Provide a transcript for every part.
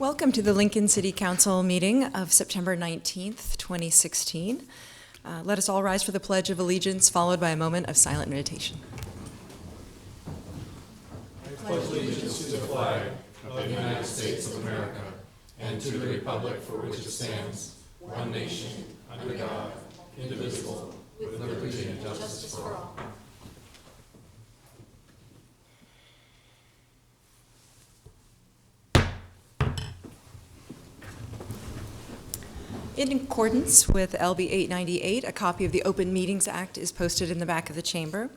Welcome to the Lincoln City Council meeting of September 19th, 2016. Let us all rise for the Pledge of Allegiance, followed by a moment of silent meditation. I pledge allegiance to the flag of the United States of America and to the republic for which it stands, one nation, under God, indivisible, with liberty and justice for all. In accordance with LB 898, a copy of the Open Meetings Act is posted in the back of the chamber.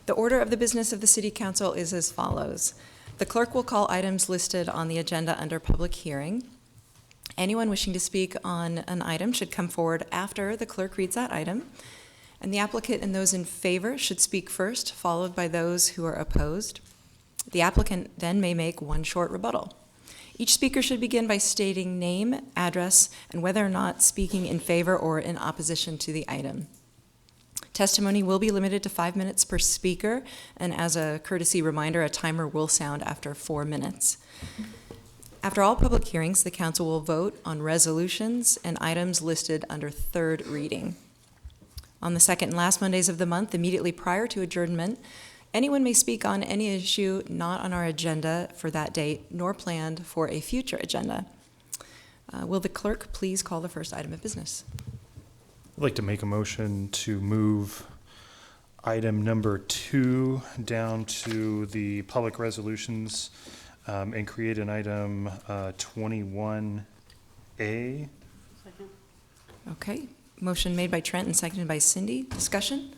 The order of the business of the City Council is as follows. The clerk will call items listed on the agenda under public hearing. Anyone wishing to speak on an item should come forward after the clerk reads that item, and the applicant and those in favor should speak first, followed by those who are opposed. The applicant then may make one short rebuttal. Each speaker should begin by stating name, address, and whether or not speaking in favor or in opposition to the item. Testimony will be limited to 5 minutes per speaker, and as a courtesy reminder, a timer will sound after 4 minutes. After all public hearings, the council will vote on resolutions and items listed under third reading. On the second and last Mondays of the month, immediately prior to adjournment, anyone may speak on any issue not on our agenda for that date, nor planned for a future agenda. Will the clerk please call the first item of business? I'd like to make a motion to move item number 2 down to the public resolutions and create an item 21A. Second. Okay, motion made by Trent and seconded by Cindy. Discussion?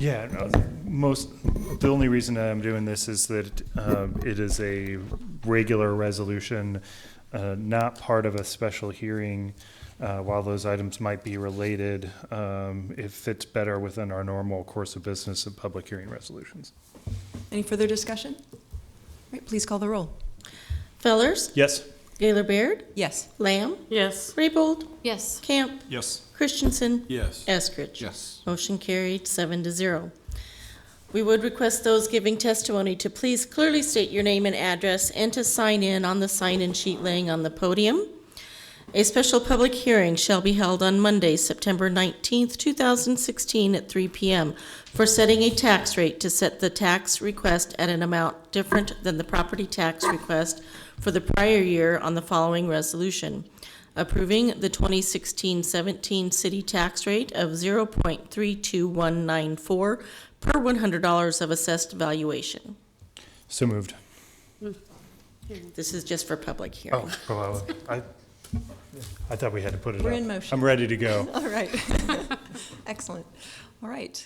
Yeah, the only reason I'm doing this is that it is a regular resolution, not part of a special hearing. While those items might be related, it fits better within our normal course of business of public hearing resolutions. Any further discussion? All right, please call the roll. Fellers, Yes. Gaylor Baird, Yes. Lamb, Yes. Raybold, Yes. Camp, Yes. Christensen, Yes. Eskridge. Yes. Motion carried 7-0. We would request those giving testimony to please clearly state your name and address and to sign in on the sign-in sheet laying on the podium. A special public hearing shall be held on Monday, September 19th, 2016 at 3 p.m. for setting a tax rate to set the tax request at an amount different than the property tax request for the prior year on the following resolution. Approving the 2016-17 city tax rate of 0.32194 per $100 of assessed valuation. So moved. This is just for public hearing. I thought we had to put it up. We're in motion. I'm ready to go. All right. Excellent. All right.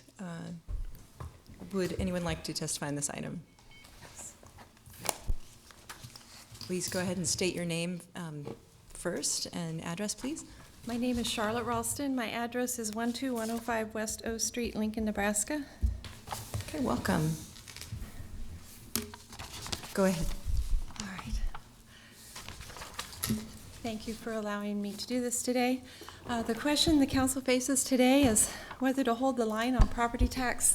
Would anyone like to testify on this item? Please go ahead and state your name first and address, please. My name is Charlotte Ralston. My address is 12105 West O Street, Lincoln, Nebraska. Okay, welcome. Go ahead. All right. Thank you for allowing me to do this today. The question the council faces today is whether to hold the line on property tax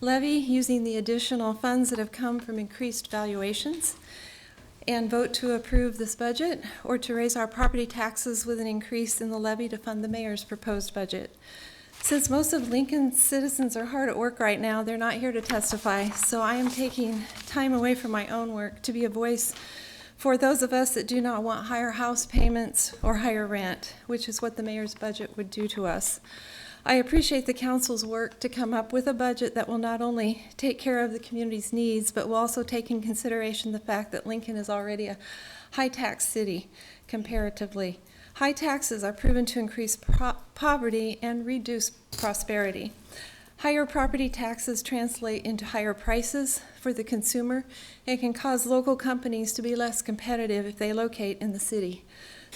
levy using the additional funds that have come from increased valuations and vote to approve this budget, or to raise our property taxes with an increase in the levy to fund the mayor's proposed budget. Since most of Lincoln's citizens are hard at work right now, they're not here to testify, so I am taking time away from my own work to be a voice for those of us that do not want higher house payments or higher rent, which is what the mayor's budget would do to us. I appreciate the council's work to come up with a budget that will not only take care of the community's needs, but will also take in consideration the fact that Lincoln is already a high-tax city comparatively. High taxes are proven to increase poverty and reduce prosperity. Higher property taxes translate into higher prices for the consumer and can cause local companies to be less competitive if they locate in the city.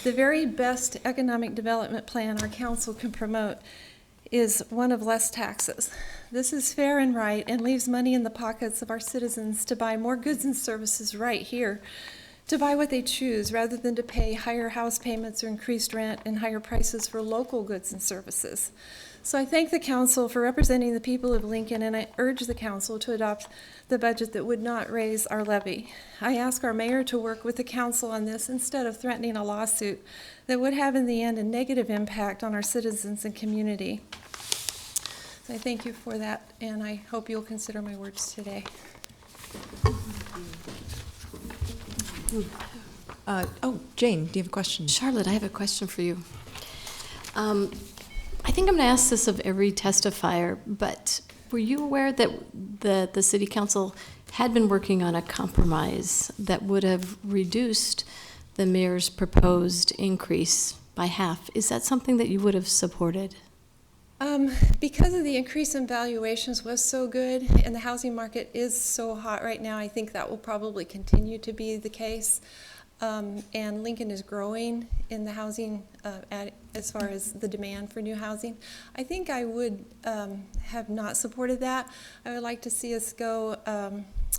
The very best economic development plan our council can promote is one of less taxes. This is fair and right and leaves money in the pockets of our citizens to buy more goods and services right here to buy what they choose rather than to pay higher house payments or increased rent and higher prices for local goods and services. So I thank the council for representing the people of Lincoln, and I urge the council to adopt the budget that would not raise our levy. I ask our mayor to work with the council on this instead of threatening a lawsuit that would have in the end a negative impact on our citizens and community. So I thank you for that, and I hope you'll consider my words today. Jane, do you have a question? Charlotte, I have a question for you. I think I'm going to ask this of every testifier, but were you aware that the city council had been working on a compromise that would have reduced the mayor's proposed increase by half? Is that something that you would have supported? Because of the increase in valuations was so good and the housing market is so hot right now, I think that will probably continue to be the case. And Lincoln is growing in the housing as far as the demand for new housing. I think I would have not supported that. I would like to see us go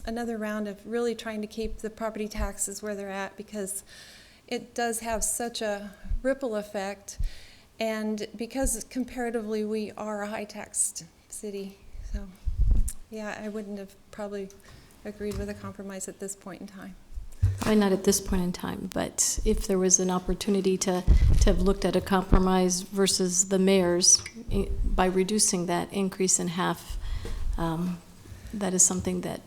another round of really trying to keep the property taxes where they're at, because it does have such a ripple effect. And because comparatively we are a high-taxed city. So, yeah, I wouldn't have probably agreed with a compromise at this point in time. Probably not at this point in time, but if there was an opportunity to have looked at a compromise versus the mayor's by reducing that increase in half, that is something that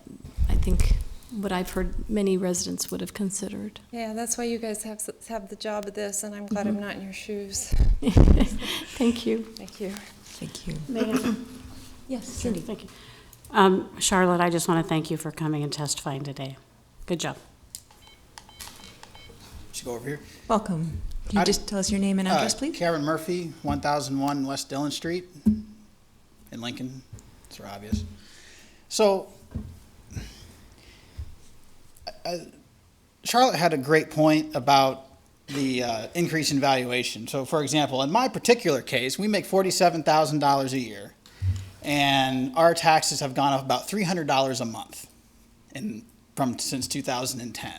I think what I've heard many residents would have considered. Yeah, that's why you guys have the job of this, and I'm glad I'm not in your shoes. Thank you. Thank you. Thank you. Yes, Cindy. Thank you. Charlotte, I just want to thank you for coming and testifying today. Good job. Should go over here. Welcome. Can you just tell us your name and address, please? Karen Murphy, 1001 West Dillon Street in Lincoln. It's obvious. So, Charlotte had a great point about the increase in valuation. So, for example, in my particular case, we make $47,000 a year, and our taxes have gone up about $300 a month since 2010.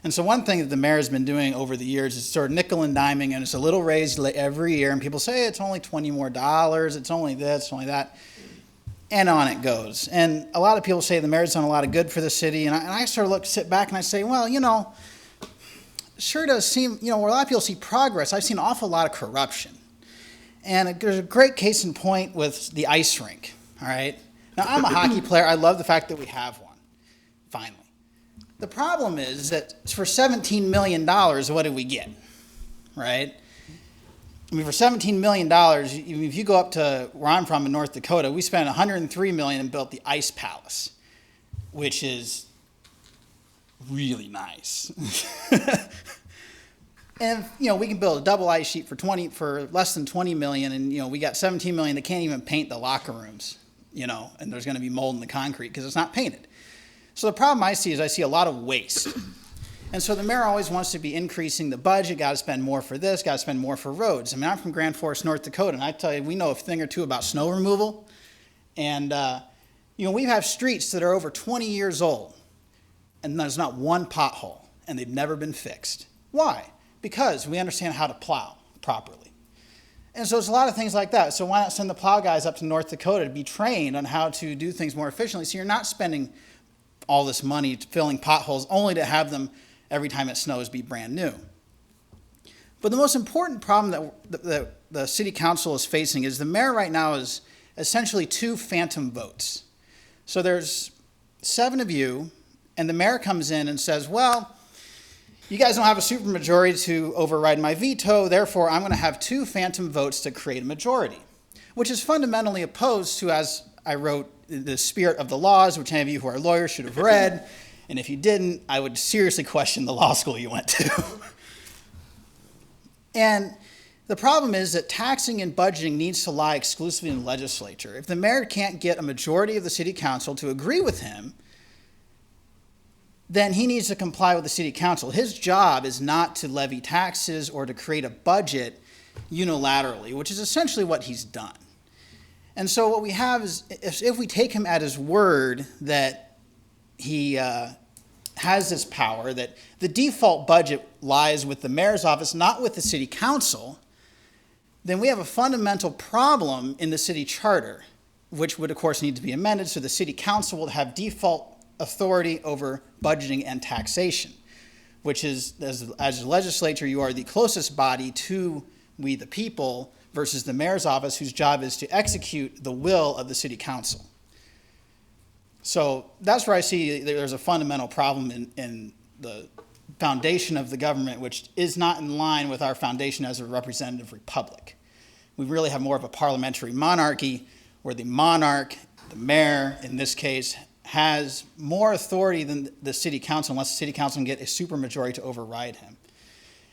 And so one thing that the mayor has been doing over the years is sort of nickel and diming, and it's a little raised every year, and people say it's only $20 more, it's only this, it's only that, and on it goes. And a lot of people say the mayor's done a lot of good for the city, and I sort of sit back and I say, well, sure does seem, where a lot of people see progress, I've seen an awful lot of corruption. And there's a great case in point with the ice rink, all right? Now, I'm a hockey player. I love the fact that we have one, finally. The problem is that for $17 million, what did we get, right? I mean, for $17 million, if you go up to where I'm from in North Dakota, we spent $103 million and built the Ice Palace, which is really nice. And we can build a double ice sheet for less than $20 million, and we got $17 million that can't even paint the locker rooms, and there's going to be mold in the concrete because it's not painted. So the problem I see is a lot of waste. And so the mayor always wants to be increasing the budget, got to spend more for this, got to spend more for roads. I mean, I'm from Grand Forks, North Dakota, and I tell you, we know a thing or two about snow removal. And, we have streets that are over 20 years old, and there's not one pothole, and they've never been fixed. Why? Because we understand how to plow properly. And so there's a lot of things like that. So why not send the plow guys up to North Dakota to be trained on how to do things more efficiently, so you're not spending all this money filling potholes only to have them every time it snows be brand new. But the most important problem that the city council is facing is the mayor right now is essentially 2 phantom votes. So there's 7 of you, and the mayor comes in and says, well, you guys don't have a supermajority to override my veto, therefore I'm going to have 2 phantom votes to create a majority, which is fundamentally opposed to, as I wrote, the spirit of the laws, which any of you who are lawyers should have read. And if you didn't, I would seriously question the law school you went to. And the problem is that taxing and budgeting needs to lie exclusively in the legislature. If the mayor can't get a majority of the city council to agree with him, then he needs to comply with the city council. His job is not to levy taxes or to create a budget unilaterally, which is essentially what he's done. And so what we have is, if we take him at his word that he has this power, that the default budget lies with the mayor's office, not with the city council, then we have a fundamental problem in the city charter, which would, of course, need to be amended so the city council will have default authority over budgeting and taxation, which is, as a legislature, you are the closest body to we the people versus the mayor's office, whose job is to execute the will of the city council. So that's where I see there's a fundamental problem in the foundation of the government, which is not in line with our foundation as a representative republic. We really have more of a parliamentary monarchy, where the monarch, the mayor in this case, has more authority than the city council, unless the city council can get a supermajority to override him.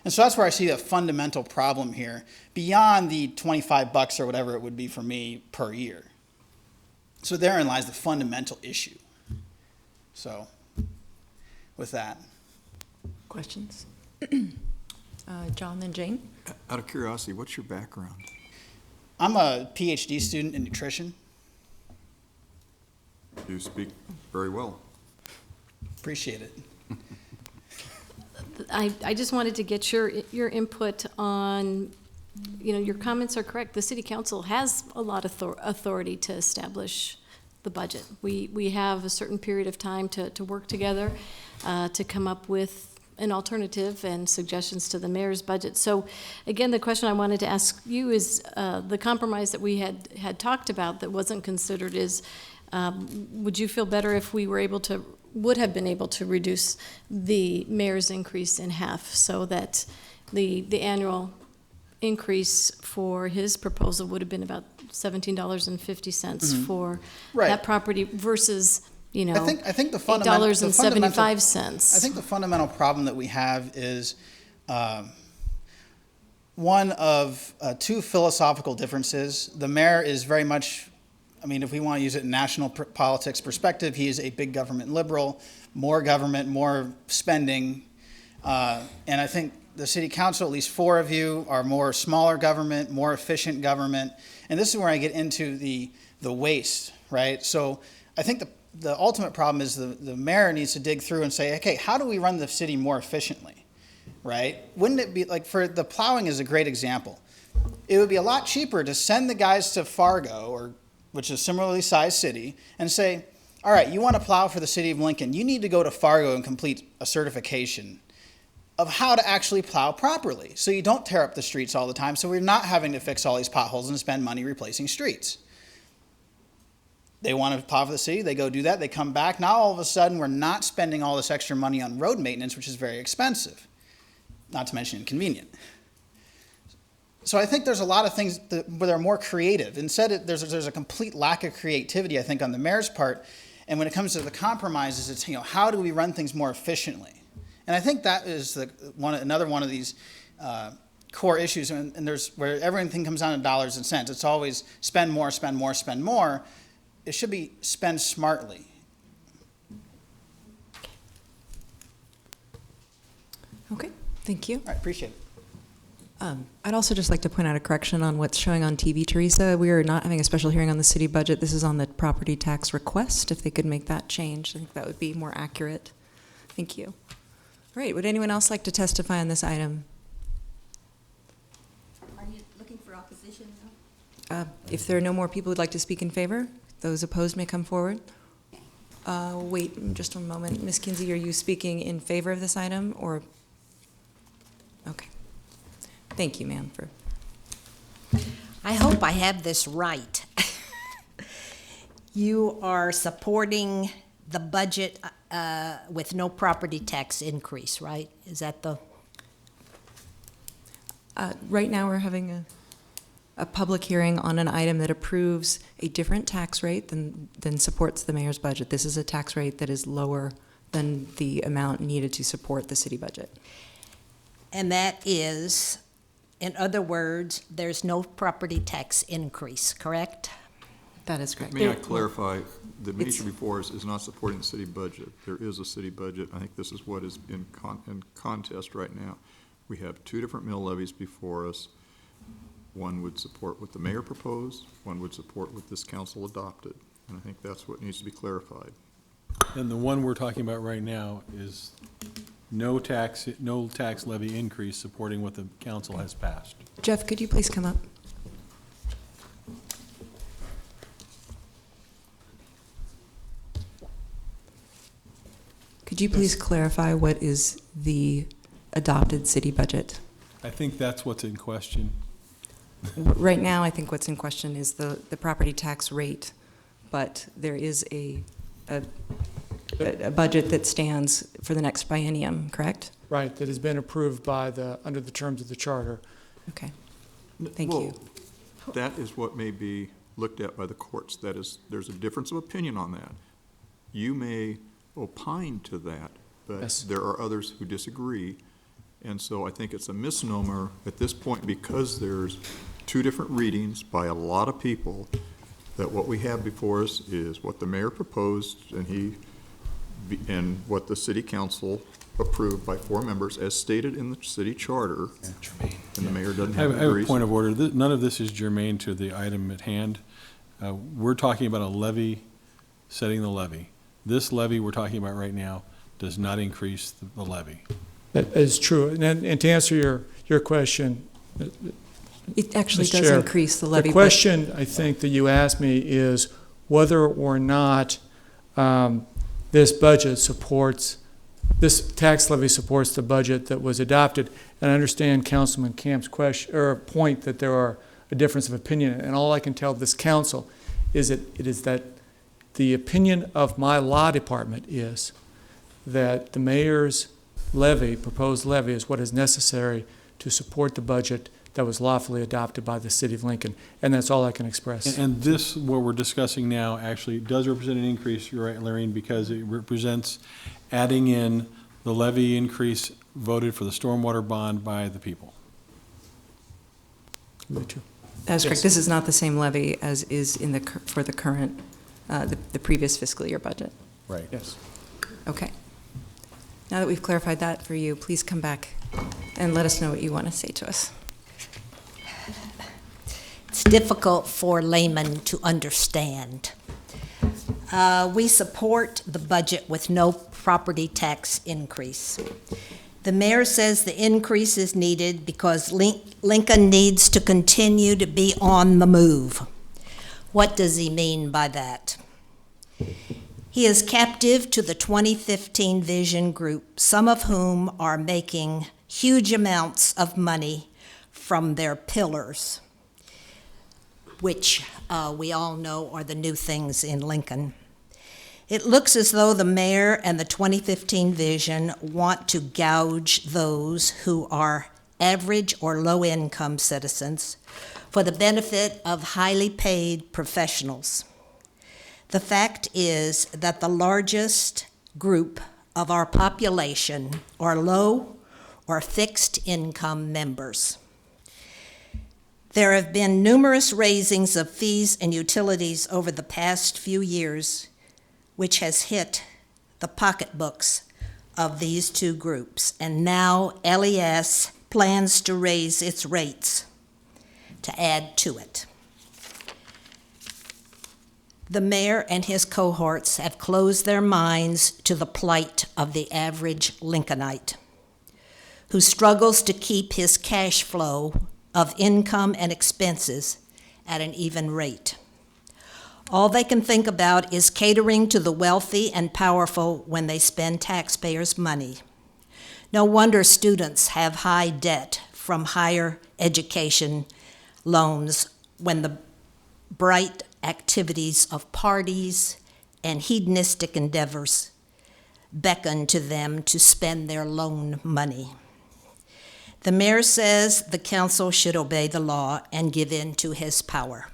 And so that's where I see a fundamental problem here, beyond the $25 or whatever it would be for me per year. So therein lies the fundamental issue. So, with that. Questions? John, then Jane. Out of curiosity, what's your background? I'm a PhD student in nutrition. You speak very well. Appreciate it. I just wanted to get your input on, your comments are correct. The city council has a lot of authority to establish the budget. We have a certain period of time to work together, to come up with an alternative and suggestions to the mayor's budget. So again, the question I wanted to ask you is, the compromise that we had talked about that wasn't considered is, would you feel better if we would have been able to reduce the mayor's increase in half, so that the annual increase for his proposal would have been about $17.50 for that property versus, I think the fundamental, $8.75. I think the fundamental problem that we have is one of two philosophical differences. The mayor is very much, if we want to use it in national politics perspective, he is a big government liberal, more government, more spending. And I think the city council, at least four of you, are more smaller government, more efficient government. And this is where I get into the waste, right? So I think the ultimate problem is the mayor needs to dig through and say, okay, how do we run the city more efficiently, right? Wouldn't it be, like, for the plowing is a great example. It would be a lot cheaper to send the guys to Fargo, which is a similarly sized city, and say, all right, you want to plow for the city of Lincoln, you need to go to Fargo and complete a certification of how to actually plow properly, so you don't tear up the streets all the time, so we're not having to fix all these potholes and spend money replacing streets. They want to plow for the city, they go do that, they come back. Now all of a sudden we're not spending all this extra money on road maintenance, which is very expensive, not to mention inconvenient. So I think there's a lot of things where they're more creative. Instead, there's a complete lack of creativity, I think, on the mayor's part. And when it comes to the compromises, it's, how do we run things more efficiently? And I think that is another one of these core issues. And there's where everything comes down to dollars and cents. It's always spend more, spend more, spend more. It should be spend smartly. Okay, thank you. All right, appreciate it. I'd also just like to point out a correction on what's showing on TV, Teresa. We are not having a special hearing on the city budget. This is on the property tax request. If they could make that change, I think that would be more accurate. Thank you. All right, would anyone else like to testify on this item? Are you looking for opposition now? If there are no more people who'd like to speak in favor, those opposed may come forward. Wait just a moment. Ms. Kinsey, are you speaking in favor of this item, or? Okay. Thank you, ma'am. I hope I have this right. You are supporting the budget with no property tax increase, right? Is that the? Right now, we're having a public hearing on an item that approves a different tax rate than supports the mayor's budget. This is a tax rate that is lower than the amount needed to support the city budget. And that is, in other words, there's no property tax increase, correct? That is correct. May I clarify, the measure before us is not supporting the city budget. There is a city budget. I think this is what is in contest right now. We have two different mill levies before us. One would support what the mayor proposed, one would support what this council adopted. And I think that's what needs to be clarified. And the one we're talking about right now is no tax levy increase supporting what the council has passed. Jeff, could you please come up? Could you please clarify what is the adopted city budget? I think that's what's in question. Right now, I think what's in question is the property tax rate, but there is a budget that stands for the next biennium, correct? Right, that has been approved by under the terms of the charter. Okay, thank Well, you. That is what may be looked at by the courts. That is, there's a difference of opinion on that. You may opine to that, but Yes. there are others who disagree. And so I think it's a misnomer at this point, because there's two different readings by a lot of people, that what we have before us is what the mayor proposed and what the city council approved by 4 members as stated in the city charter. And the mayor doesn't I have have to a agree. point of order. None of this is germane to the item at hand. We're talking about a levy, setting the levy. This levy we're talking about right now does not increase the levy. That is true. And to answer your question, It actually Mr. does Chair, increase the levy. The but- question, I think, that you asked me is whether or not this tax levy supports the budget that was adopted. And I understand Councilman Camp's question, or point that there are a difference of opinion. And all I can tell this council is that it is that the opinion of my law department is that the mayor's levy, proposed levy, is what is necessary to support the budget that was lawfully adopted by the city of Lincoln. And that's all I can express. And this, what we're discussing now, actually does represent an increase, you're right, Lorraine, because it represents adding in the levy increase voted for the stormwater bond by the people. That's correct. This is not the same levy as is for the current, the previous fiscal year budget. Right. Yes. Okay. Now that we've clarified that for you, please come back and let us know what you want to say to us. It's difficult for laymen to understand. We support the budget with no property tax increase. The mayor says the increase is needed because Lincoln needs to continue to be on the move. What does he mean by that? He is captive to the 2015 Vision Group, some of whom are making huge amounts of money from their pillars, which we all know are the new things in Lincoln. It looks as though the mayor and the 2015 Vision want to gouge those who are average or low-income citizens for the benefit of highly paid professionals. The fact is that the largest group of our population are low or fixed income members. There have been numerous raisings of fees and utilities over the past few years, which has hit the pocketbooks of these two groups. And now LES plans to raise its rates to add to it. The mayor and his cohorts have closed their minds to the plight of the average Lincolnite, who struggles to keep his cash flow of income and expenses at an even rate. All they can think about is catering to the wealthy and powerful when they spend taxpayers' money. No wonder students have high debt from higher education loans when the bright activities of parties and hedonistic endeavors beckon to them to spend their loan money. The mayor says the council should obey the law and give in to his power.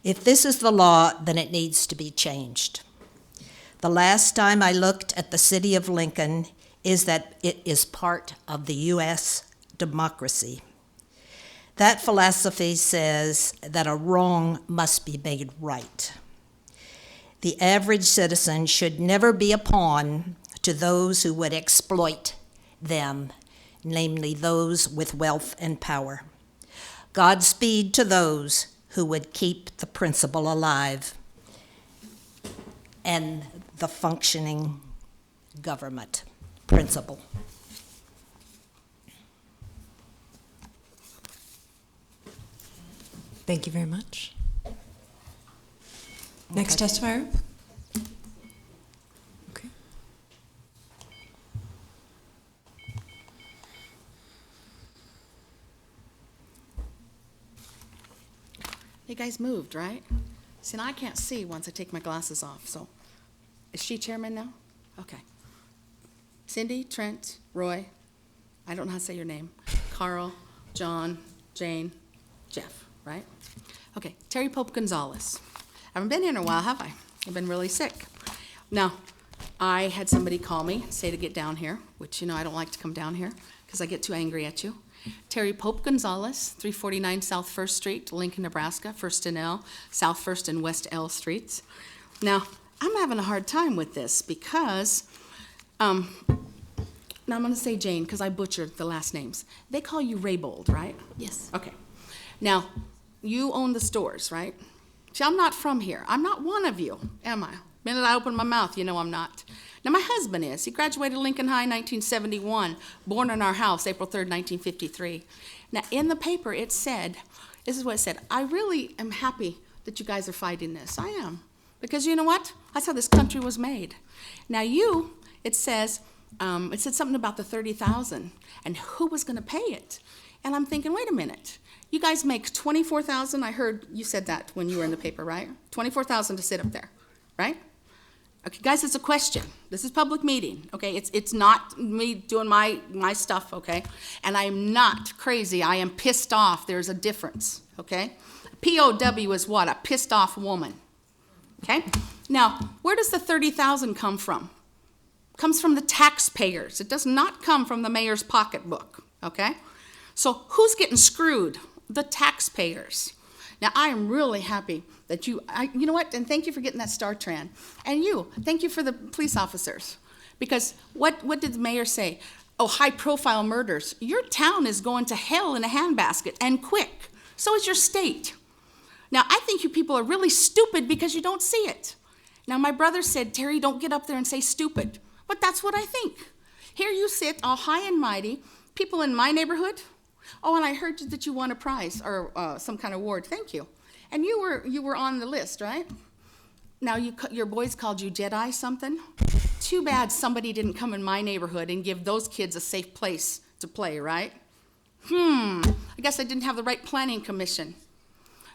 If this is the law, then it needs to be changed. The last time I looked at the city of Lincoln is that it is part of the U.S. democracy. That philosophy says that a wrong must be made right. The average citizen should never be a pawn to those who would exploit them, namely those with wealth and power. Godspeed to those who would keep the principle alive. And the functioning government principle. Thank you very much. Next testifier. Okay. You guys moved, right? See, now I can't see once I take my glasses off, so. Is she chairman now? Okay. Cindy, Trent, Roy, I don't know how to say your name, Carl, John, Jane, Jeff, right? Okay, Terry Pope Gonzalez. I haven't been here in a while, have I? I've been really sick. Now, I had somebody call me, say to get down here, which, you know, I don't like to come down here because I get too angry at you. Terry Pope Gonzalez, 349 South First Street, Lincoln, Nebraska, First and L, South First and West L Streets. Now, I'm having a hard time with this because, now I'm going to say Jane because I butchered the last names. They call you Raybold, right? Yes. Okay. Now, you own the stores, right? See, I'm not from here. I'm not one of you, am I? The minute I open my mouth, you know I'm not. Now, my husband is. He graduated Lincoln High in 1971, born in our house, April 3rd, 1953. Now, in the paper, it said, this is what it said, I really am happy that you guys are fighting this. I am. Because you know what? That's how this country was made. Now, it said something about the $30,000 and who was going to pay it. And I'm thinking, wait a minute. You guys make $24,000. I heard you said that when you were in the paper, right? $24,000 to sit up there, right? Okay, guys, it's a question. This is public meeting, okay? It's not me doing my stuff, okay? And I am not crazy. I am pissed off. There's a difference, okay? POW is what? A pissed off woman, okay? Now, where does the $30,000 come from? It comes from the taxpayers. It does not come from the mayor's pocketbook, okay? So who's getting screwed? The taxpayers. Now, I am really happy that you know what, and thank you for getting that Star Tran. And thank you for the police officers. Because what did the mayor say? Oh, high-profile murders. Your town is going to hell in a handbasket, and quick. So is your state. Now, I think you people are really stupid because you don't see it. Now, my brother said, Terry, don't get up there and say stupid. But that's what I think. Here you sit, all high and mighty, people in my neighborhood. Oh, and I heard that you won a prize or some kind of award. Thank you. And you were on the list, right? Now, your boys called you Jedi something. Too bad somebody didn't come in my neighborhood and give those kids a safe place to play, right? I guess I didn't have the right planning commission.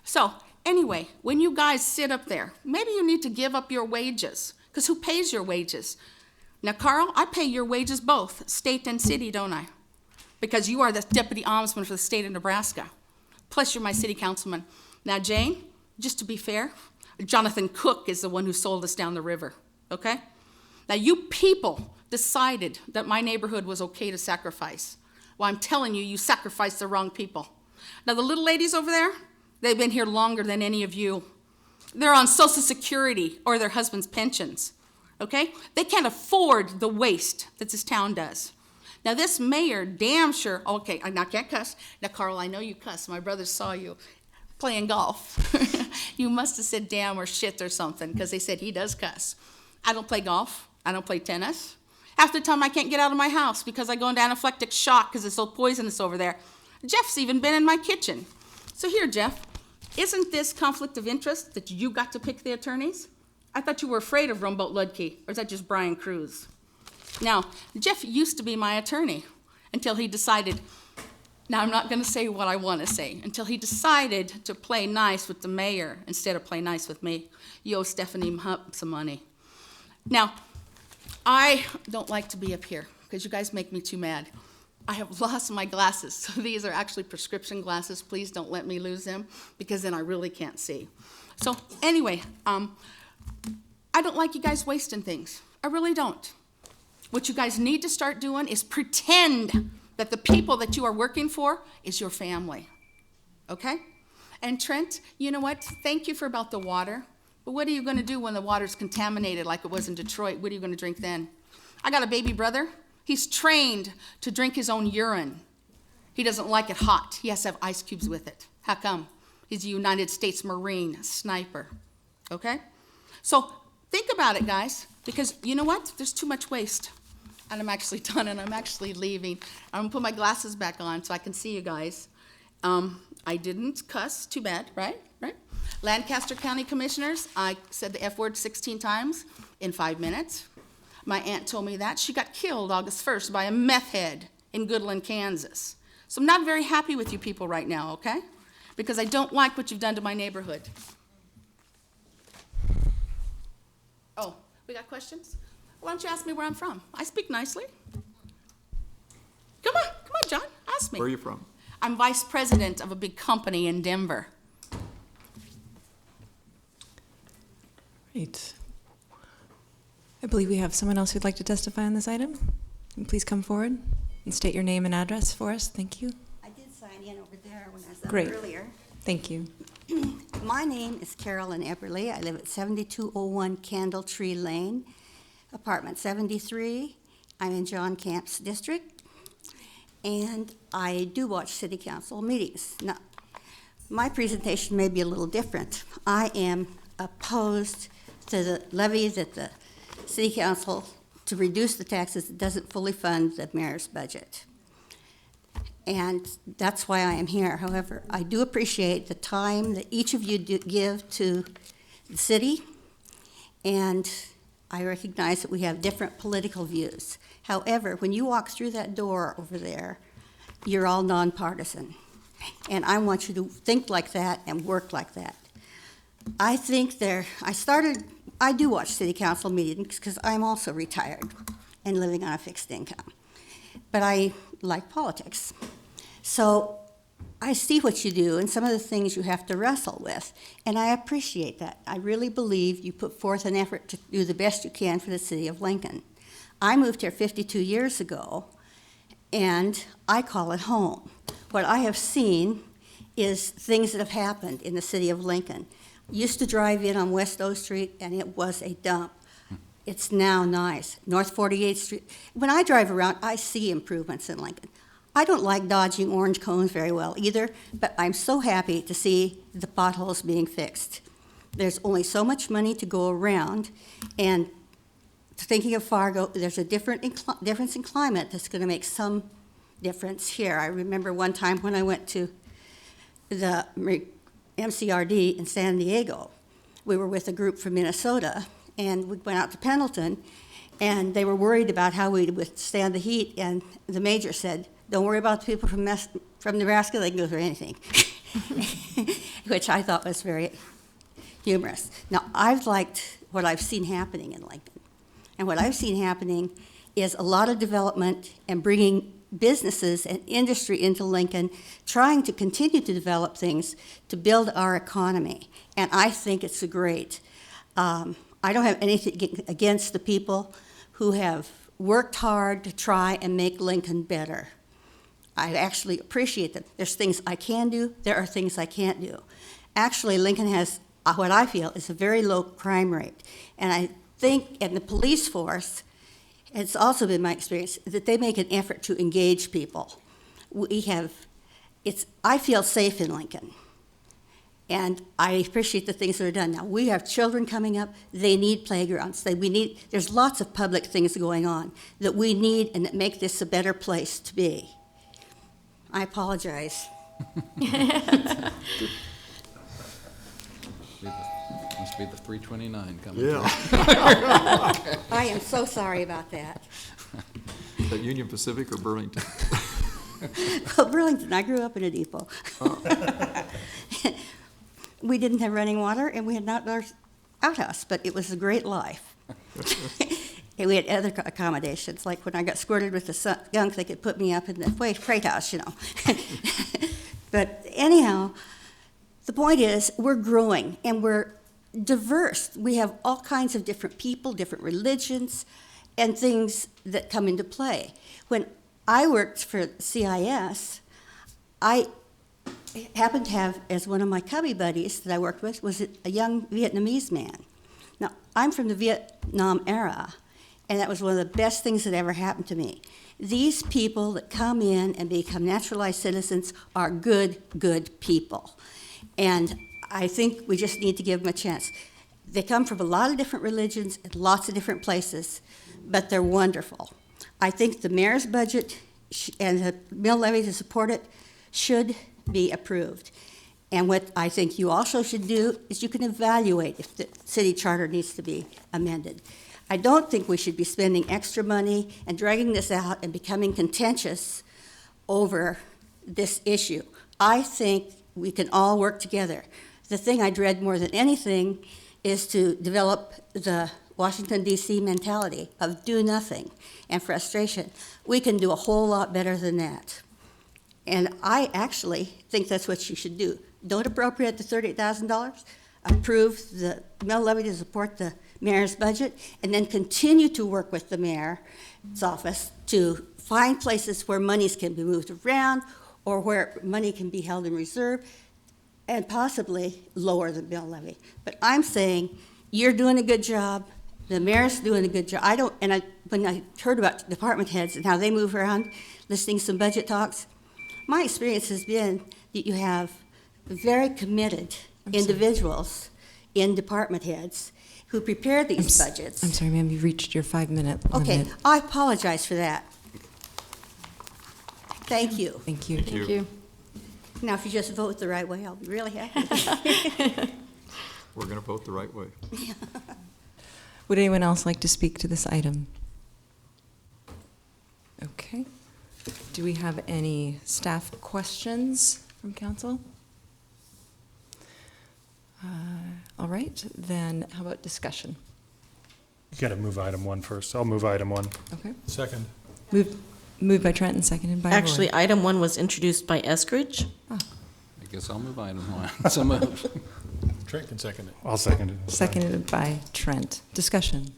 So, anyway, when you guys sit up there, maybe you need to give up your wages, because who pays your wages? Now, Carl, I pay your wages both, state and city, don't I? Because you are the deputy ombudsman for the state of Nebraska. Plus, you're my city councilman. Now, Jane, just to be fair, Jonathan Cook is the one who sold us down the river, okay? Now, you people decided that my neighborhood was okay to sacrifice. Well, I'm telling you, you sacrificed the wrong people. Now, the little ladies over there, they've been here longer than any of you. They're on Social Security or their husband's pensions, okay? They can't afford the waste that this town does. Now, this mayor, damn sure, okay, I can't cuss. Now, Carl, I know you cuss. My brother saw you playing golf. You must have said damn or shit or something, because they said he does cuss. I don't play golf. I don't play tennis. Half the time I can't get out of my house because I go into anaphylactic shock because it's so poisonous over there. Jeff's even been in my kitchen. So here, Jeff, isn't this conflict of interest that you got to pick the attorneys? I thought you were afraid of Rumbold Ludke, or is that just Brian Cruz? Now, Jeff used to be my attorney until he decided, now I'm not going to say what I want to say, until he decided to play nice with the mayor instead of play nice with me. You owe Stephanie Hump some money. Now, I don't like to be up here because you guys make me too mad. I have lost my glasses, so these are actually prescription glasses. Please don't let me lose them because then I really can't see. So anyway, I don't like you guys wasting things. I really don't. What you guys need to start doing is pretend that the people that you are working for is your family, okay? And Trent, you know what? Thank you for about the water, but what are you gonna do when the water's contaminated like it was in Detroit? What are you gonna drink then? I got a baby brother. He's trained to drink his own urine. He doesn't like it hot. He has to have ice cubes with it. How come? He's a United States Marine sniper, okay? So think about it, guys. Because you know what? There's too much waste. And I'm actually done, and I'm actually leaving. I'm gonna put my glasses back on so I can see you guys. I didn't cuss, too bad, right? Right? Lancaster County Commissioners, I said the F word 16 times in 5 minutes. My aunt told me that. She got killed August 1st by a meth head in Goodland, Kansas. So I'm not very happy with you people right now, okay? Because I don't like what you've done to my neighborhood. Oh, we got questions? Why don't you ask me where I'm from? I speak nicely. Come on, John, ask me. Where are you from? I'm vice president of a big company in Denver. Great. I believe we have someone else who'd like to testify on this item. Please come forward and state your name and address for us. Thank you. I did sign in over there when I was up Great. earlier. Thank you. My name is Carolyn Eberly. I live at 7201 Candle Tree Lane, apartment 73. I'm in John Camp's district, and I do watch city council meetings. Now, my presentation may be a little different. I am opposed to the levy that the city council to reduce the taxes that doesn't fully fund the mayor's budget. And that's why I am here. However, I do appreciate the time that each of you do give to the city, and I recognize that we have different political views. However, when you walk through that door over there, you're all nonpartisan. And I want you to think like that and work like that. I do watch city council meetings because I'm also retired and living on a fixed income. But I like politics. So I see what you do and some of the things you have to wrestle with, and I appreciate that. I really believe you put forth an effort to do the best you can for the city of Lincoln. I moved here 52 years ago, and I call it home. What I have seen is things that have happened in the city of Lincoln. Used to drive in on West O Street, and it was a dump. It's now nice. North 48th Street. When I drive around, I see improvements in Lincoln. I don't like dodging orange cones very well either, but I'm so happy to see the potholes being fixed. There's only so much money to go around, and thinking of Fargo, there's a difference in climate that's going to make some difference here. I remember one time when I went to the MCRD in San Diego. We were with a group from Minnesota, and we went out to Pendleton, and they were worried about how we'd withstand the heat, and the major said, "Don't worry about the people from Nebraska, they can go through anything," which I thought was very humorous. Now, I've liked what I've seen happening in Lincoln, and what I've seen happening is a lot of development and bringing businesses and industry into Lincoln, trying to continue to develop things to build our economy, and I think it's great. I don't have anything against the people who have worked hard to try and make Lincoln better. I actually appreciate that. There's things I can do, there are things I can't do. Actually, Lincoln has what I feel is a very low crime rate, and I think in the police force, it's also been my experience that they make an effort to engage people. I feel safe in Lincoln, and I appreciate the things that are done. Now, we have children coming up, they need playgrounds. There's lots of public things going on that we need and that make this a better place to be. I apologize. Must be the 329 coming Yeah. through. I am so sorry about that. Is that Union Pacific or Burlington? Well, Burlington, I grew up in a depot. We didn't have running water, and we had not our outhouse, but it was a great life. And we had other accommodations, like when I got squirted with the skunk, they could put me up in the freight house, you know. But anyhow, the point is, we're growing, and we're diverse. We have all kinds of different people, different religions, and things that come into play. When I worked for CIS, I happened to have, as one of my cubby buddies that I worked with, was a young Vietnamese man. Now, I'm from the Vietnam era, and that was one of the best things that ever happened to me. These people that come in and become naturalized citizens are good, good people. And I think we just need to give them a chance. They come from a lot of different religions and lots of different places, but they're wonderful. I think the mayor's budget and the mill levy to support it should be approved. And what I think you also should do is you can evaluate if the city charter needs to be amended. I don't think we should be spending extra money and dragging this out and becoming contentious over this issue. I think we can all work together. The thing I dread more than anything is to develop the Washington, D.C. mentality of do nothing and frustration. We can do a whole lot better than that. And I actually think that's what you should do. Don't appropriate the $38,000, approve the mill levy to support the mayor's budget, and then continue to work with the mayor's office to find places where monies can be moved around or where money can be held in reserve and possibly lower the mill levy. But I'm saying you're doing a good job. The mayor's doing a good job. When I heard about department heads and how they move around, listening to some budget talks, my experience has been that you have very committed individuals in department heads who prepare these budgets. I'm sorry, ma'am, you've reached your 5-minute limit. Okay, I apologize for that. Thank you. Thank you. Thank you. Now, if you just vote the right way, I'll be really happy. We're going to vote the right way. Would anyone else like to speak to this item? Okay. Do we have any staff questions from council? All right, then how about discussion? You got to move item 1 first. I'll move item 1. Okay. Second. Moved by Trent and seconded by Roy. Actually, item 1 was introduced by Eskridge. I guess I'll move item 1. So moved. Trent can second it. I'll second it. Seconded by Trent. Discussion.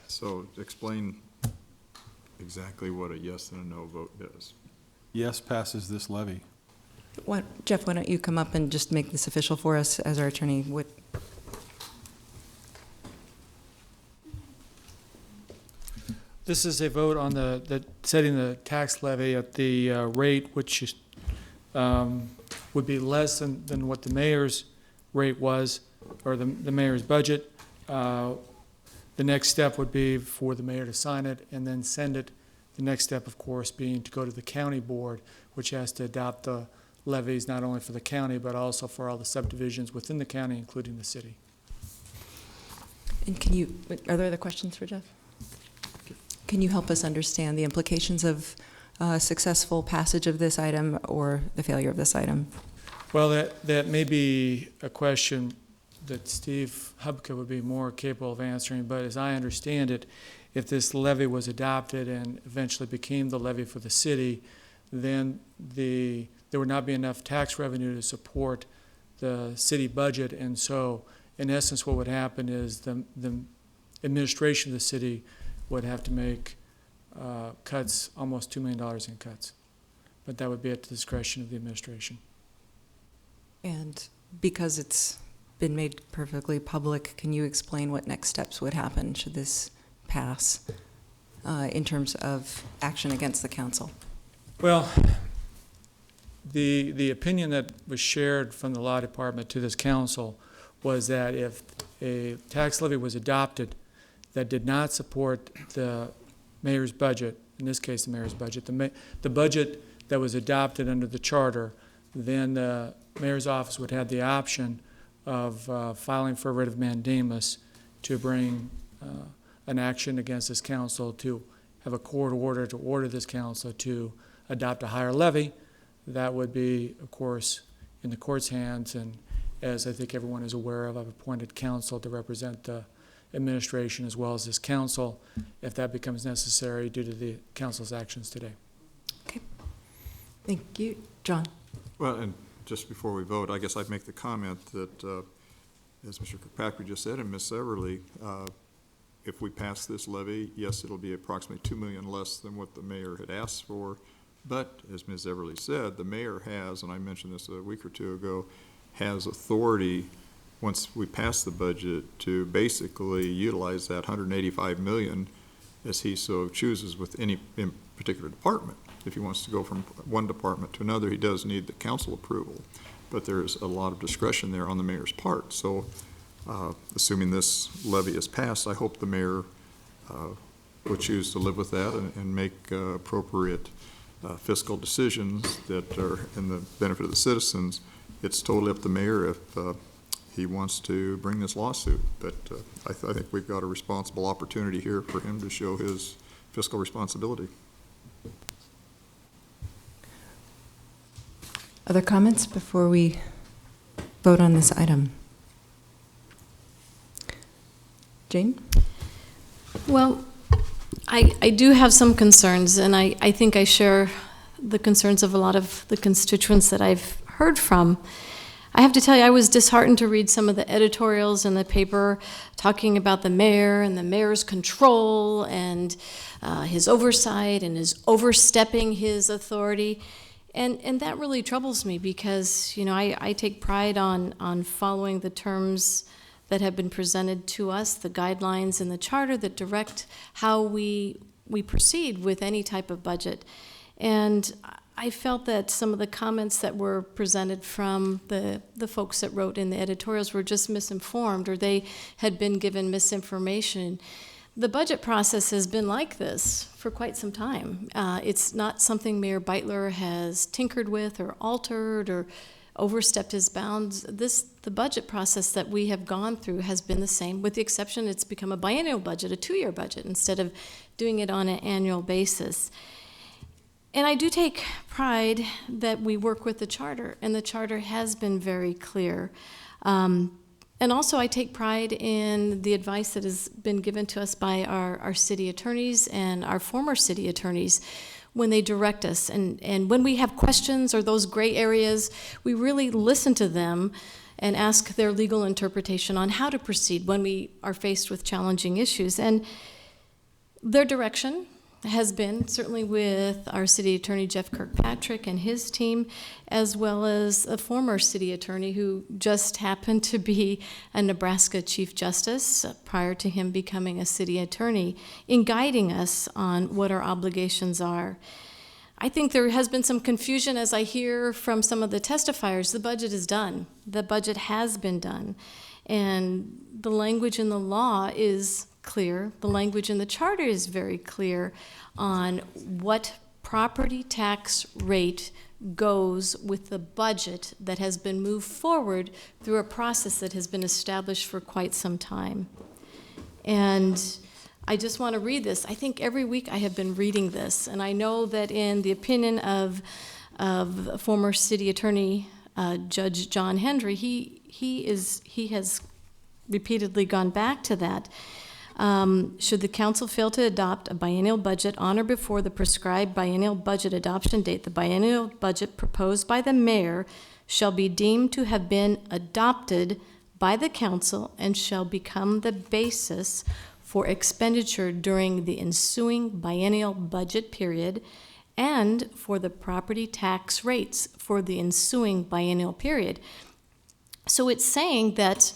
So explain exactly what a yes and a no vote does. Yes passes this levy. Jeff, why don't you come up and just make this official for us as our attorney would. This is a vote on the setting the tax levy at the rate which is, would be less than what the mayor's rate was, or the mayor's budget. The next step would be for the mayor to sign it and then send it. The next step, of course, being to go to the county board, which has to adopt the levies not only for the county, but also for all the subdivisions within the county, including the city. And are there other questions for Jeff? Can you help us understand the implications of successful passage of this item or the failure of this item? Well, that may be a question that Steve Hubka would be more capable of answering, but as I understand it, if this levy was adopted and eventually became the levy for the city, then there would not be enough tax revenue to support the city budget, and so in essence what would happen is the administration of the city would have to make cuts, almost $2 million in cuts. But that would be at the discretion of the administration. And because it's been made perfectly public, can you explain what next steps would happen should this pass in terms of action against the council? Well, the opinion that was shared from the law department to this council was that if a tax levy was adopted that did not support the mayor's budget, in this case the mayor's budget, the budget that was adopted under the charter, then the mayor's office would have the option of filing for a writ of mandamus to bring an action against this council, to have a court order to order this council to adopt a higher levy. That would be, of course, in the court's hands, and as I think everyone is aware of, I've appointed counsel to represent the administration as well as this council if that becomes necessary due to the council's actions today. Okay. Thank you. John? Well, and just before we vote, I guess I'd make the comment that, as Mr. Kirkpatrick just said, and Ms. Everly, if we pass this levy, yes, it'll be approximately $2 million less than what the mayor had asked for. But as Ms. Everly said, the mayor has, and I mentioned this a week or two ago, has authority once we pass the budget to basically utilize that $185 million as he so chooses with any in particular department. If he wants to go from one department to another, he does need the council approval, but there's a lot of discretion there on the mayor's part. So assuming this levy is passed, I hope the mayor will choose to live with that and make appropriate fiscal decisions that are in the benefit of the citizens. It's totally up to the mayor if he wants to bring this lawsuit, but I think we've got a responsible opportunity here for him to show his fiscal responsibility. Other comments before we vote on this item? Jane? Well, I do have some concerns, and I think I share the concerns of a lot of the constituents that I've heard from. I have to tell you, I was disheartened to read some of the editorials in the paper talking about the mayor and the mayor's control and his oversight and his overstepping his authority. And that really troubles me because, you know, I take pride on following the terms that have been presented to us, the guidelines in the charter that direct how we proceed with any type of budget. And I felt that some of the comments that were presented from the folks that wrote in the editorials were just misinformed, or they had been given misinformation. The budget process has been like this for quite some time. It's not something Mayor Beitler has tinkered with or altered or overstepped his bounds. The budget process that we have gone through has been the same, with the exception it's become a biennial budget, a 2-year budget, instead of doing it on an annual basis. And I do take pride that we work with the charter, and the charter has been very clear. And also I take pride in the advice that has been given to us by our city attorneys and our former city attorneys when they direct us. And when we have questions or those gray areas, we really listen to them and ask their legal interpretation on how to proceed when we are faced with challenging issues. And their direction has been, certainly with our city attorney Jeff Kirkpatrick and his team, as well as a former city attorney who just happened to be a Nebraska Chief Justice prior to him becoming a city attorney, in guiding us on what our obligations are. I think there has been some confusion as I hear from some of the testifiers. The budget is done. The budget has been done. And the language in the law is clear. The language in the charter is very clear on what property tax rate goes with the budget that has been moved forward through a process that has been established for quite some time. And I just want to read this. I think every week I have been reading this, and I know that in the opinion of former city attorney Judge John Hendry, he has repeatedly gone back to that. Should the council fail to adopt a biennial budget on or before the prescribed biennial budget adoption date, the biennial budget proposed by the mayor shall be deemed to have been adopted by the council and shall become the basis for expenditure during the ensuing biennial budget period and for the property tax rates for the ensuing biennial period. So it's saying that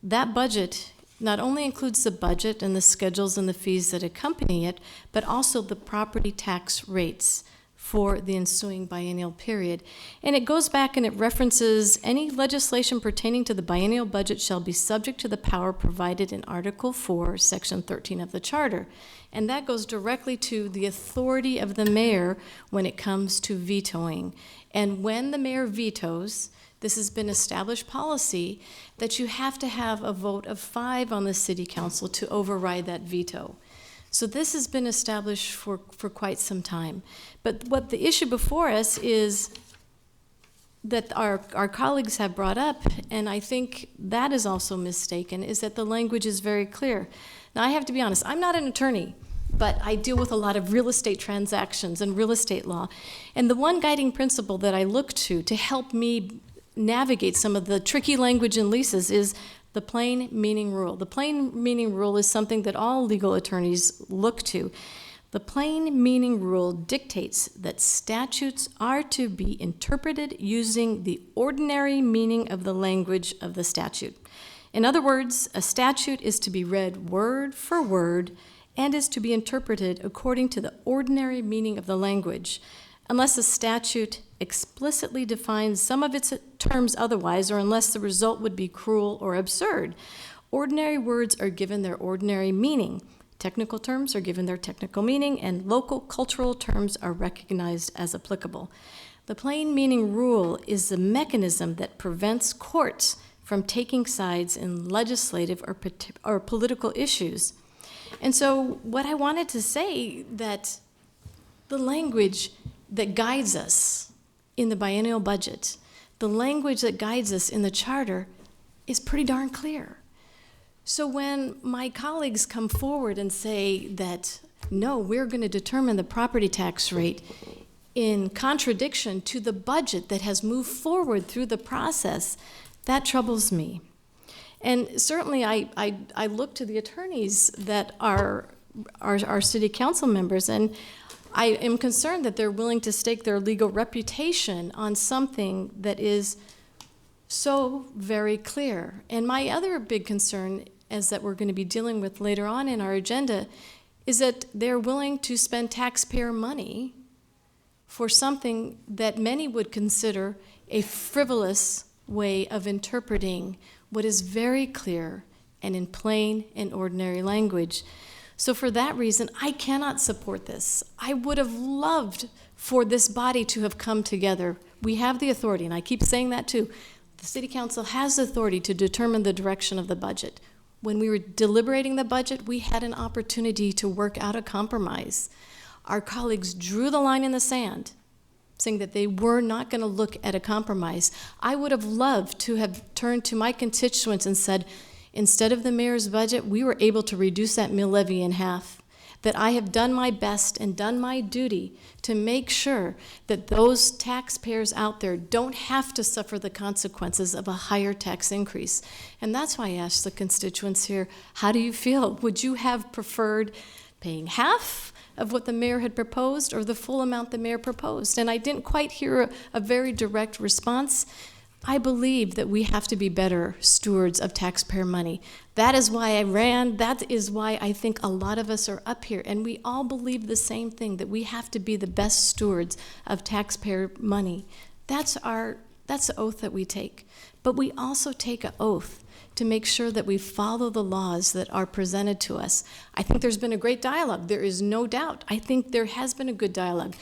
that budget not only includes the budget and the schedules and the fees that accompany it, but also the property tax rates for the ensuing biennial period. And it goes back and it references any legislation pertaining to the biennial budget shall be subject to the power provided in Article 4, Section 13 of the Charter. And that goes directly to the authority of the mayor when it comes to vetoing. And when the mayor vetoes, this has been established policy that you have to have a vote of 5 on the city council to override that veto. So this has been established for quite some time. But what the issue before us is that our colleagues have brought up, and I think that is also mistaken, is that the language is very clear. Now I have to be honest, I'm not an attorney, but I deal with a lot of real estate transactions and real estate law. And the one guiding principle that I look to help me navigate some of the tricky language in leases is the plain meaning rule. The plain meaning rule is something that all legal attorneys look to. The plain meaning rule dictates that statutes are to be interpreted using the ordinary meaning of the language of the statute. In other words, a statute is to be read word for word and is to be interpreted according to the ordinary meaning of the language, unless a statute explicitly defines some of its terms otherwise, or unless the result would be cruel or absurd, Ordinary words are given their ordinary meaning. Technical terms are given their technical meaning, and local cultural terms are recognized as applicable. The plain meaning rule is the mechanism that prevents courts from taking sides in legislative or political issues. And so what I wanted to say, that the language that guides us in the biennial budget, the language that guides us in the charter, is pretty darn clear. So when my colleagues come forward and say that, no, we're going to determine the property tax rate in contradiction to the budget that has moved forward through the process, that troubles me. And certainly I look to the attorneys that are our city council members, and I am concerned that they're willing to stake their legal reputation on something that is so very clear. And my other big concern is that we're going to be dealing with later on in our agenda is that they're willing to spend taxpayer money for something that many would consider a frivolous way of interpreting what is very clear and in plain and ordinary language. So for that reason, I cannot support this. I would have loved for this body to have come together. We have the authority, and I keep saying that too. The City Council has the authority to determine the direction of the budget. When we were deliberating the budget, we had an opportunity to work out a compromise. Our colleagues drew the line in the sand, saying that they were not going to look at a compromise. I would have loved to have turned to my constituents and said, instead of the mayor's budget, we were able to reduce that mill levy in half. That I have done my best and done my duty to make sure that those taxpayers out there don't have to suffer the consequences of a higher tax increase. And that's why I asked the constituents here, how do you feel? Would you have preferred paying half of what the mayor had proposed or the full amount the mayor proposed? And I didn't quite hear a very direct response. I believe that we have to be better stewards of taxpayer money. That is why I ran. That is why I think a lot of us are up here. And we all believe the same thing, that we have to be the best stewards of taxpayer money. That's the oath that we take. But we also take an oath to make sure that we follow the laws that are presented to us. I think there's been a great dialogue. There is no doubt. I think there has been a good dialogue.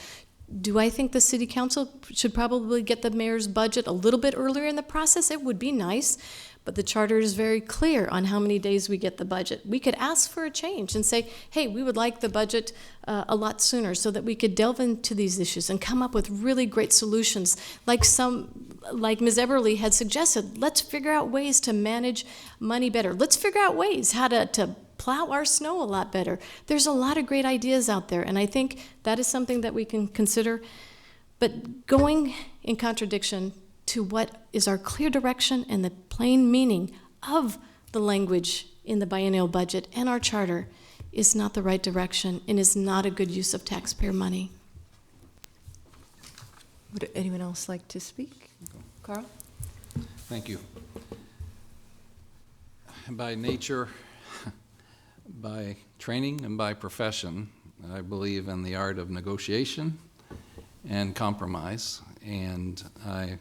Do I think the city council should probably get the mayor's budget a little bit earlier in the process? It would be nice, but the charter is very clear on how many days we get the budget. We could ask for a change and say, hey, we would like the budget a lot sooner so that we could delve into these issues and come up with really great solutions. Like Ms. Everly had suggested, let's figure out ways to manage money better. Let's figure out ways how to plow our snow a lot better. There's a lot of great ideas out there, and I think that is something that we can consider. But going in contradiction to what is our clear direction and the plain meaning of the language in the biennial budget and our charter is not the right direction and is not a good use of taxpayer money. Would anyone else like to speak? Carl? Thank you. By nature, by training and by profession, I believe in the art of negotiation and compromise, and I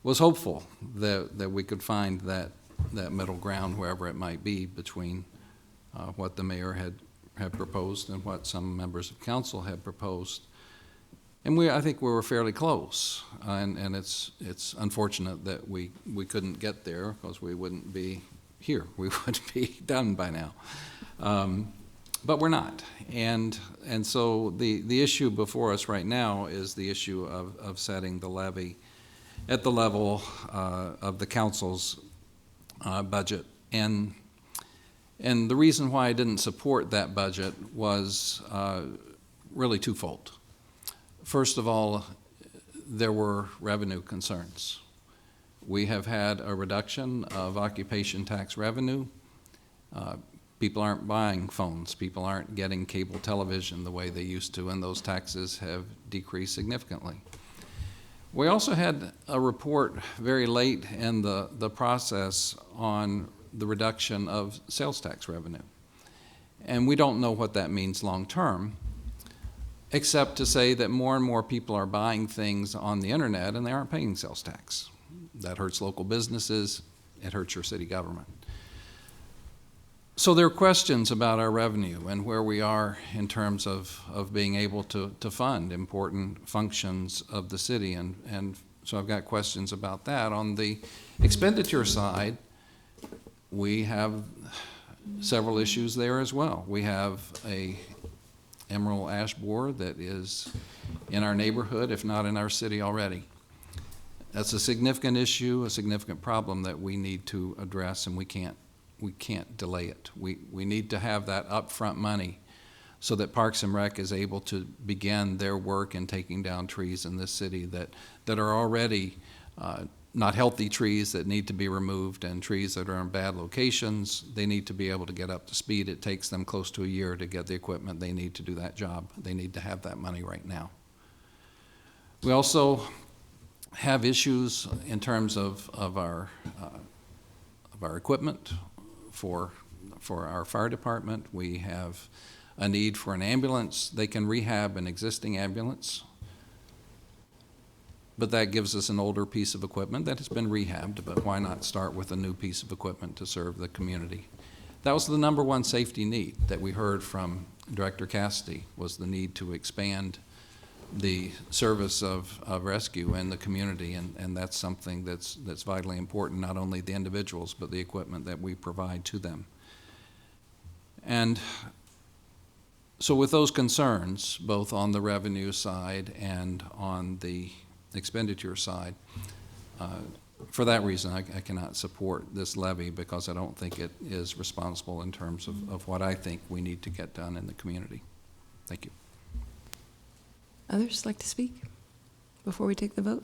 was hopeful that we could find that middle ground, wherever it might be, between what the mayor had proposed and what some members of council had proposed. And I think we were fairly close, and it's unfortunate that we couldn't get there, because we wouldn't be here. We would be done by now. But we're not. And so the issue before us right now is the issue of setting the levy at the level of the council's budget. And the reason why I didn't support that budget was really twofold. First of all, there were revenue concerns. We have had a reduction of occupation tax revenue. People aren't buying phones. People aren't getting cable television the way they used to, and those taxes have decreased significantly. We also had a report very late in the process on the reduction of sales tax revenue. And we don't know what that means long term, except to say that more and more people are buying things on the internet and they aren't paying sales tax. That hurts local businesses, it hurts your city government. So there are questions about our revenue and where we are in terms of being able to fund important functions of the city. And so I've got questions about that. On the expenditure side, we have several issues there as well. We have a emerald ash borer that is in our neighborhood, if not in our city already. That's a significant issue, a significant problem that we need to address, and we can't delay it. We need to have that upfront money so that Parks and Rec is able to begin their work in taking down trees in this city that are already not healthy trees that need to be removed, and trees that are in bad locations. They need to be able to get up to speed. It takes them close to a year to get the equipment they need to do that job. They need to have that money right now. We also have issues in terms of our equipment for our fire department. We have a need for an ambulance. They can rehab an existing ambulance, but that gives us an older piece of equipment that has been rehabbed, but why not start with a new piece of equipment to serve the community? That was the number one safety need that we heard from Director Cassidy, was the need to expand the service of rescue in the community, and that's something that's vitally important, not only the individuals, but the equipment that we provide to them. And so with those concerns, both on the revenue side and on the expenditure side, for that reason, I cannot support this levy, because I don't think it is responsible in terms of what I think we need to get done in the community. Thank you. Others like to speak before we take the vote?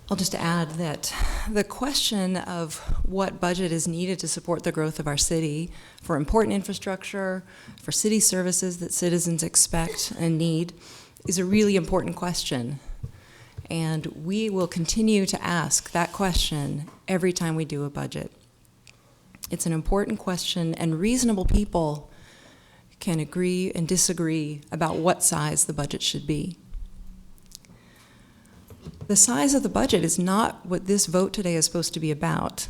I'll just add that the question of what budget is needed to support the growth of our city for important infrastructure, for city services that citizens expect and need, is a really important question. And we will continue to ask that question every time we do a budget. It's an important question, and reasonable people can agree and disagree about what size the budget should be. The size of the budget is not what this vote today is supposed to be about.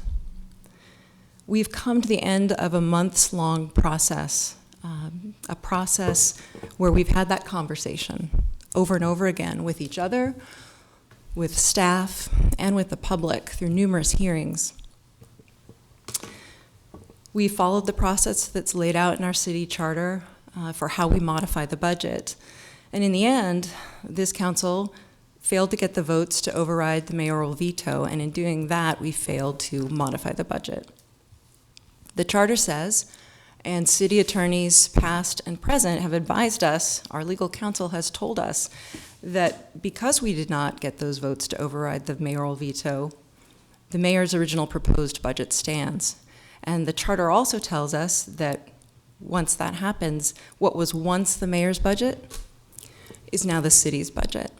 We've come to the end of a months-long process, a process where we've had that conversation over and over again with each other, with staff, and with the public through numerous hearings. We followed the process that's laid out in our city charter for how we modify the budget. And in the end, this council failed to get the votes to override the mayoral veto, and in doing that, we failed to modify the budget. The charter says, and city attorneys past and present have advised us, our legal counsel has told us, that because we did not get those votes to override the mayoral veto, the mayor's original proposed budget stands. And the charter also tells us that once that happens, what was once the mayor's budget is now the city's budget.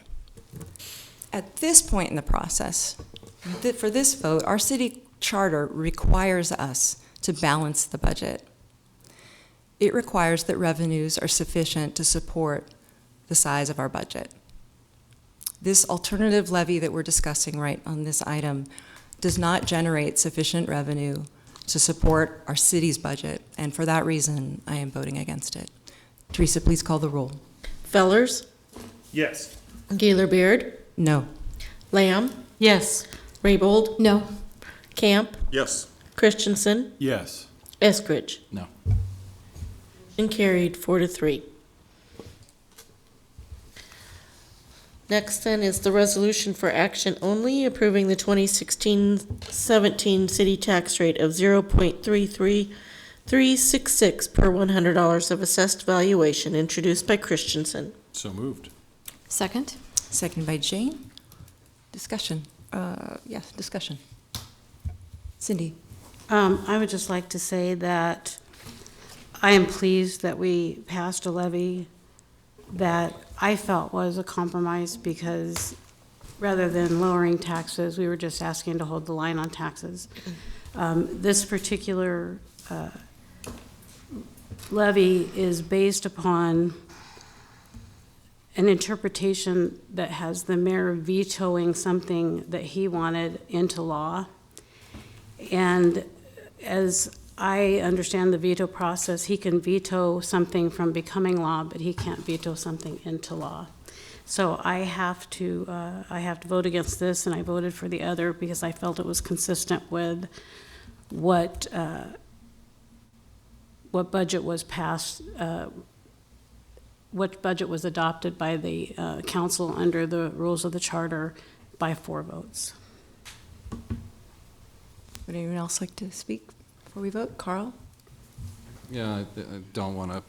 At this point in the process, for this vote, our city charter requires us to balance the budget. It requires that revenues are sufficient to support the size of our budget. This alternative levy that we're discussing right on this item does not generate sufficient revenue to support our city's budget, and for that reason, I am voting against it. Teresa, please call the roll. Fellers? Yes. Gaylor Baird? No. Lamb? Yes. Raybold? No. Camp? Yes. Christensen? Yes. Eskridge? No. And carried 4-3. Next then is the resolution for action only, approving the 2016-17 city tax rate of 0.33366 per $100 of assessed valuation, introduced by Christensen. So moved. Second? Second by Jane. Discussion. Yes, discussion. Cindy. I would just like to say that I am pleased that we passed a levy that I felt was a compromise, because rather than lowering taxes, we were just asking to hold the line on taxes. This particular levy is based upon an interpretation that has the mayor vetoing something that he wanted into law. And as I understand the veto process, he can veto something from becoming law, but he can't veto something into law. So I have to vote against this, and I voted for the other because I felt it was consistent with what budget was passed, what budget was adopted by the council under the rules of the charter by 4 votes. Would anyone else like to speak before we vote? Carl? Yeah, I don't want to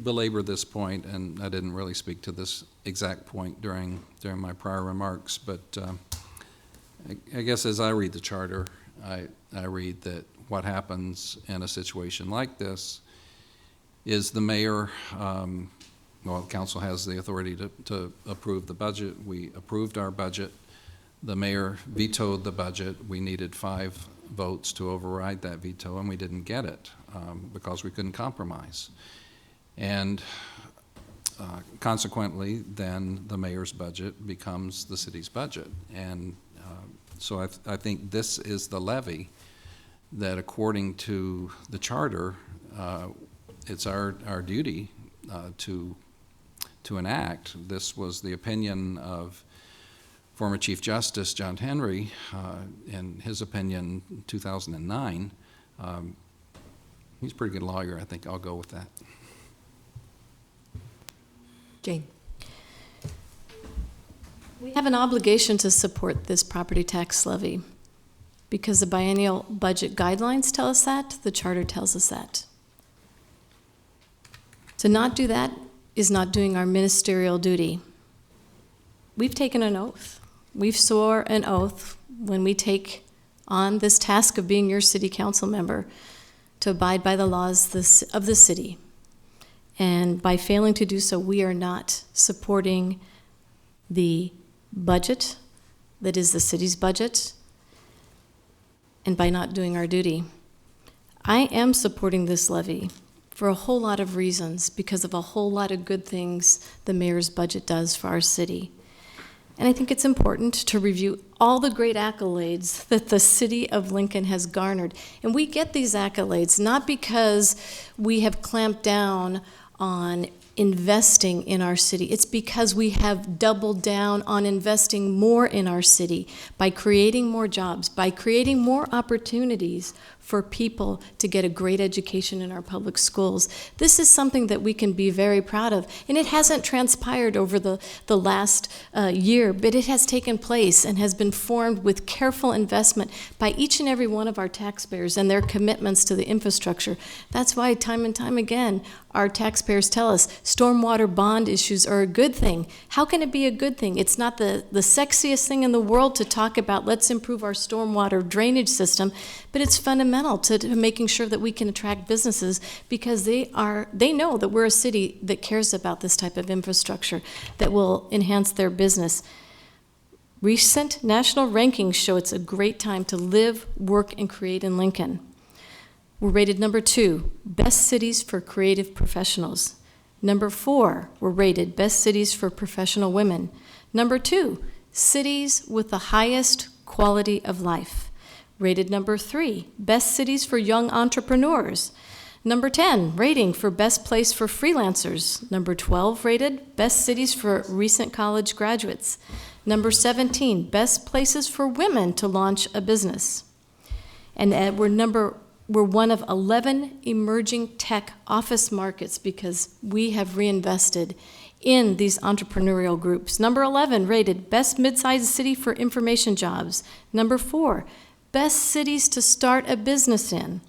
belabor this point, and I didn't really speak to this exact point during my prior remarks, but I guess as I read the charter, I read that what happens in a situation like this is the mayor, well, the council has the authority to approve the budget. We approved our budget. The mayor vetoed the budget. We needed 5 votes to override that veto, and we didn't get it because we couldn't compromise. And consequently, then the mayor's budget becomes the city's budget. And so I think this is the levy that, according to the charter, it's our duty to enact. This was the opinion of former Chief Justice John Henry, in his opinion, 2009. He's a pretty good lawyer. I think I'll go with that. Jane? We have an obligation to support this property tax levy because the biennial budget guidelines tell us that, the charter tells us that. To not do that is not doing our ministerial duty. We've taken an oath. We've swore an oath when we take on this task of being your city council member to abide by the laws of the city. And by failing to do so, we are not supporting the budget that is the city's budget, and by not doing our duty. I am supporting this levy for a whole lot of reasons because of a whole lot of good things the mayor's budget does for our city. And I think it's important to review all the great accolades that the city of Lincoln has garnered. And we get these accolades not because we have clamped down on investing in our city. It's because we have doubled down on investing more in our city by creating more jobs, by creating more opportunities for people to get a great education in our public schools. This is something that we can be very proud of. And it hasn't transpired over the last year, but it has taken place and has been formed with careful investment by each and every one of our taxpayers and their commitments to the infrastructure. That's why time and time again, our taxpayers tell us stormwater bond issues are a good thing. How can it be a good thing? It's not the sexiest thing in the world to talk about, let's improve our stormwater drainage system, but it's fundamental to making sure that we can attract businesses because they know that we're a city that cares about this type of infrastructure that will enhance their business. Recent national rankings show it's a great time to live, work, and create in Lincoln. We're rated number 2, best cities for creative professionals. Number 4, we're rated best cities for professional women. Number 2, cities with the highest quality of life. Rated number 3, best cities for young entrepreneurs. Number 10, rating for best place for freelancers. Number 12, rated best cities for recent college graduates. Number 17, best places for women to launch a business. And we're one of 11 emerging tech office markets because we have reinvested in these entrepreneurial groups. Number 11, rated best mid-sized city for information jobs. Number 4, best cities to start a business in.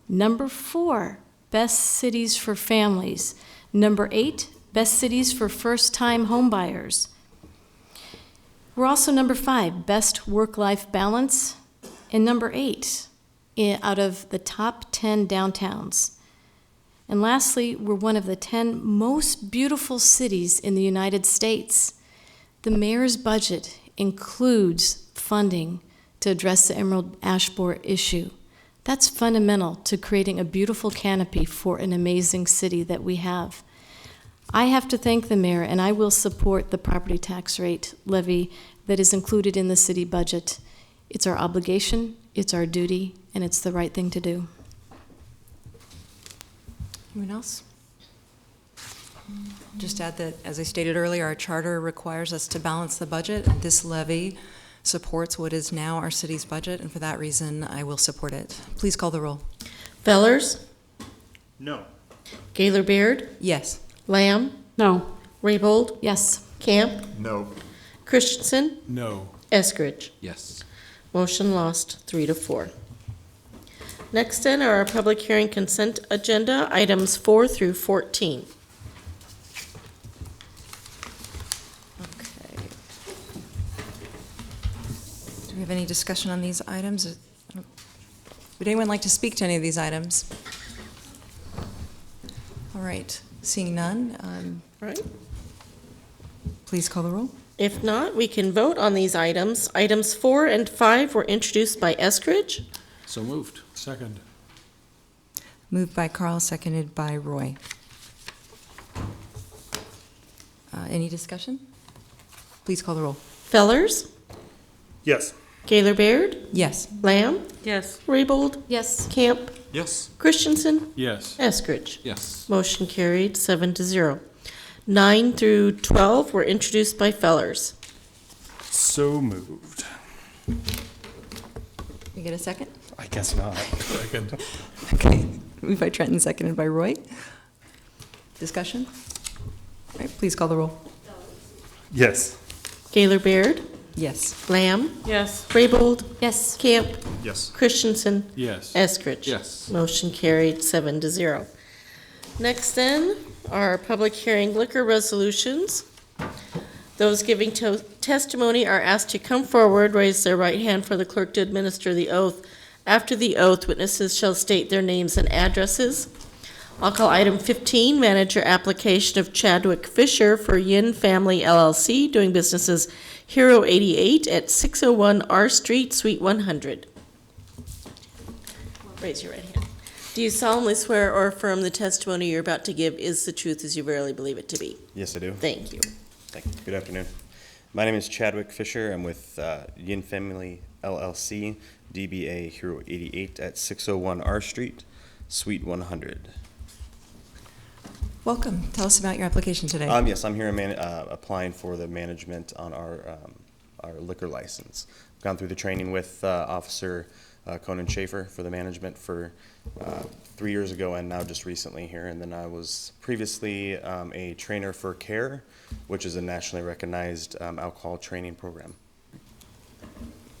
Number 4, best cities for families. Number 8, best cities for first-time homebuyers. We're also number 5, best work-life balance. And number 8, out of the top 10 downtowns. And lastly, we're one of the 10 most beautiful cities in the United States. The mayor's budget includes funding to address the Emerald Ash Borer issue. That's fundamental to creating a beautiful canopy for an amazing city that we have. I have to thank the mayor, and I will support the property tax rate levy that is included in the city budget. It's our obligation, it's our duty, and it's the right thing to do. Anyone else? Just add that, as I stated earlier, our charter requires us to balance the budget. This levy supports what is now our city's budget, and for that reason, I will support it. Please call the roll. Fellers, No. Gaylor Baird, Yes. Lamb, No. Raybold, Yes. Camp, No. Christensen, No. Eskridge. Yes. Motion lost, 3-4. Next then are our public hearing consent agenda, items 4 through 14. Okay. Do we have any discussion on these items? Would anyone like to speak to any of these items? All right, seeing none, Right? please call the roll. If not, we can vote on these items. Items 4 and 5 were introduced by Eskridge. So moved. Second. Moved by Carl, seconded by Roy. Any discussion? Please call the roll. Fellers, Yes. Gaylor Baird, Yes. Lamb, Yes. Raybold, Yes. Camp, Yes. Christensen, Yes. Eskridge. Yes. Motion carried, 7-0. 9 through 12 were introduced by Fellers. So moved. You get a second? I guess not. Second. Okay. Moved by Trenton, seconded by Roy. Discussion? All right, please call the roll. Yes. Gaylor Baird, Yes. Lamb, Yes. Raybold, Yes. Camp, Yes. Christensen, Yes. Eskridge. Yes. Motion carried, 7-0. Next then are public hearing liquor resolutions. Those giving testimony are asked to come forward, raise their right hand for the clerk to administer the oath. After the oath, witnesses shall state their names and addresses. I'll call item 15, manager application of Chadwick Fisher for Yin Family LLC, doing business as Hero 88 at 601 R Street, Suite 100. Raise your right hand. Do you solemnly swear or affirm the testimony you're about to give is the truth as you verily believe it to be? Yes, I do. Thank you. Thank you. Good afternoon. My name is Chadwick Fisher. I'm with Yin Family LLC, DBA Hero 88 at 601 R Street, Suite 100. Welcome. Tell us about your application today. Yes, I'm here applying for the management on our liquor license. I've gone through the training with Officer Conan Schaefer for the management for 3 years ago and now just recently here. And then I was previously a trainer for CARE, which is a nationally recognized alcohol training program.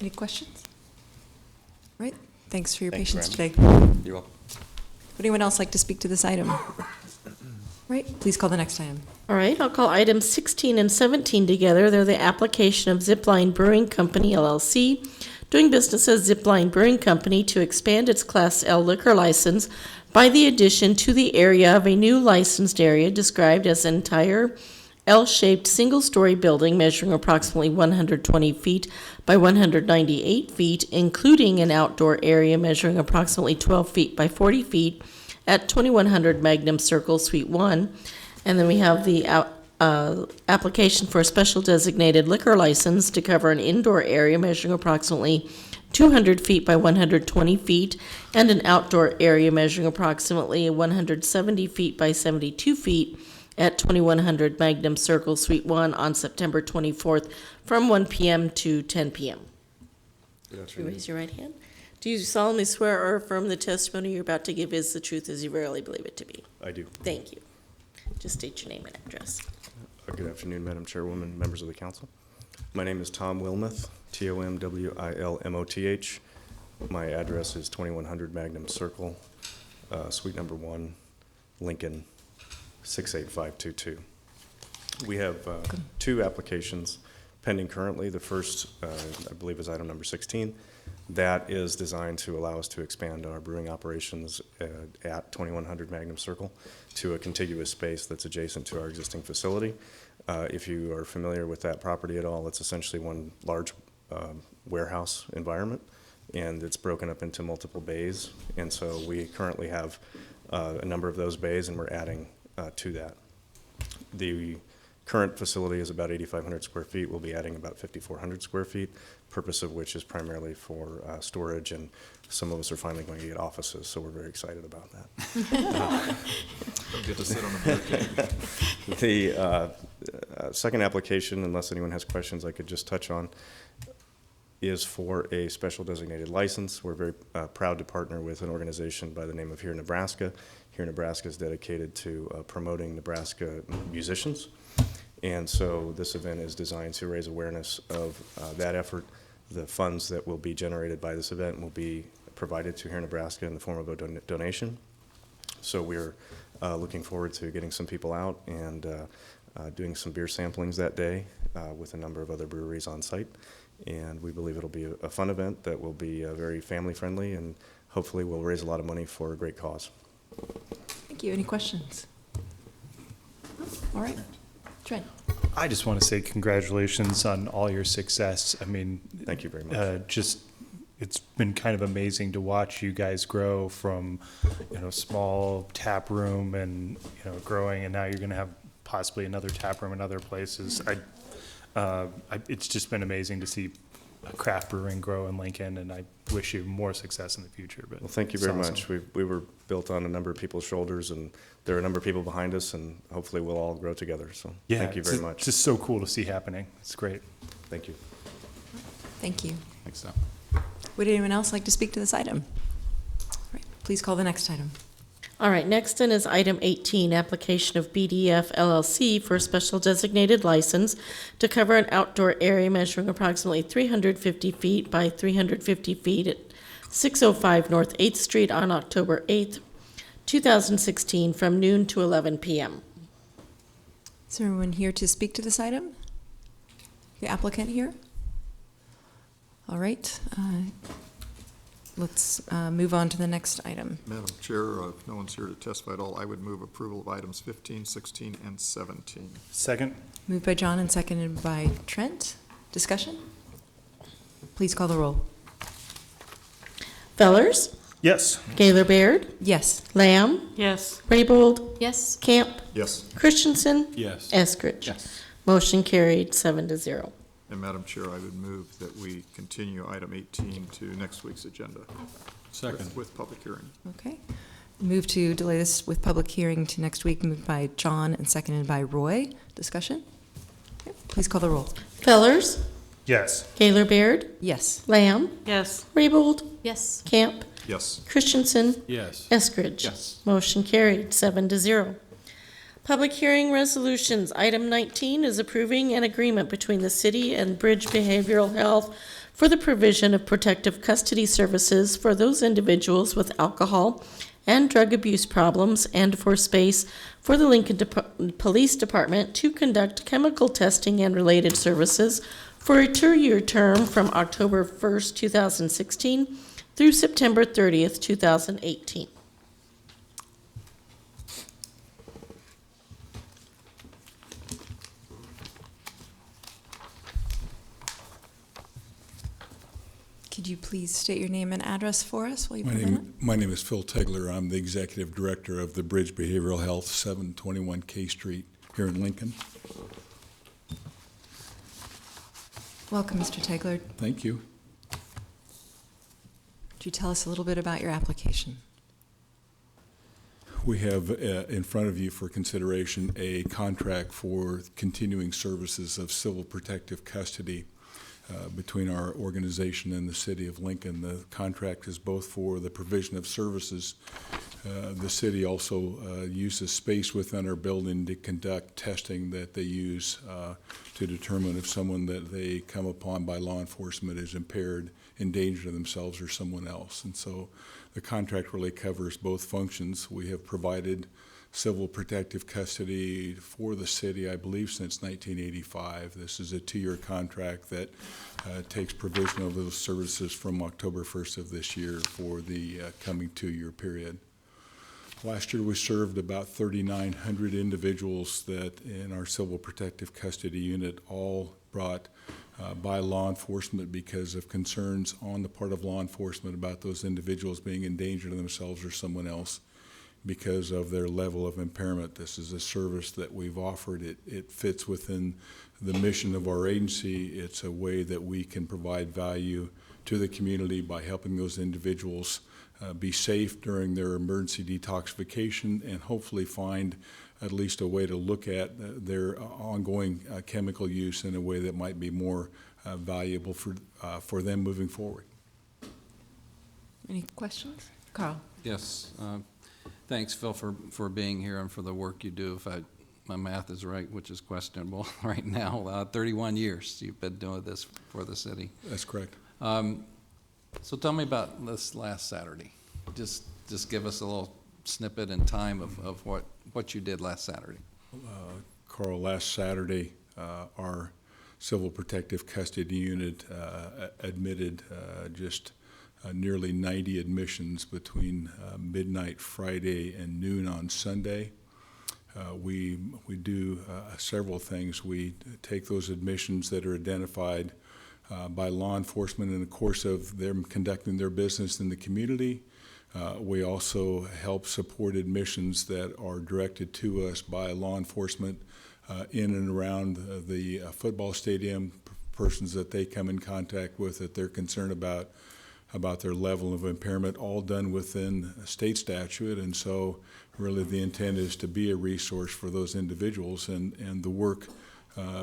Any questions? All right. Thanks for your Thank you, patience Graham. today. You're welcome. Would anyone else like to speak to this item? Right, please call the next item. All right, I'll call items 16 and 17 together. They're the application of Zipline Brewing Company LLC, doing business as Zipline Brewing Company, to expand its Class L liquor license by the addition to the area of a new licensed area described as an entire L-shaped single-story building measuring approximately 120 feet by 198 feet, including an outdoor area measuring approximately 12 feet by 40 feet at 2100 Magnum Circle, Suite 1. And then we have the application for a special designated liquor license to cover an indoor area measuring approximately 200 feet by 120 feet and an outdoor area measuring approximately 170 feet by 72 feet at 2100 Magnum Circle, Suite 1 on September 24th from 1 p.m. to 10 p.m. Raise your right hand. Do you solemnly swear or affirm the testimony you're about to give is the truth as you verily believe it to be? I do. Thank you. Just state your name and address. Good afternoon, Madam Chairwoman, members of the council. My name is Tom Wilmoth, Tomwilmoth. My address is 2100 Magnum Circle, Suite number 1, Lincoln, 68522. We have two applications pending currently. The first, I believe, is item number 16. That is designed to allow us to expand our brewing operations at 2100 Magnum Circle to a contiguous space that's adjacent to our existing facility. If you are familiar with that property at all, it's essentially one large warehouse environment, and it's broken up into multiple bays. And so we currently have a number of those bays, and we're adding to that. The current facility is about 8,500 square feet. We'll be adding about 5,400 square feet, purpose of which is primarily for storage, and some of us are finally going to get offices, so we're very excited about that. Get to sit on the The second application, unless anyone has questions I could just touch on, is for a special designated license. We're very proud to partner with an organization by the name of Here Nebraska. Here Nebraska is dedicated to promoting Nebraska musicians. And so this event is designed to raise awareness of that effort. The funds that will be generated by this event will be provided to Here Nebraska in the form of a donation. So we're looking forward to getting some people out and doing some beer samplings that day with a number of other breweries on site. And we believe it'll be a fun event that will be very family friendly, and hopefully will raise a lot of money for a great cause. Thank you. Any questions? All right. Trent. I just want to say congratulations on all your success. I mean, thank you very much. It's been kind of amazing to watch you guys grow from, small tap room and, growing, and now you're going to have possibly another tap room in other places. It's just been amazing to see a craft brewing grow in Lincoln, and I wish you more success in the future. But well, thank you very much. We were built on a number of people's shoulders, and there are a number of people behind us, and hopefully we'll all grow together. So yeah, thank you very much. It's just so cool to see happening. It's great. Thank you. Thank you. Thanks, Sam. Would anyone else like to speak to this item? All right, please call the next item. All right, next in is item 18, application of BDF LLC for a special designated license to cover an outdoor area measuring approximately 350 feet by 350 feet at 605 North 8th Street on October 8th, 2016, from noon to 11 p.m. Is there anyone here to speak to this item? The applicant here? All right. Let's move on to the next item. Madam Chair, if no one's here to testify at all, I would move approval of items 15, 16, and 17. Second. Moved by John and seconded by Trent. Discussion? Please call the roll. Fellers? Yes. Gaylor Baird? Yes. Lamb? Yes. Raybold? Yes. Camp? Yes. Christensen? Yes. Eskridge? Yes. Motion carried 7-0. And Madam Chair, I would move that we continue item 18 to next week's agenda. Second. With public hearing. Okay. Move to delay this with public hearing to next week, moved by John and seconded by Roy. Discussion? Okay. Please call the roll. Fellers? Yes. Gaylor Baird? Yes. Lamb? Yes. Raybold? Yes. Camp? Yes. Christensen? Yes. Eskridge? Yes. Motion carried 7-0. Public hearing resolutions. Item 19 is approving an agreement between the city and Bridge Behavioral Health for the provision of protective custody services for those individuals with alcohol and drug abuse problems, and for space for the Lincoln Police Department to conduct chemical testing and related services for a 2-year term from October 1st, 2016 through September 30th, 2018. Could you please state your name and address for us while you present it? My name is Phil Tegler. I'm the Executive Director of the Bridge Behavioral Health, 721 K Street here in Lincoln. Welcome, Mr. Tegler. Thank you. Could you tell us a little bit about your application? We have in front of you for consideration a contract for continuing services of civil protective custody between our organization and the city of Lincoln. The contract is both for the provision of services. The city also uses space within our building to conduct testing that they use to determine if someone that they come upon by law enforcement is impaired, in danger to themselves or someone else. And so the contract really covers both functions. We have provided civil protective custody for the city, I believe, since 1985. This is a 2-year contract that takes provision of those services from October 1st of this year for the coming 2-year period. Last year we served about 3,900 individuals that in our civil protective custody unit, all brought by law enforcement because of concerns on the part of law enforcement about those individuals being in danger to themselves or someone else. because of their level of impairment. This is a service that we've offered. It fits within the mission of our agency. It's a way that we can provide value to the community by helping those individuals be safe during their emergency detoxification and hopefully find at least a way to look at their ongoing chemical use in a way that might be more valuable for them moving forward. Any questions? Carl? Yes. Thanks, Phil, for being here and for the work you do. If my math is right, which is questionable right now, 31 years you've been doing this for the city. That's correct. So tell me about this last Saturday. Just give us a little snippet in time of what you did last Saturday. Carl, last Saturday, our Civil Protective Custody Unit admitted just nearly 90 admissions between midnight Friday and noon on Sunday. We do several things. We take those admissions that are identified by law enforcement in the course of them conducting their business in the community. We also help support admissions that are directed to us by law enforcement in and around the football stadium, persons that they come in contact with that they're concerned about their level of impairment, all done within state statute. And so really the intent is to be a resource for those individuals. And the work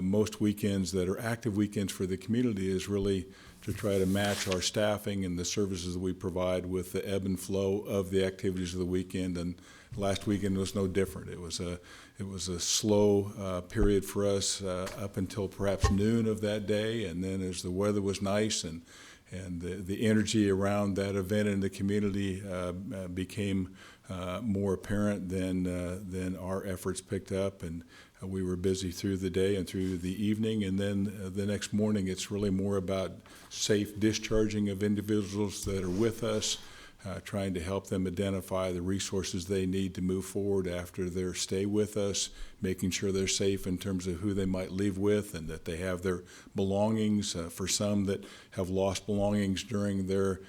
most weekends that are active weekends for the community is really to try to match our staffing and the services that we provide with the ebb and flow of the activities of the weekend. And last weekend was no different. It was a slow period for us up until perhaps noon of that day. And then as the weather was nice and the energy around that event in the community became more apparent, then our efforts picked up, and we were busy through the day and through the evening. And then the next morning, it's really more about safe discharging of individuals that are with us, trying to help them identify the resources they need to move forward after their stay with us, making sure they're safe in terms of who they might leave with and that they have their belongings. For some that have lost belongings during their,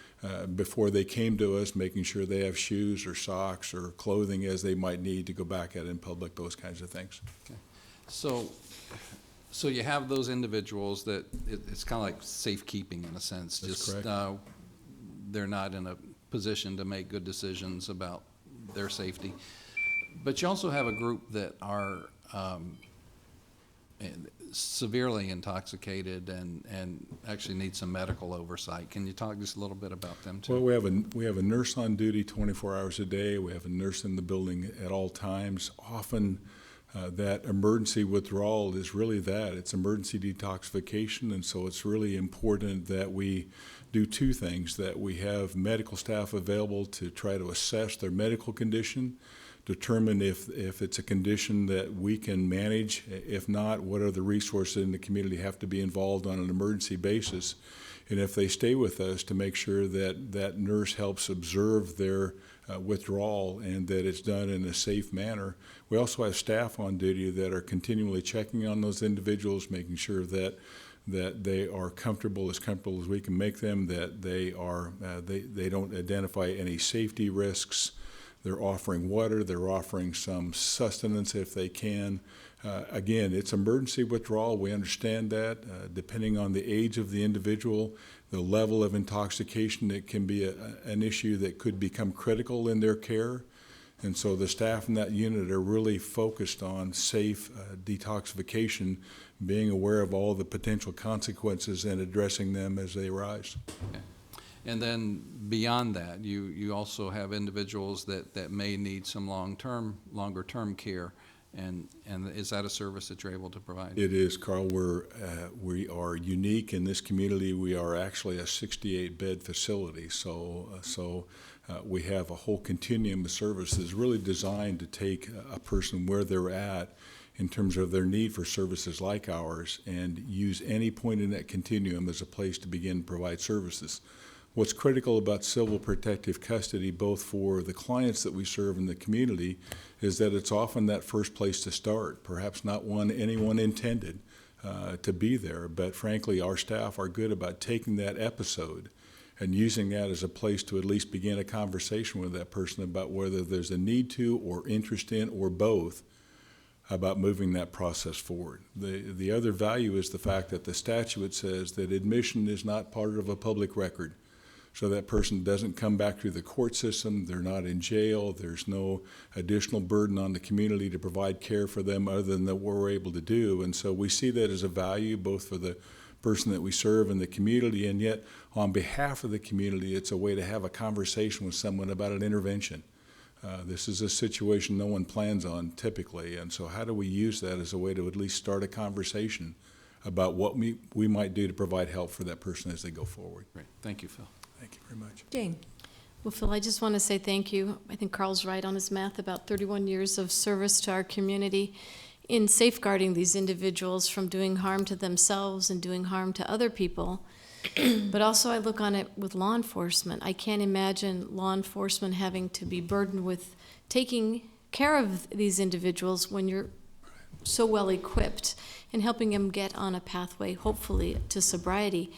before they came to us, making sure they have shoes or socks or clothing as they might need to go back out in public, those kinds of things. Okay. So you have those individuals that it's kind of like safekeeping in a sense. That's just correct. They're not in a position to make good decisions about their safety. But you also have a group that are severely intoxicated and actually need some medical oversight. Can you talk just a little bit about them too? Well, we have a nurse on duty 24 hours a day. We have a nurse in the building at all times. Often that emergency withdrawal is really that. It's emergency detoxification, and so it's really important that we do two things, that we have medical staff available to try to assess their medical condition, determine if it's a condition that we can manage. If not, what are the resources in the community have to be involved on an emergency basis. And if they stay with us, to make sure that that nurse helps observe their withdrawal and that it's done in a safe manner. We also have staff on duty that are continually checking on those individuals, making sure that they are comfortable as we can make them, that they are they don't identify any safety risks. They're offering water, they're offering some sustenance if they can. Again, it's emergency withdrawal. We understand that. Depending on the age of the individual, the level of intoxication, it can be an issue that could become critical in their care. And so the staff in that unit are really focused on safe detoxification, being aware of all the potential consequences and addressing them as they arise. Okay. And then beyond that, you also have individuals that may need some longer term care, and is that a service that you're able to provide? It is, Carl. We are unique in this community. We are actually a 68-bed facility, so we have a whole continuum of services really designed to take a person where they're at in terms of their need for services like ours and use any point in that continuum as a place to begin to provide services. What's critical about civil protective custody, both for the clients that we serve in the community, is that it's often that first place to start, perhaps not one anyone intended to be there, but frankly our staff are good about taking that episode and using that as a place to at least begin a conversation with that person about whether there's a need to or interest in or both about moving that process forward. The other value is the fact that the statute says that admission is not part of a public record. So that person doesn't come back through the court system, they're not in jail, there's no additional burden on the community to provide care for them other than that we're able to do. And so we see that as a value both for the person that we serve and the community, and yet on behalf of the community, it's a way to have a conversation with someone about an intervention. This is a situation no one plans on typically, and so how do we use that as a way to at least start a conversation about what we might do to provide help for that person as they go forward? Great. Thank you, Phil. Thank you very much. Jane? Well, Phil, I just want to say thank you. I think Carl's right on his math about 31 years of service to our community in safeguarding these individuals from doing harm to themselves and doing harm to other people. But also I look on it with law enforcement. I can't imagine law enforcement having to be burdened with taking care of these individuals when you're so well equipped and helping them get on a pathway, hopefully, to sobriety.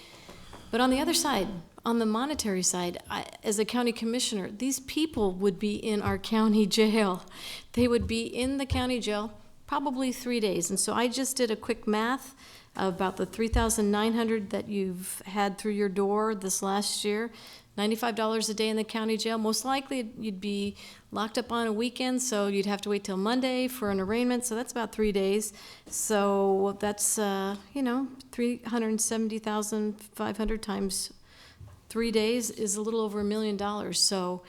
But on the other side, on the monetary side, as a county commissioner, these people would be in our county jail. They would be in the county jail probably 3 days. And so I just did a quick math about the $3,900 that you've had through your door this last year, $95 a day in the county jail. Most likely you'd be locked up on a weekend, so you'd have to wait till Monday for an arraignment, so that's about 3 days. So that's, 370,500 times 3 days is a little over $1 million. So,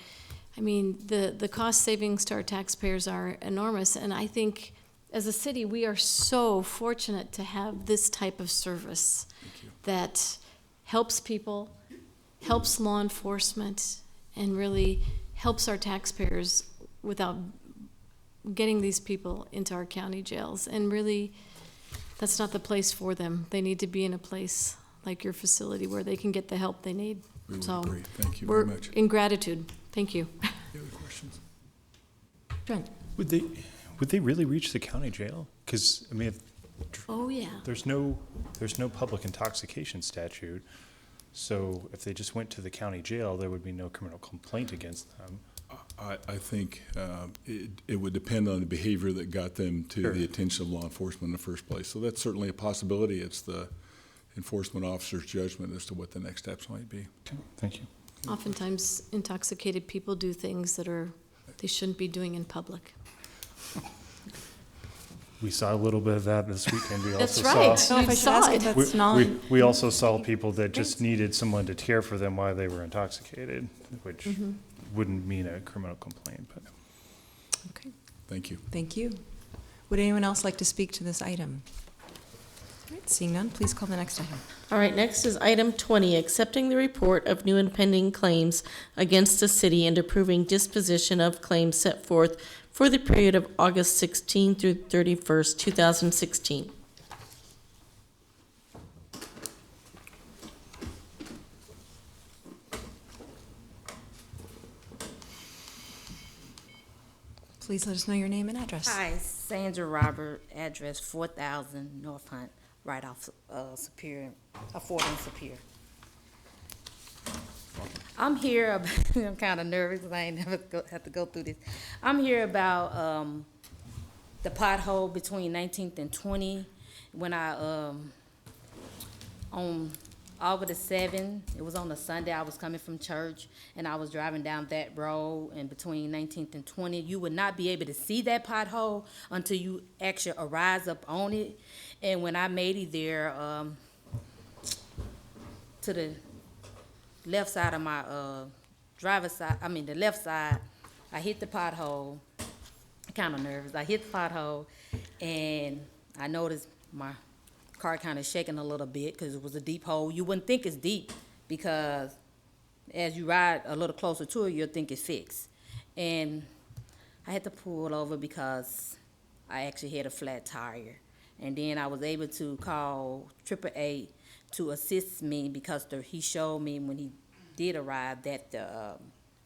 I mean, the cost savings to our taxpayers are enormous, and I think as a city, we are so fortunate to have this type of service that helps people, helps law enforcement, and really helps our taxpayers without getting these people into our county jails. And really, that's not the place for them. They need to be in a place like your facility where they can get the help they need. We would So agree. Thank you we're very much. in gratitude. Thank you. Any other questions? Trent? Would they really reach the county jail? Because, I mean, Oh, yeah. there's no public intoxication statute. So if they just went to the county jail, there would be no criminal complaint against them. I think it would depend on the behavior that got them to the attention of law enforcement in the first place. So that's certainly a possibility. It's the enforcement officer's judgment as to what the next steps might be. Okay, thank you. Oftentimes, intoxicated people do things that they shouldn't be doing in public. We saw a little bit of that this weekend. We That's also right. saw. You saw it. We also saw people that just needed someone to care for them while they were intoxicated, which wouldn't mean a criminal complaint, but. Okay, Thank you. thank you. Would anyone else like to speak to this item? All right, seeing none, please call the next item. All right, next is item 20, accepting the report of new and pending claims against the city and approving disposition of claims set forth for the period of August 16 through 31st, 2016. Please let us know your name and address. Hi, Sandra Robert, address 4,000 North Hunt, right off Superior, Fort and Superior. I'm here, I'm kind of nervous because I ain't never have to go through this. I'm here about the pothole between 19th and 20. When I, on August the 7th, it was on a Sunday, I was coming from church, and I was driving down that road, and between 19th and 20, you would not be able to see that pothole until you actually arise up on it. And when I made it there, to the left side of my driver's side, the left side, I hit the pothole. I'm kind of nervous. I hit the pothole, and I noticed my car kind of shaking a little bit because it was a deep hole. You wouldn't think it's deep because as you ride a little closer to it, you'll think it's fixed. And I had to pull over because I actually had a flat tire. And then I was able to call 888 to assist me because he showed me when he did arrive that the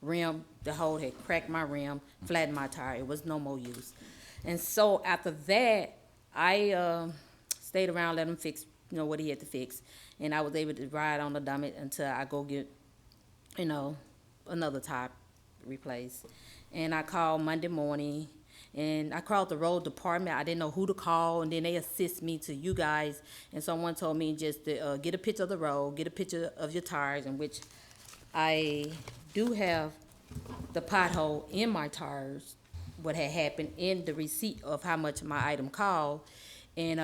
rim, the hole had cracked my rim, flattened my tire. It was no more use. And so after that, I stayed around, let him fix, what he had to fix. And I was able to ride on the dummy until I go get you know, another tire replaced. And I called Monday morning, and I called the road department. I didn't know who to call, and then they assist me to you guys. And someone told me just to get a picture of the road, get a picture of your tires, in which I do have the pothole in my tires, what had happened in the receipt of how much my item cost. And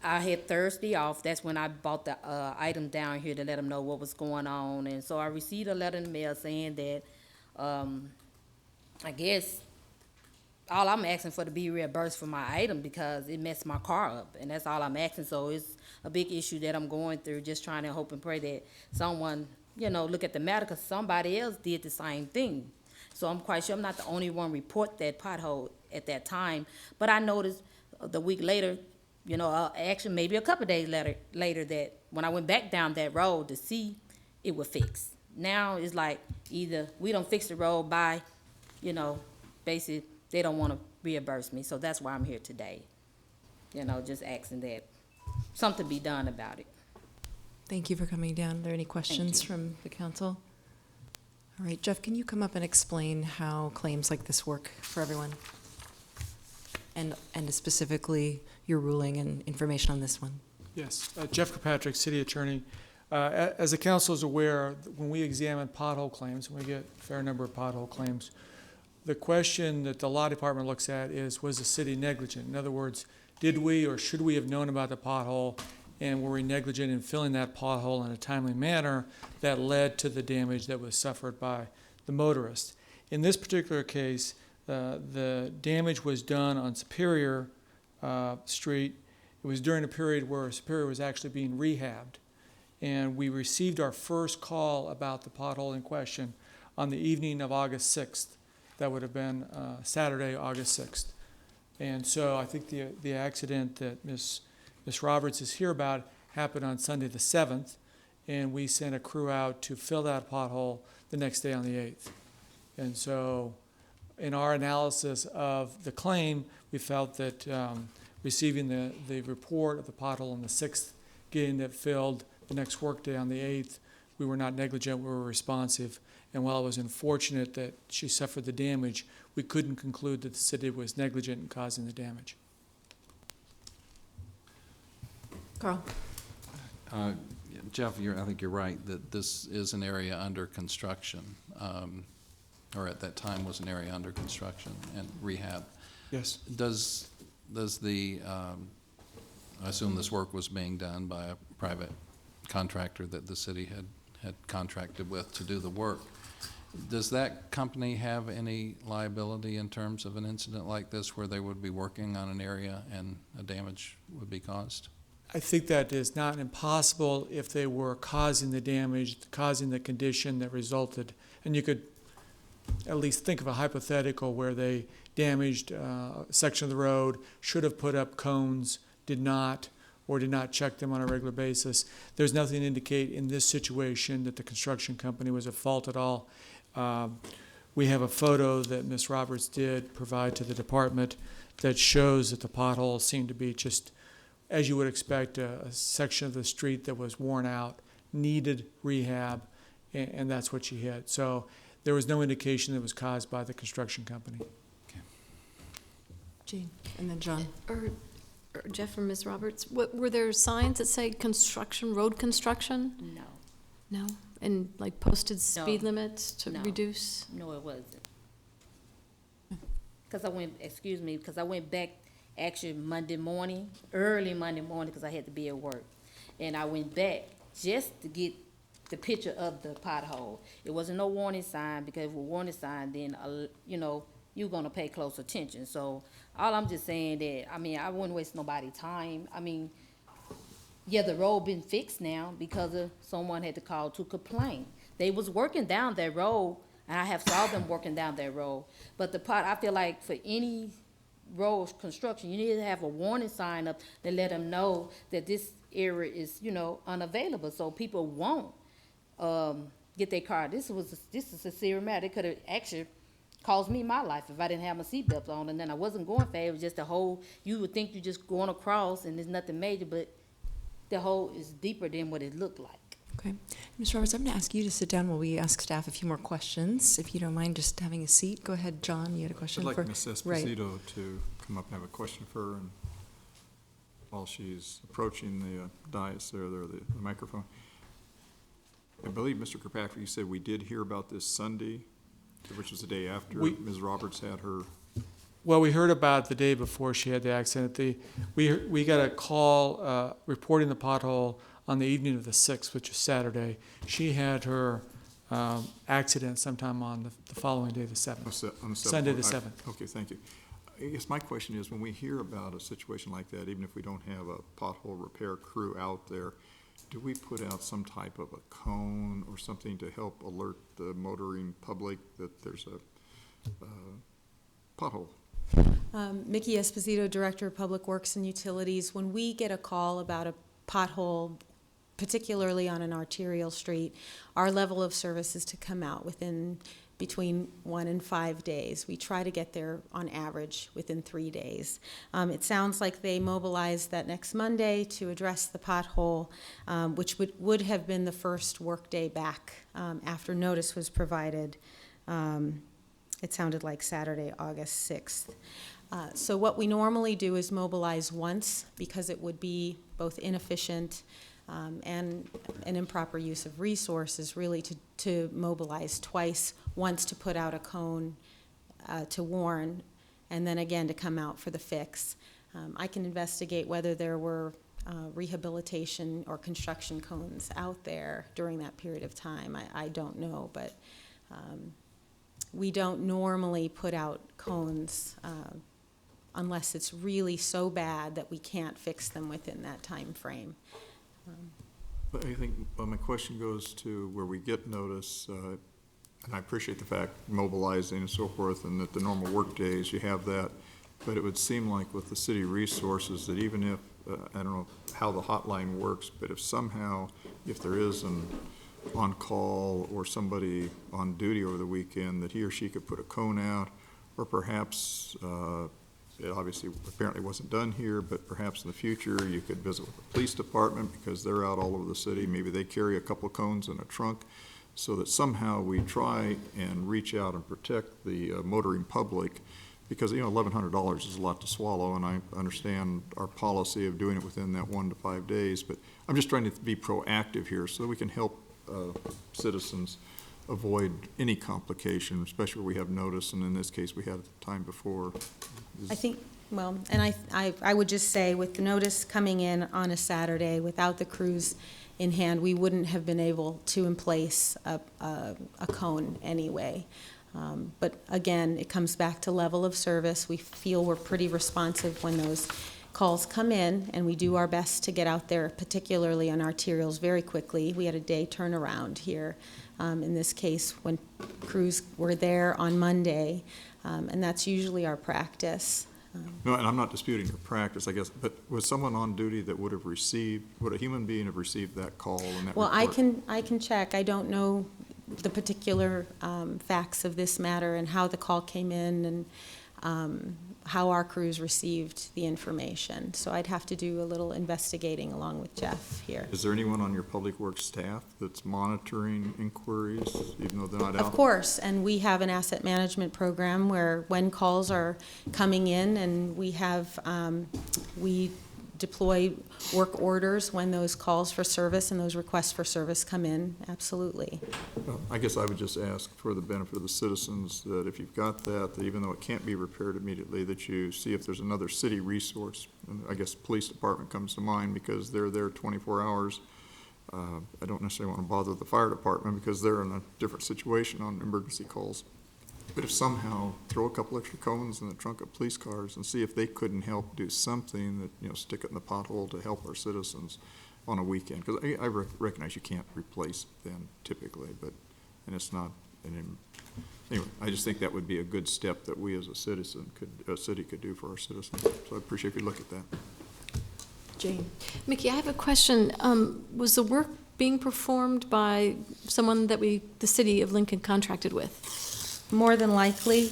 I had Thursday off. That's when I bought the item down here to let them know what was going on. And so I received a letter in the mail saying that I guess all I'm asking for to be reimbursed for my item because it messed my car up, and that's all I'm asking. So it's a big issue that I'm going through, just trying to hope and pray that someone, you know, look at the matter, because somebody else did the same thing. So I'm quite sure I'm not the only one report that pothole at that time, but I noticed the week later, you know, actually maybe a couple of days later that when I went back down that road to see, it was fixed. Now it's like either we don't fix the road by, you know, basically they don't want to reimburse me. So that's why I'm here today. You know, just asking that something be done about it. Thank you for coming down. Are there any questions from the council? All right, Jeff, can you come up and explain how claims like this work for everyone? And specifically your ruling and information on this one. Yes, Jeff Kirkpatrick, City Attorney. As the council is aware, when we examine pothole claims, and we get a fair number of pothole claims, the question that the law department looks at is, was the city negligent? In other words, did we or should we have known about the pothole, and were we negligent in filling that pothole in a timely manner that led to the damage that was suffered by the motorist? In this particular case, the damage was done on Superior Street. It was during a period where Superior was actually being rehabbed. And we received our first call about the pothole in question on the evening of August 6th. That would have been Saturday, August 6th. And so I think the accident that Ms. Roberts is here about happened on Sunday the 7th, and we sent a crew out to fill that pothole the next day on the 8th. And so in our analysis of the claim, we felt that receiving the report of the pothole on the 6th, getting it filled the next workday on the 8th, we were not negligent, we were responsive. And while it was unfortunate that she suffered the damage, we couldn't conclude that the city was negligent in causing the damage. Carl. Jeff, I think you're right that this is an area under construction, or at that time was an area under construction and rehab. Yes. Does the, I assume this work was being done by a private contractor that the city had contracted with to do the work. Does that company have any liability in terms of an incident like this where they would be working on an area and a damage would be caused? I think that is not impossible if they were causing the damage, causing the condition that resulted. And you could at least think of a hypothetical where they damaged a section of the road, should have put up cones, did not, or did not check them on a regular basis. There's nothing to indicate in this situation that the construction company was at fault at all. We have a photo that Ms. Roberts did provide to the department that shows that the potholes seem to be just, as you would expect, a section of the street that was worn out, needed rehab, and that's what she hit. So there was no indication that it was caused by the construction company. Okay. Jean, and then John. Or Jeff or Ms. Roberts, were there signs that say construction, road construction? No. No? And like posted speed limits to No. reduce? No, it wasn't. Because I went back actually Monday morning, early Monday morning, because I had to be at work. And I went back just to get the picture of the pothole. It wasn't no warning sign, because if it was a warning sign, then, you know, you're going to pay close attention. So all I'm just saying that, I mean, I wouldn't waste nobody's time. I mean, yeah, the road been fixed now because of someone had to call to complain. They was working down that road, and I have saw them working down that road. But I feel like for any road construction, you need to have a warning sign up to let them know that this area is, you know, unavailable, so people won't get their car. This is a serious matter. It could have actually cost me my life if I didn't have my seatbelt on, and then I wasn't going fast. It was just a hole. You would think you're just going across and there's nothing major, but the hole is deeper than what it looked like. Okay. Ms. Roberts, I'm going to ask you to sit down while we ask staff a few more questions. If you don't mind just having a seat. Go ahead, John, you had a question. I'd like for Ms. Right. Esposito to come up and have a question for her, and while she's approaching the dais there, the microphone. I believe, Mr. Kirkpatrick, you said we did hear about this Sunday, which was the day after Ms. Roberts had her. Well, we heard about it the day before she had the accident. We got a call reporting the pothole on the evening of the 6th, which is Saturday. She had her accident sometime on the following day, the 7th. On the 7th. Sunday the 7th. Okay, thank you. I guess my question is, when we hear about a situation like that, even if we don't have a pothole repair crew out there, do we put out some type of a cone or something to help alert the motoring public that there's a pothole? Mickey Esposito, Director of Public Works and Utilities. When we get a call about a pothole, particularly on an arterial street, our level of service is to come out within between 1 and 5 days. We try to get there on average within 3 days. It sounds like they mobilized that next Monday to address the pothole, which would have been the first workday back after notice was provided. It sounded like Saturday, August 6th. So what we normally do is mobilize once, because it would be both inefficient and an improper use of resources, really, to mobilize twice, once to put out a cone to warn, and then again to come out for the fix. I can investigate whether there were rehabilitation or construction cones out there during that period of time. I don't know, but we don't normally put out cones unless it's really so bad that we can't fix them within that time frame. But I think my question goes to where we get notice, and I appreciate the fact mobilizing and so forth, and that the normal work days you have that, but it would seem like with the city resources that even if, I don't know how the hotline works, but if somehow, if there is an on-call or somebody on duty over the weekend, that he or she could put a cone out, or perhaps it obviously apparently wasn't done here, but perhaps in the future you could visit with the police department because they're out all over the city. Maybe they carry a couple of cones in a trunk, so that somehow we try and reach out and protect the motoring public, because $1,100 is a lot to swallow, and I understand our policy of doing it within that 1 to 5 days. But I'm just trying to be proactive here so that we can help citizens avoid any complication, especially where we have notice, and in this case we had time before. I think, well, and I would just say, with the notice coming in on a Saturday without the crews in hand, we wouldn't have been able to in place a cone anyway. But again, it comes back to level of service. We feel we're pretty responsive when those calls come in, and we do our best to get out there, particularly on arterials, very quickly. We had a day turnaround here. In this case, when crews were there on Monday, and that's usually our practice. No, and I'm not disputing your practice, I guess, but was someone on duty that would a human being have received that call and that Well, report? I can check. I don't know the particular facts of this matter and how the call came in and how our crews received the information. So I'd have to do a little investigating along with Jeff here. Is there anyone on your public works staff that's monitoring inquiries, even though they're not out? Of course, and we have an asset management program where when calls are coming in, and we have, we deploy work orders when those calls for service and those requests for service come in, absolutely. Well, I guess I would just ask for the benefit of the citizens that if you've got that even though it can't be repaired immediately, that you see if there's another city resource. And I guess police department comes to mind because they're there 24 hours. I don't necessarily want to bother the fire department because they're in a different situation on emergency calls. But if somehow throw a couple extra cones in the trunk of police cars and see if they couldn't help do something that, stick it in the pothole to help our citizens on a weekend. Because I recognize you can't replace them typically, and it's not, anyway, I just think that would be a good step that we as a city could do for our citizens. So I appreciate if you look at that. Jane. Mickey, I have a question. Was the work being performed by someone that the city of Lincoln contracted with? More than likely,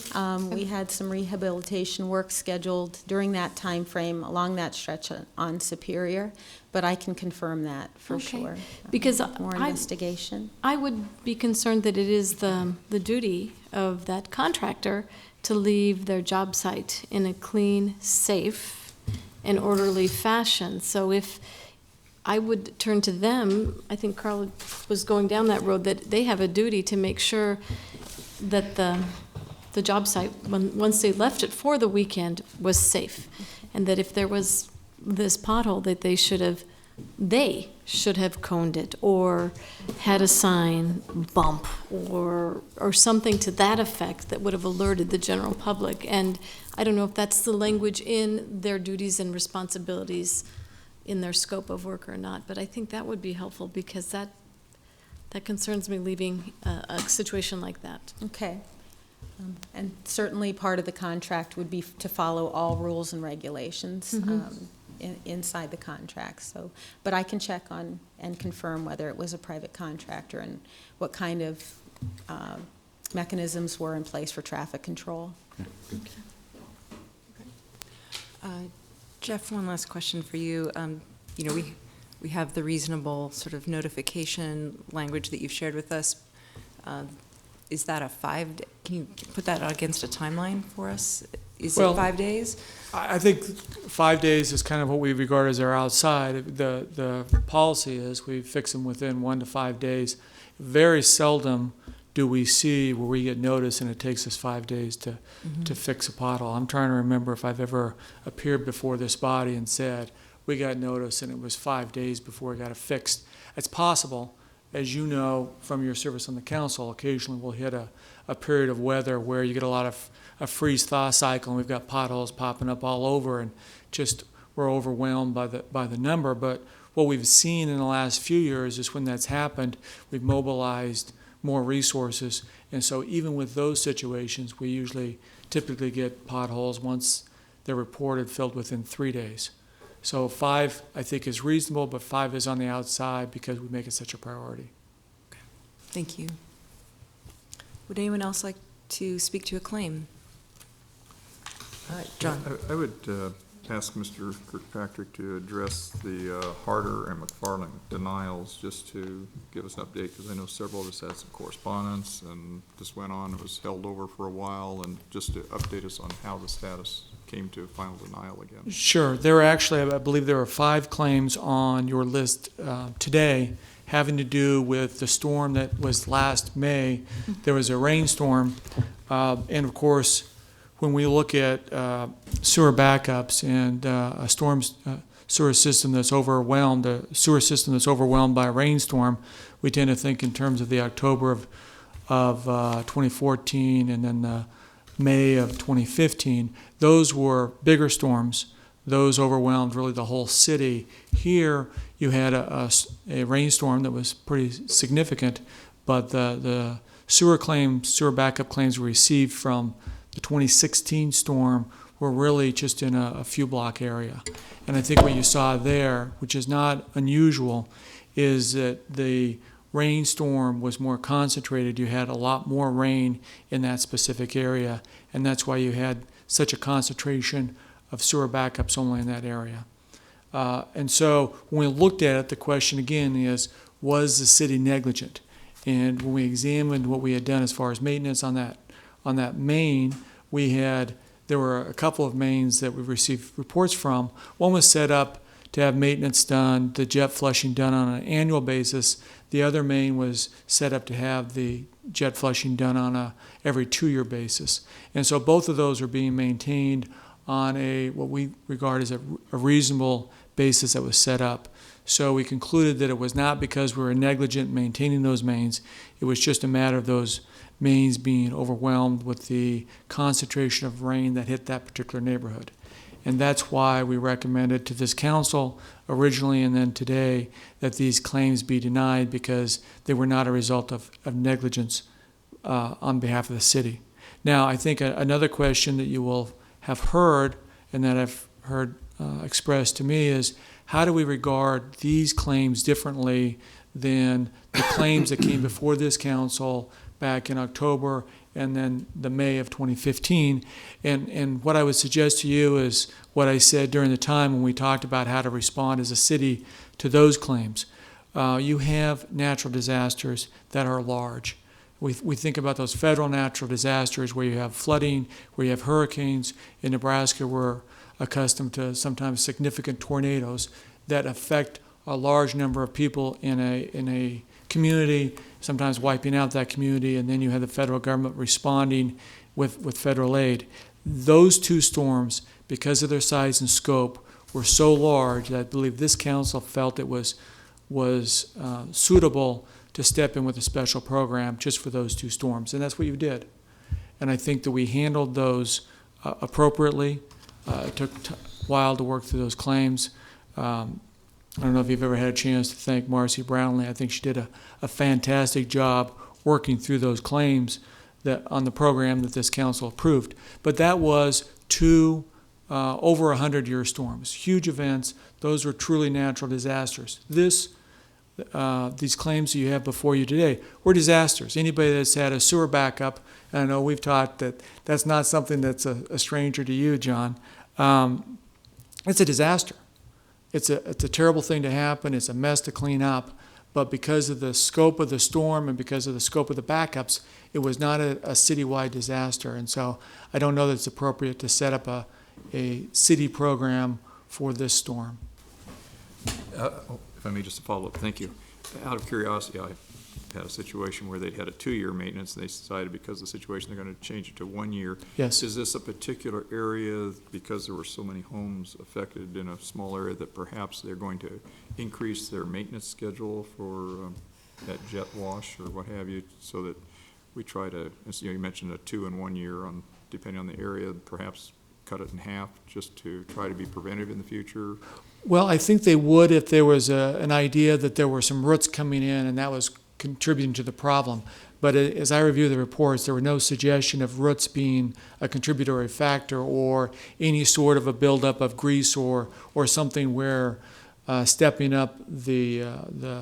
we had some rehabilitation work scheduled during that time frame along that stretch on Superior, but I can confirm that for Okay. sure. Because More I- investigation. I would be concerned that it is the duty of that contractor to leave their job site in a clean, safe, and orderly fashion. So if I would turn to them, I think Carla was going down that road, that they have a duty to make sure that the job site, once they left it for the weekend, was safe. And that if there was this pothole, that they should have coned it, or had a sign bump, or something to that effect that would have alerted the general public. And I don't know if that's the language in their duties and responsibilities in their scope of work or not, but I think that would be helpful, because that concerns me, leaving a situation like that. Okay. And certainly part of the contract would be to follow all rules and regulations inside the contract. So, but I can check on and confirm whether it was a private contractor and what kind of mechanisms were in place for traffic control. Jeff, one last question for you. You know, we have the reasonable sort of notification language that you've shared with us. Is that can you put that against a timeline for us? Is it 5 days? I think 5 days is kind of what we regard as our outside. The policy is we fix them within 1 to 5 days. Very seldom do we see where we get notice and it takes us 5 days to fix a pothole. I'm trying to remember if I've ever appeared before this body and said, we got notice and it was 5 days before we got it fixed. It's possible. As you know from your service on the council, occasionally we'll hit a period of weather where you get a lot of a freeze-thaw cycle, and we've got potholes popping up all over, and just we're overwhelmed by the number. But what we've seen in the last few years is when that's happened, we've mobilized more resources, and so even with those situations, we typically get potholes once they're reported filled within 3 days. So 5, I think, is reasonable, but 5 is on the outside because we make it such a priority. Thank you. Would anyone else like to speak to a claim? John. I would ask Mr. Kirkpatrick to address the Harder and McFarland denials, just to give us an update, because I know several of us had some correspondence, and this went on, it was held over for a while, and just to update us on how the status came to final denial again. Sure. There were actually, I believe there were 5 claims on your list today having to do with the storm that was last May. There was a rainstorm, and of course, when we look at sewer backups and a sewer system that's overwhelmed by a rainstorm, we tend to think in terms of the October of 2014 and then the May of 2015. Those were bigger storms. Those overwhelmed really the whole city. Here, you had a rainstorm that was pretty significant, but the sewer backup claims we received from the 2016 storm were really just in a few block area. And I think what you saw there, which is not unusual, is that the rainstorm was more concentrated. You had a lot more rain in that specific area, and that's why you had such a concentration of sewer backups only in that area. And so when we looked at it, the question again is, was the city negligent? And when we examined what we had done as far as maintenance on that main, there were a couple of mains that we received reports from. One was set up to have maintenance done, the jet flushing done on an annual basis. The other main was set up to have the jet flushing done on a every 2-year basis. And so both of those are being maintained on what we regard as a reasonable basis that was set up. So we concluded that it was not because we were negligent in maintaining those mains. It was just a matter of those mains being overwhelmed with the concentration of rain that hit that particular neighborhood. And that's why we recommended to this council originally and then today that these claims be denied, because they were not a result of negligence on behalf of the city. Now, I think another question that you will have heard and that I've heard expressed to me is, how do we regard these claims differently than the claims that came before this council back in October and then the May of 2015. And what I would suggest to you is what I said during the time when we talked about how to respond as a city to those claims. You have natural disasters that are large. We think about those federal natural disasters where you have flooding, where you have hurricanes. In Nebraska, we're accustomed to sometimes significant tornadoes that affect a large number of people in a community, sometimes wiping out that community, and then you have the federal government responding with federal aid. Those two storms, because of their size and scope, were so large that I believe this council felt it was suitable to step in with a special program just for those two storms, and that's what you did. And I think that we handled those appropriately. It took a while to work through those claims. I don't know if you've ever had a chance to thank Marcy Brownlee. I think she did a fantastic job working through those claims that on the program that this council approved. But that was two over 100-year storms, huge events. Those were truly natural disasters. These claims that you have before you today were disasters. Anybody that's had a sewer backup, and I know we've taught that that's not something that's a stranger to you, John. It's a disaster. It's a terrible thing to happen. It's a mess to clean up. But because of the scope of the storm and because of the scope of the backups, it was not a citywide disaster. And so I don't know that it's appropriate to set up a city program for this storm. If I may just follow up, thank you. Out of curiosity, I had a situation where they'd had a 2-year maintenance, and they decided because of the situation they're going to change it to 1 year. Yes. Is this a particular area, because there were so many homes affected in a small area, that perhaps they're going to increase their maintenance schedule for that jet wash or what have you, so that we try to, as you mentioned, a 2 and 1 year, depending on the area, perhaps cut it in half just to try to be preventive in the future? Well, I think they would if there was an idea that there were some roots coming in and that was contributing to the problem. But as I review the reports, there were no suggestion of roots being a contributory factor or any sort of a buildup of grease or something where stepping up the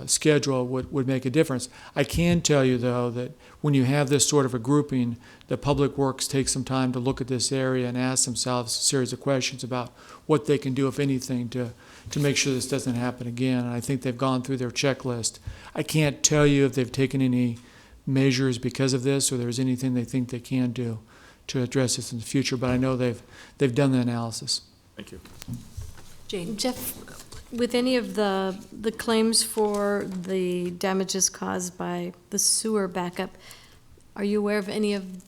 schedule would make a difference. I can tell you, though, that when you have this sort of a grouping, the Public Works takes some time to look at this area and ask themselves a series of questions about what they can do, if anything, to make sure this doesn't happen again. And I think they've gone through their checklist. I can't tell you if they've taken any measures because of this or there's anything they think they can do to address this in the future, but I know they've done the analysis. Thank you. Jane. Jeff, with any of the claims for the damages caused by the sewer backup, are you aware of any of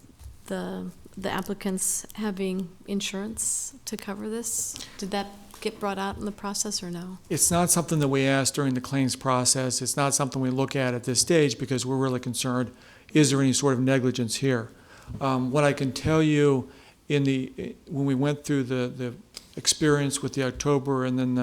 the applicants having insurance to cover this? Did that get brought out in the process or no? It's not something that we ask during the claims process. It's not something we look at this stage because we're really concerned, is there any sort of negligence here? What I can tell you when we went through the experience with the October and then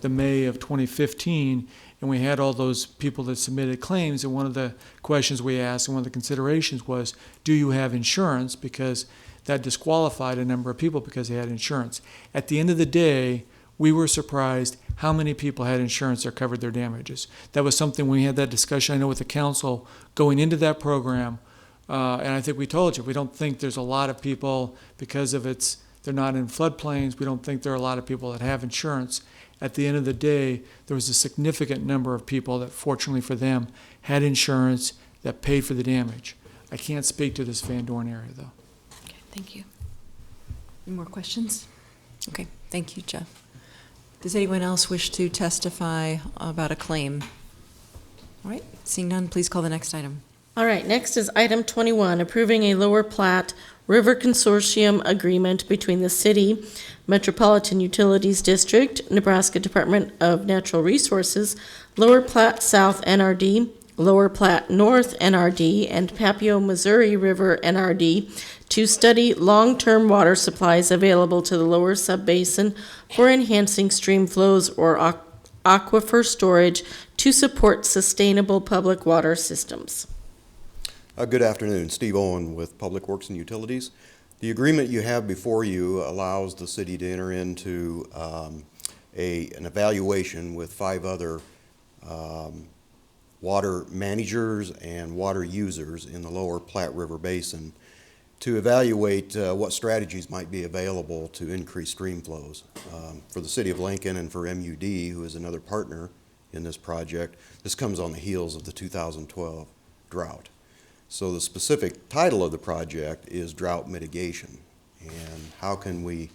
the May of 2015, and we had all those people that submitted claims, and one of the questions we asked and one of the considerations was, do you have insurance? Because that disqualified a number of people because they had insurance. At the end of the day, we were surprised how many people had insurance that covered their damages. That was something we had that discussion, I know, with the council going into that program, and I think we told you, we don't think there's a lot of people because of they're not in floodplains, we don't think there are a lot of people that have insurance. At the end of the day, there was a significant number of people that, fortunately for them, had insurance that paid for the damage. I can't speak to this Van Dorn area, though. Okay, thank you. Any more questions? Okay, thank you, Jeff. Does anyone else wish to testify about a claim? All right, seeing none, please call the next item. All right, next is item 21, approving a Lower Platte River Consortium agreement between the city, Metropolitan Utilities District, Nebraska Department of Natural Resources, Lower Platte South NRD, Lower Platte North NRD, and Papio, Missouri River NRD to study long-term water supplies available to the lower subbasin for enhancing stream flows or aquifer storage to support sustainable public water systems. Good afternoon. Steve Owen with Public Works and Utilities. The agreement you have before you allows the city to enter into an evaluation with 5 other water managers and water users in the lower Platte River Basin to evaluate what strategies might be available to increase stream flows. For the City of Lincoln and for MUD, who is another partner in this project, this comes on the heels of the 2012 drought. So the specific title of the project is drought mitigation. And how can we,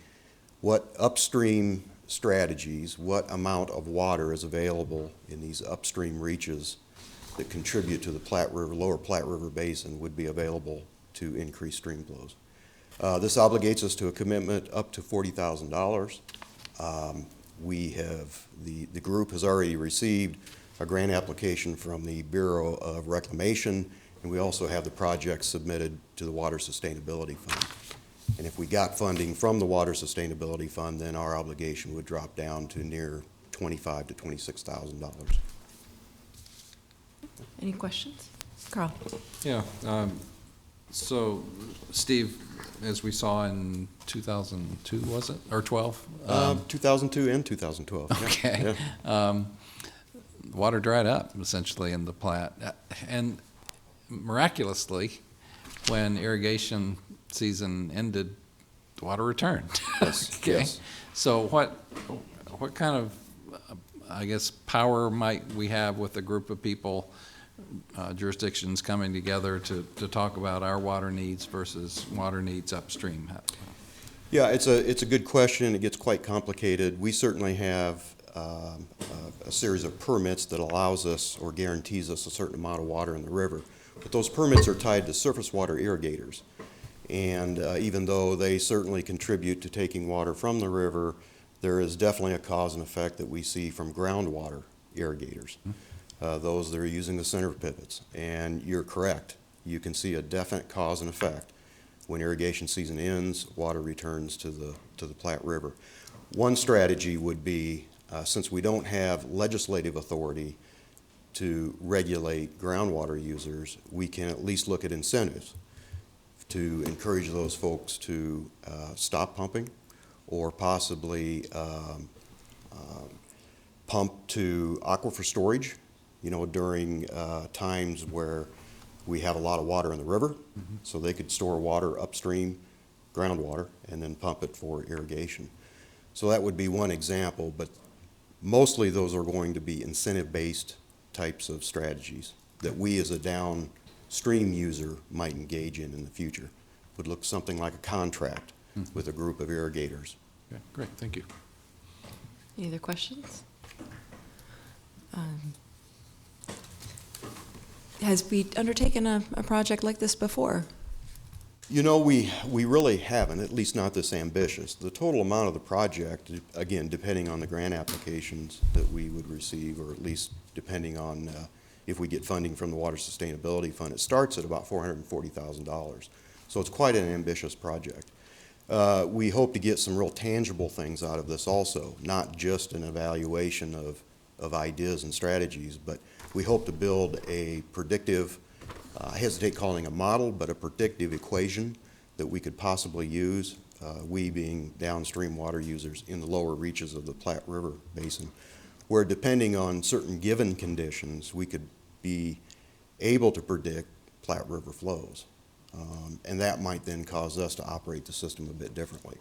what upstream strategies, what amount of water is available in these upstream reaches that contribute to the Platte River, lower Platte River Basin would be available to increase stream flows. This obligates us to a commitment up to $40,000. We have, the group has already received a grant application from the Bureau of Reclamation, and we also have the project submitted to the Water Sustainability Fund. And if we got funding from the Water Sustainability Fund, then our obligation would drop down to near $25,000 to $26,000. Any questions? Carl? Yeah, so Steve, as we saw in 2002, was it, or 12? 2002 and 2012. yeah, Okay. yeah. Water dried up essentially in the Platte. And miraculously, when irrigation season ended, the water returned. Yes, Okay. yes. So what kind of, I guess, power might we have with a group of people, jurisdictions coming together to talk about our water needs versus water needs upstream? Yeah, it's a good question. It gets quite complicated. We certainly have a series of permits that allows us or guarantees us a certain amount of water in the river. But those permits are tied to surface water irrigators. And even though they certainly contribute to taking water from the river, there is definitely a cause and effect that we see from groundwater irrigators, those that are using the center pivots. And you're correct. You can see a definite cause and effect. When irrigation season ends, water returns to the Platte River. One strategy would be, since we don't have legislative authority to regulate groundwater users, we can at least look at incentives to encourage those folks to stop pumping or possibly pump to aquifer storage, during times where we have a lot of water in the river, so they could store water upstream, groundwater, and then pump it for irrigation. So that would be one example, but mostly those are going to be incentive-based types of strategies that we as a downstream user might engage in the future. Would look something like a contract with a group of irrigators. Okay, great, thank you. Any other questions? Has we undertaken a project like this before? We really haven't, at least not this ambitious. The total amount of the project, again, depending on the grant applications that we would receive, or at least depending on if we get funding from the Water Sustainability Fund, it starts at about $440,000. So it's quite an ambitious project. We hope to get some real tangible things out of this also, not just an evaluation of ideas and strategies, but we hope to build a predictive, I hesitate calling a model, but a predictive equation that we could possibly use, we being downstream water users in the lower reaches of the Platte River Basin, where depending on certain given conditions, we could be able to predict Platte River flows. And that might then cause us to operate the system a bit differently.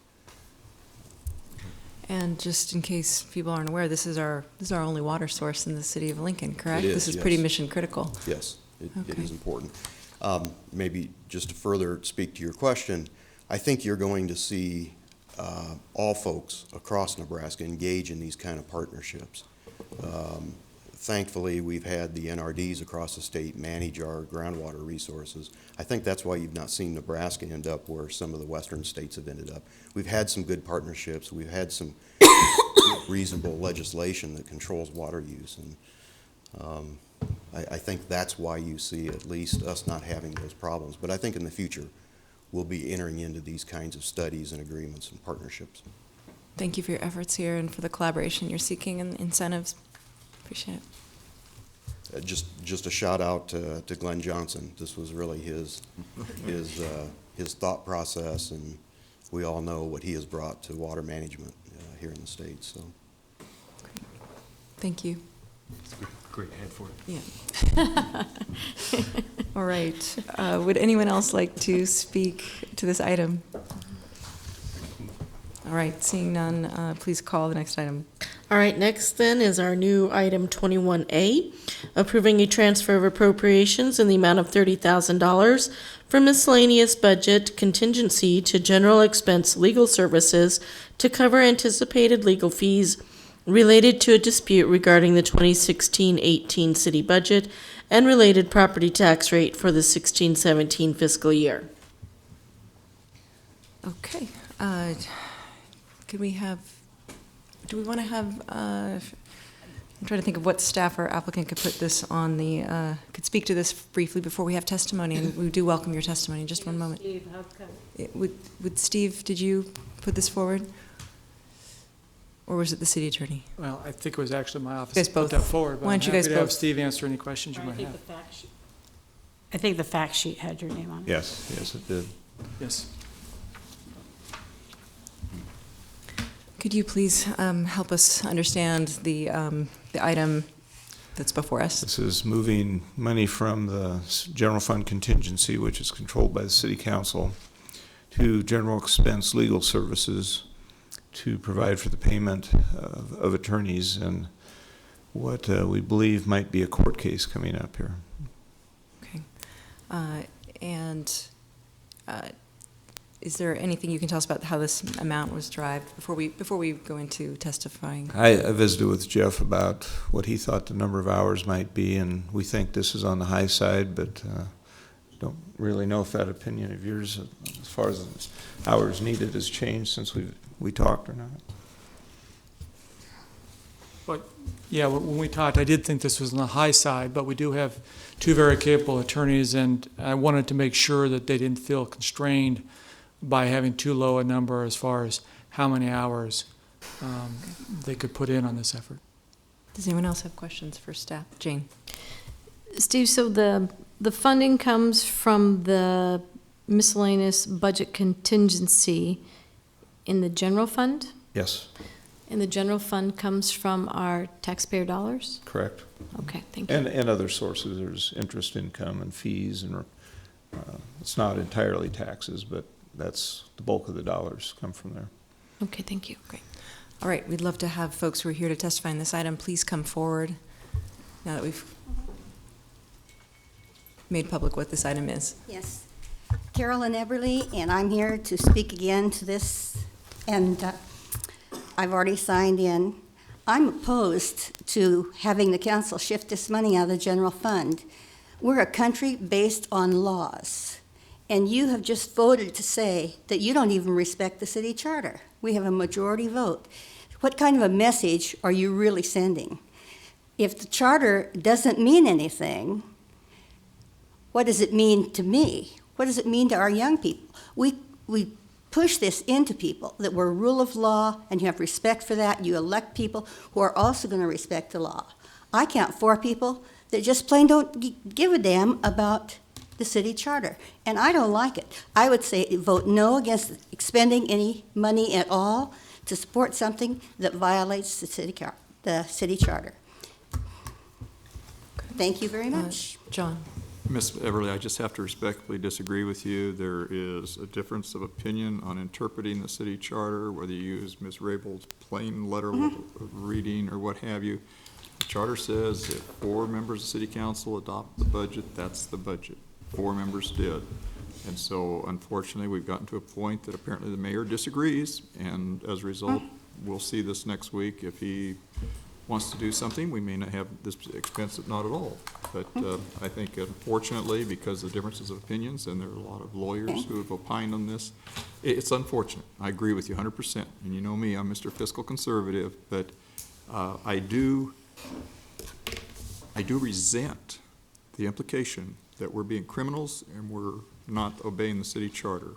And just in case people aren't aware, this is our only water source in the city of Lincoln, correct? It is, This is yes. pretty mission critical. Yes, it Okay. is important. Maybe just to further speak to your question, I think you're going to see all folks across Nebraska engage in these kind of partnerships. Thankfully, we've had the NRDs across the state manage our groundwater resources. I think that's why you've not seen Nebraska end up where some of the western states have ended up. We've had some good partnerships. We've had some reasonable legislation that controls water use. And I think that's why you see at least us not having those problems. But I think in the future, we'll be entering into these kinds of studies and agreements and partnerships. Thank you for your efforts here and for the collaboration you're seeking and incentives. Appreciate it. Just a shout out to Glenn Johnson. This was really his thought process, and we all know what he has brought to water management here in the state. So, Thank you. Great head for it. Yeah. All right. Would anyone else like to speak to this item? All right, seeing none, please call the next item. All right, next then is our new item 21A, approving a transfer of appropriations in the amount of $30,000 from miscellaneous budget contingency to general expense legal services to cover anticipated legal fees related to a dispute regarding the 2016-18 city budget and related property tax rate for the 16-17 fiscal year. Okay. Could we have, do we want to have, I'm trying to think of what staff or applicant could put this on the, could speak to this briefly before we have testimony, and we do welcome your testimony. Just one moment. Would Steve, did you put this forward? Or was it the city attorney? Well, I think it was actually my office You guys that put both. that forward. But Why don't you guys I'm happy to have both? Steve answer any questions you might have. I think the fact sheet had your name on it. Yes, yes, it did. Yes. Could you please help us understand the item that's before us? This is moving money from the general fund contingency, which is controlled by the city council, to general expense legal services to provide for the payment of attorneys and what we believe might be a court case coming up here. Okay. Is there anything you can tell us about how this amount was derived before we go into testifying? I visited with Jeff about what he thought the number of hours might be, and we think this is on the high side, but don't really know if that opinion of yours, as far as hours needed, has changed since we talked or not. But, yeah, when we talked, I did think this was on the high side, but we do have two very capable attorneys, and I wanted to make sure that they didn't feel constrained by having too low a number as far as how many hours they could put in on this effort. Does anyone else have questions for staff? Jane? Steve, so the funding comes from the miscellaneous budget contingency in the general fund? Yes, And the general fund comes from our taxpayer dollars? correct. Okay, thank you. And other sources, there's interest income and fees, and it's not entirely taxes, but that's the bulk of the dollars come from there. Okay, thank you. Great. All right, we'd love to have folks who are here to testify in this item, please come forward now that we've made public what this item is. Yes. Carolyn Eberly, and I'm here to speak again to this, and I've already signed in. I'm opposed to having the council shift this money out of the general fund. We're a country based on laws, and you have just voted to say that you don't even respect the city charter. We have a majority vote. What kind of a message are you really sending? If the charter doesn't mean anything, what does it mean to me? What does it mean to our young people? We push this into people, that we're rule of law, and you have respect for that. You elect people who are also going to respect the law. I count 4 people that just plain don't give a damn about the city charter, and I don't like it. I would say vote no against expending any money at all to support something that violates the city charter. Thank you very much. John? Ms. Everly, I just have to respectfully disagree with you. There is a difference of opinion on interpreting the city charter, whether you use Ms. Rabel's plain letter reading or what have you. The charter says if 4 members of the city council adopt the budget, that's the budget. 4 members did. And so unfortunately, we've gotten to a point that apparently the mayor disagrees, and as a result, we'll see this next week. If he wants to do something, we may not have this expense, not at all. But I think unfortunately, because of differences of opinions, and there are a lot of lawyers who have opined on this, it's unfortunate. I agree with you 100%. And you know me, I'm Mr. Fiscal Conservative, but I do resent the implication that we're being criminals and we're not obeying the city charter.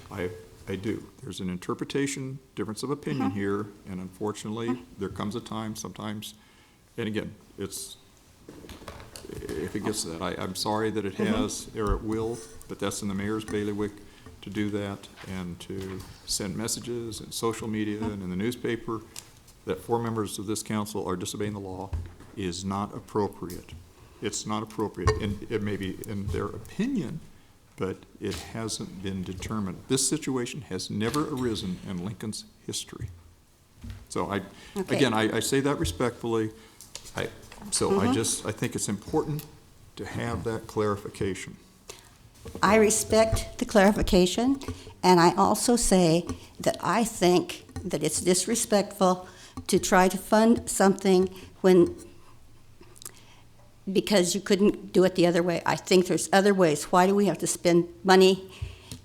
I do. There's an interpretation, difference of opinion here, and unfortunately, there comes a time sometimes, and again, if it gets to that, I'm sorry that it has, or it will, but that's in the mayor's bailiwick to do that and to send messages in social media and in the newspaper that 4 members of this council are disobeying the law. is not appropriate. It's not appropriate, and it may be in their opinion, but it hasn't been determined. This situation has never arisen in Lincoln's history. So again, I say that respectfully. I think it's important to have that clarification. I respect the clarification, and I also say that I think that it's disrespectful to try to fund something because you couldn't do it the other way. I think there's other ways. Why do we have to spend money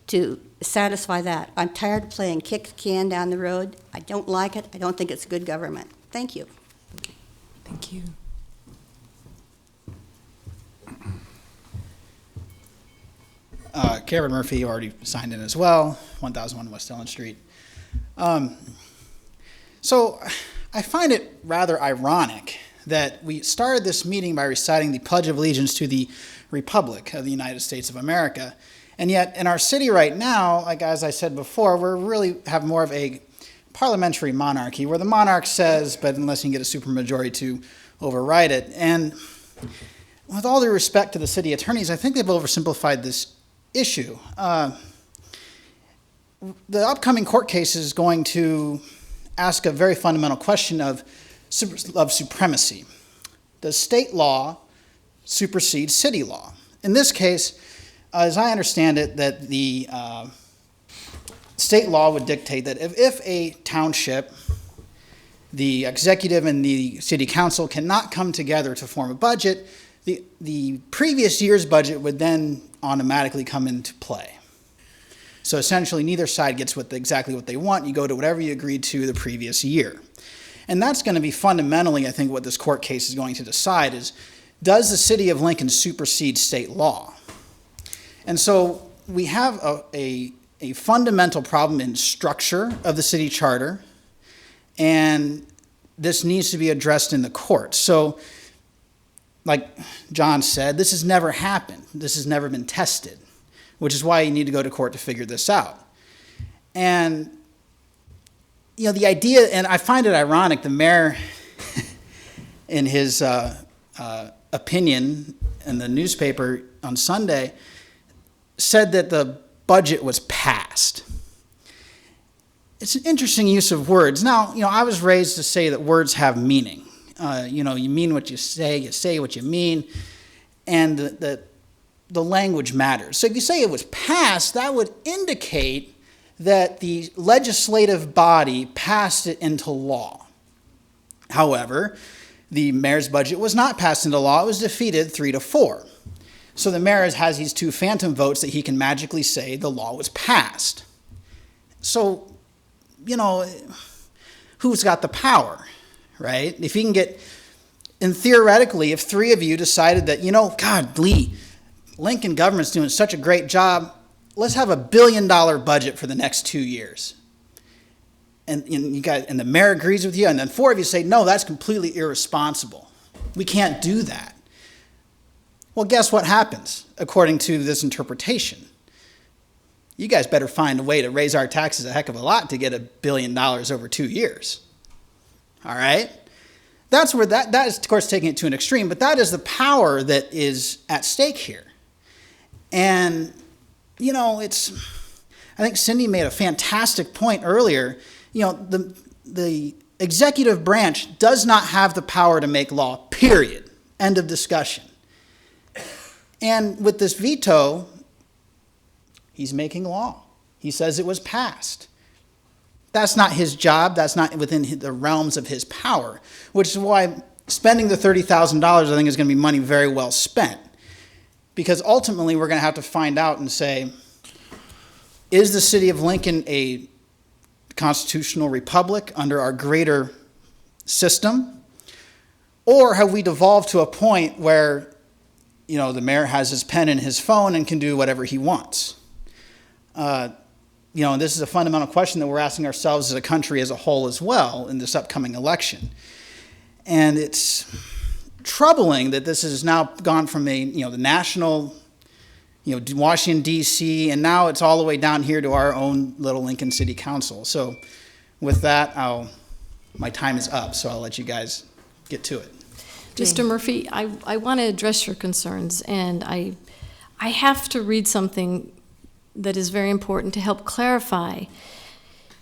to satisfy that? I'm tired of playing kick the can down the road. I don't like it. I don't think it's good government. Thank you. Thank you. Karen Murphy already signed in as well, 1001 West Ellen Street. So I find it rather ironic that we started this meeting by reciting the Pledge of Allegiance to the Republic of the United States of America. And yet in our city right now, like as I said before, we really have more of a parliamentary monarchy where the monarch says, but unless you can get a supermajority to override it. And with all due respect to the city attorneys, I think they've oversimplified this issue. The upcoming court case is going to ask a very fundamental question of supremacy. Does state law supersede city law? In this case, as I understand it, that the state law would dictate that if a township, the executive and the city council cannot come together to form a budget, the previous year's budget would then automatically come into play. So essentially, neither side gets exactly what they want. You go to whatever you agreed to the previous year. And that's going to be fundamentally, I think, what this court case is going to decide is, does the city of Lincoln supersede state law? And so we have a fundamental problem in structure of the city charter, and this needs to be addressed in the courts. So, like John said, this has never happened. This has never been tested, which is why you need to go to court to figure this out. And, you know, the idea, and I find it ironic, the mayor, in his opinion in the newspaper on Sunday, said that the budget was passed. It's an interesting use of words. Now, you know, I was raised to say that words have meaning. You know, you mean what you say what you mean, and the language matters. So if you say it was passed, that would indicate that the legislative body passed it into law. However, the mayor's budget was not passed into law. It was defeated 3-4. So the mayor has these two phantom votes that he can magically say the law was passed. So, you know, who's got the power? Right? If he can get, and theoretically, if three of you decided that, you know, God, Lee, Lincoln government's doing such a great job, let's have $1 billion budget for the next 2 years. And the mayor agrees with you, and then four of you say, no, that's completely irresponsible. We can't do that. Well, guess what happens, according to this interpretation? You guys better find a way to raise our taxes a heck of a lot to get $1 billion over 2 years. All right? That's where that is, of course, taking it to an extreme, but that is the power that is at stake here. And, you know, I think Cindy made a fantastic point earlier. You know, the executive branch does not have the power to make law, period. End of discussion. And with this veto, he's making law. He says it was passed. That's not his job. That's not within the realms of his power, which is why spending the $30,000, I think, is going to be money very well spent. Because ultimately, we're going to have to find out and say, is the city of Lincoln a constitutional republic under our greater system? Or have we devolved to a point where, you know, the mayor has his pen in his phone and can do whatever he wants? You know, and this is a fundamental question that we're asking ourselves as a country as a whole as well in this upcoming election. And it's troubling that this has now gone from the national, Washington, D.C., and now it's all the way down here to our own little Lincoln City Council. So with that, my time is up, so I'll let you guys get to it. Mr. Murphy, I want to address your concerns, and I have to read something that is very important to help clarify.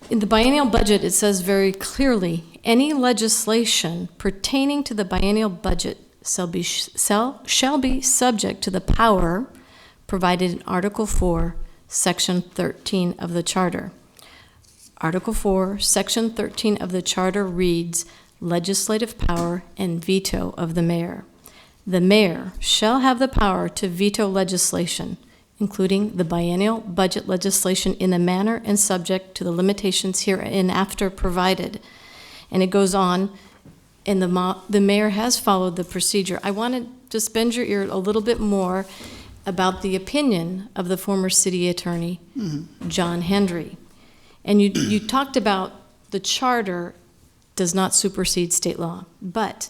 In the biennial budget, it says very clearly, any legislation pertaining to the biennial budget shall be subject to the power provided in Article 4, Section 13 of the Charter. Article 4, Section 13 of the Charter reads, legislative power and veto of the mayor. The mayor shall have the power to veto legislation, including the biennial budget legislation, in a manner and subject to the limitations hereinafter provided. And it goes on, and the mayor has followed the procedure. I wanted to bend your ear a little bit more about the opinion of the former city attorney, John Hendry. And you talked about the charter does not supersede state law. But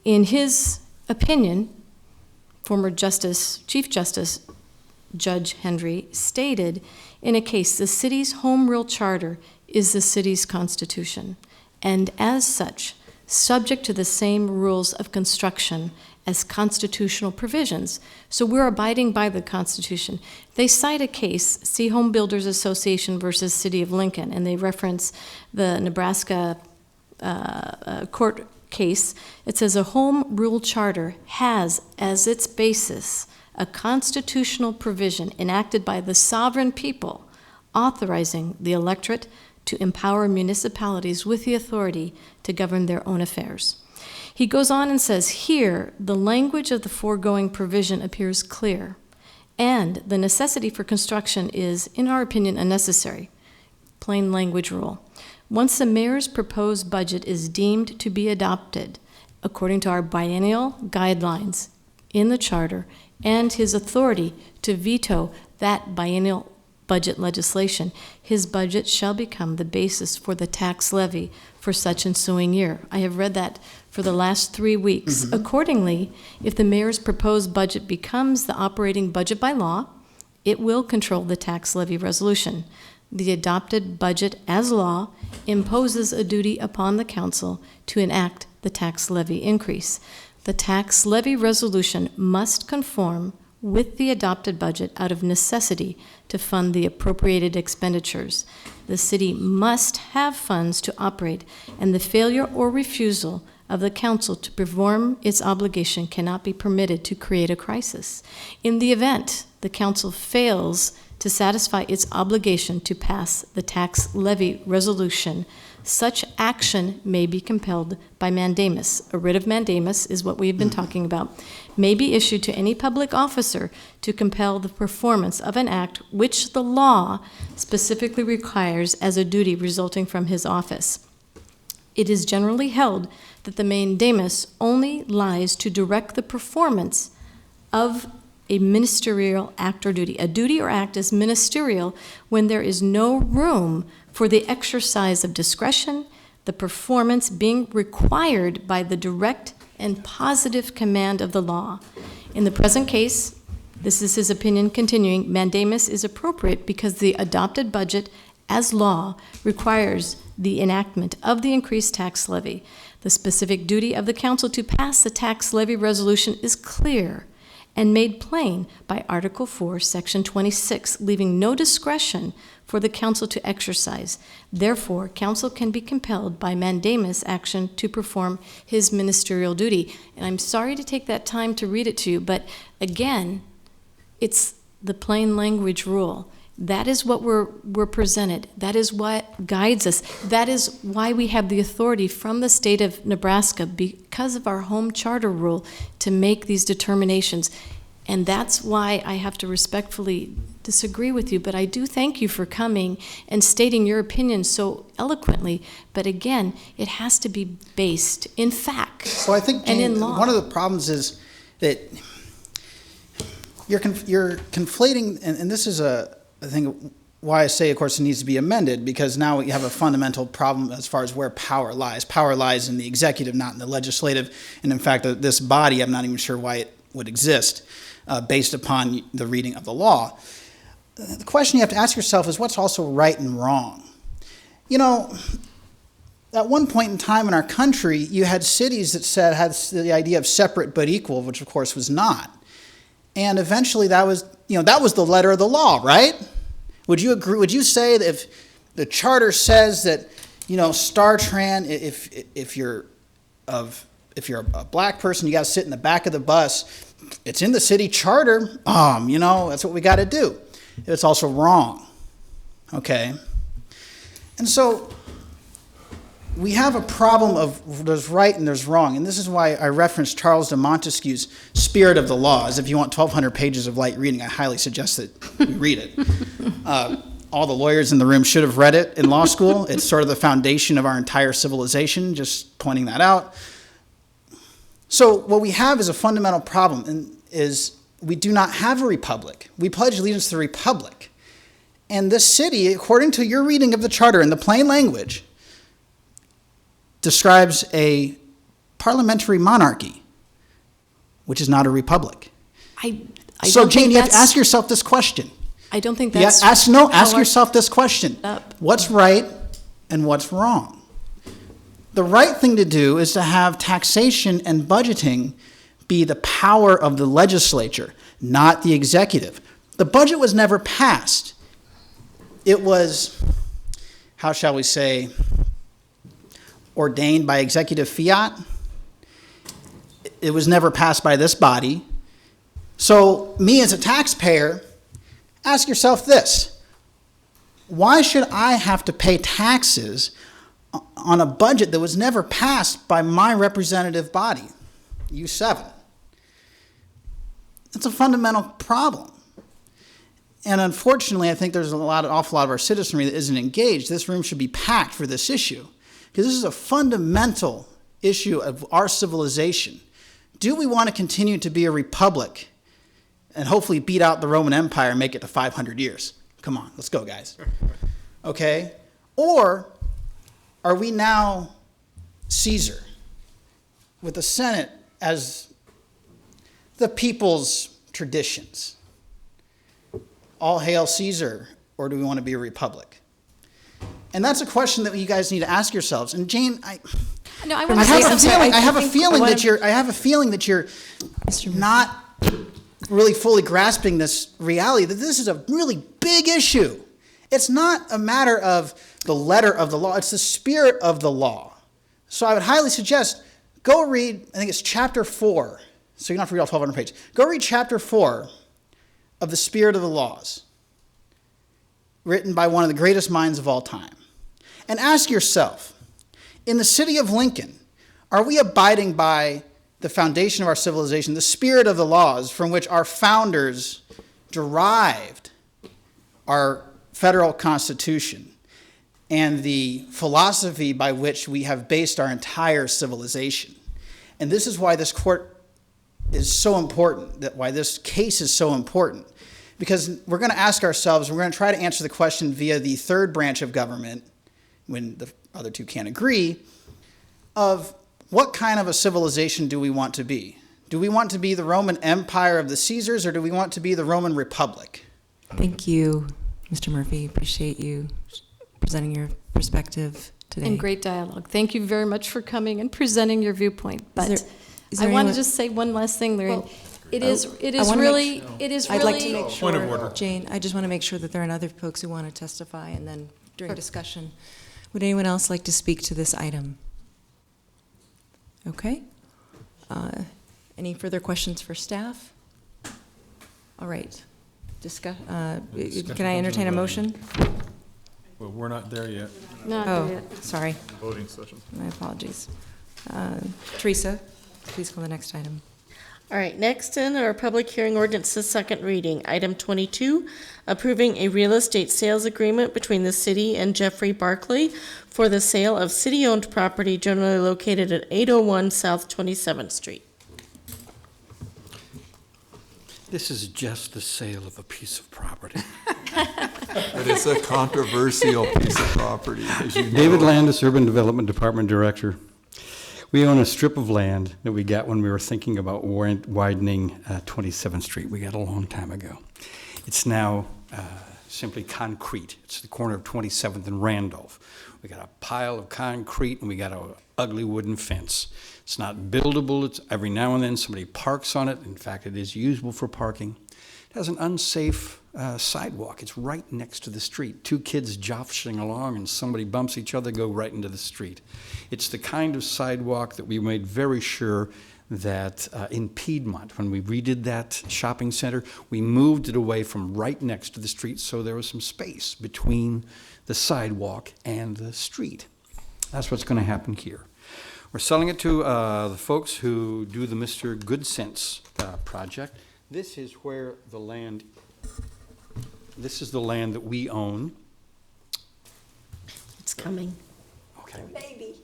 in his opinion, former Chief Justice Judge Hendry stated, in a case, the city's home rule charter is the city's constitution, and as such, subject to the same rules of construction as constitutional provisions. So we're abiding by the Constitution. They cite a case, See Home Builders Association versus City of Lincoln, and they reference the Nebraska court case. It says a home rule charter has as its basis a constitutional provision enacted by the sovereign people authorizing the electorate to empower municipalities with the authority to govern their own affairs. He goes on and says, here, the language of the foregoing provision appears clear, and the necessity for construction is, in our opinion, unnecessary. Plain language rule. Once the mayor's proposed budget is deemed to be adopted, according to our biennial guidelines in the charter, and his authority to veto that biennial budget legislation, his budget shall become the basis for the tax levy for such ensuing year. I have read that for the last 3 weeks. Accordingly, if the mayor's proposed budget becomes the operating budget by law, it will control the tax levy resolution. The adopted budget as law imposes a duty upon the council to enact the tax levy increase. The tax levy resolution must conform with the adopted budget out of necessity to fund the appropriated expenditures. The city must have funds to operate, and the failure or refusal of the council to perform its obligation cannot be permitted to create a crisis. In the event the council fails to satisfy its obligation to pass the tax levy resolution, such action may be compelled by mandamus. A writ of mandamus is what we've been talking about, may be issued to any public officer to compel the performance of an act which the law specifically requires as a duty resulting from his office. It is generally held that the mandamus only lies to direct the performance of a ministerial act or duty. A duty or act is ministerial when there is no room for the exercise of discretion, the performance being required by the direct and positive command of the law. In the present case, this is his opinion continuing, mandamus is appropriate because the adopted budget as law requires the enactment of the increased tax levy. The specific duty of the council to pass the tax levy resolution is clear and made plain by Article 4, Section 26, leaving no discretion for the council to exercise. Therefore, council can be compelled by mandamus action to perform his ministerial duty. And I'm sorry to take that time to read it to you, but again, it's the plain language rule. That is what we're presented. That is what guides us. That is why we have the authority from the state of Nebraska, because of our home charter rule, to make these determinations. And that's why I have to respectfully disagree with you. But I do thank you for coming and stating your opinion so eloquently. But again, it has to be based in fact So I think, and Jane, in law. one of the problems is that you're conflating, and this is I think why I say, of course, it needs to be amended, because now we have a fundamental problem as far as where power lies. Power lies in the executive, not in the legislative. And in fact, this body, I'm not even sure why it would exist based upon the reading of the law. The question you have to ask yourself is what's also right and wrong? You know, at one point in time in our country, you had cities that had the idea of separate but equal, which of course was not. And eventually that was the letter of the law, right? Would you agree? Would you say that if the charter says that, StarTran, if you're a black person, you got to sit in the back of the bus, it's in the city charter, that's what we got to do. It's also wrong, okay? And so we have a problem of there's right and there's wrong, and this is why I referenced Charles de Montesquieu's Spirit of the Laws. If you want 1,200 pages of light reading, I highly suggest that you read it. All the lawyers in the room should have read it in law school. It's sort of the foundation of our entire civilization, just pointing that out. So what we have is a fundamental problem, and is we do not have a republic. We pledge allegiance to the republic. And this city, according to your reading of the charter in the plain language, describes a parliamentary monarchy, which is not a republic. So, Jane, you have to ask yourself this question. I don't think that's... Ask yourself this question. What's right and what's wrong? The right thing to do is to have taxation and budgeting be the power of the legislature, not the executive. The budget was never passed. It was, how shall we say, ordained by executive fiat. It was never passed by this body. So me as a taxpayer, ask yourself this: why should I have to pay taxes on a budget that was never passed by my representative body, U7? It's a fundamental problem. And unfortunately, I think there's an awful lot of our citizenry that isn't engaged. This room should be packed for this issue, because this is a fundamental issue of our civilization. Do we want to continue to be a republic and hopefully beat out the Roman Empire and make it to 500 years? Come on, let's go, guys. Okay? Or are we now Caesar, with the Senate as the people's traditions? All hail Caesar, or do we want to be a republic? And that's a question that you guys need to ask yourselves. And Jane, I have a feeling that you're not really fully grasping this reality, that this is a really big issue. It's not a matter of the letter of the law, it's the spirit of the law. So I would highly suggest, go read, I think it's chapter 4, so you don't have to read all 1,200 pages. Go read chapter 4 of the Spirit of the Laws, written by one of the greatest minds of all time. And ask yourself, in the city of Lincoln, are we abiding by the foundation of our civilization, the spirit of the laws from which our founders derived our federal constitution and the philosophy by which we have based our entire civilization? And this is why this court is so important, why this case is so important. Because we're going to ask ourselves, we're going to try to answer the question via the third branch of government, when the other two can't agree, of what kind of a civilization do we want to be? Do we want to be the Roman Empire of the Caesars, or do we want to be the Roman Republic? Thank you, Mr. Murphy. Appreciate you presenting your perspective today. And great dialogue. Thank you very much for coming and presenting your viewpoint. But is there I want to anyone- just say one last thing, Larry. Well, It is I'd really. like to make sure, Point of order. Jane, I just want to make sure that there are other folks who want to testify, and then during discussion. Would anyone else like to speak to this item? Okay. Any further questions for staff? All right. Can I entertain a motion? Well, we're not there yet. Oh, sorry. Voting session. My apologies. Teresa, please call the next item. All right, next in our public hearing ordinances, second reading. Item 22, approving a real estate sales agreement between the city and Jeffrey Barkley for the sale of city-owned property generally located at 801 South 27th Street. This is just the sale of a piece of property. But it's a controversial piece of property, as you know. David Landis, Urban Development Department Director. We own a strip of land that we got when we were thinking about widening 27th Street. We got a long time ago. It's now simply concrete. It's the corner of 27th and Randolph. We got a pile of concrete and we got an ugly wooden fence. It's not buildable. It's every now and then somebody parks on it. In fact, it is usable for parking. It has an unsafe sidewalk. It's right next to the street. Two kids jostling along and somebody bumps each other, go right into the street. It's the kind of sidewalk that we made very sure that in Piedmont, when we redid that shopping center, we moved it away from right next to the street so there was some space between the sidewalk and the street. That's what's going to happen here. We're selling it to the folks who do the Mr. Good Sense project. This is where the land, this is the land that we own. It's coming. Okay. Maybe.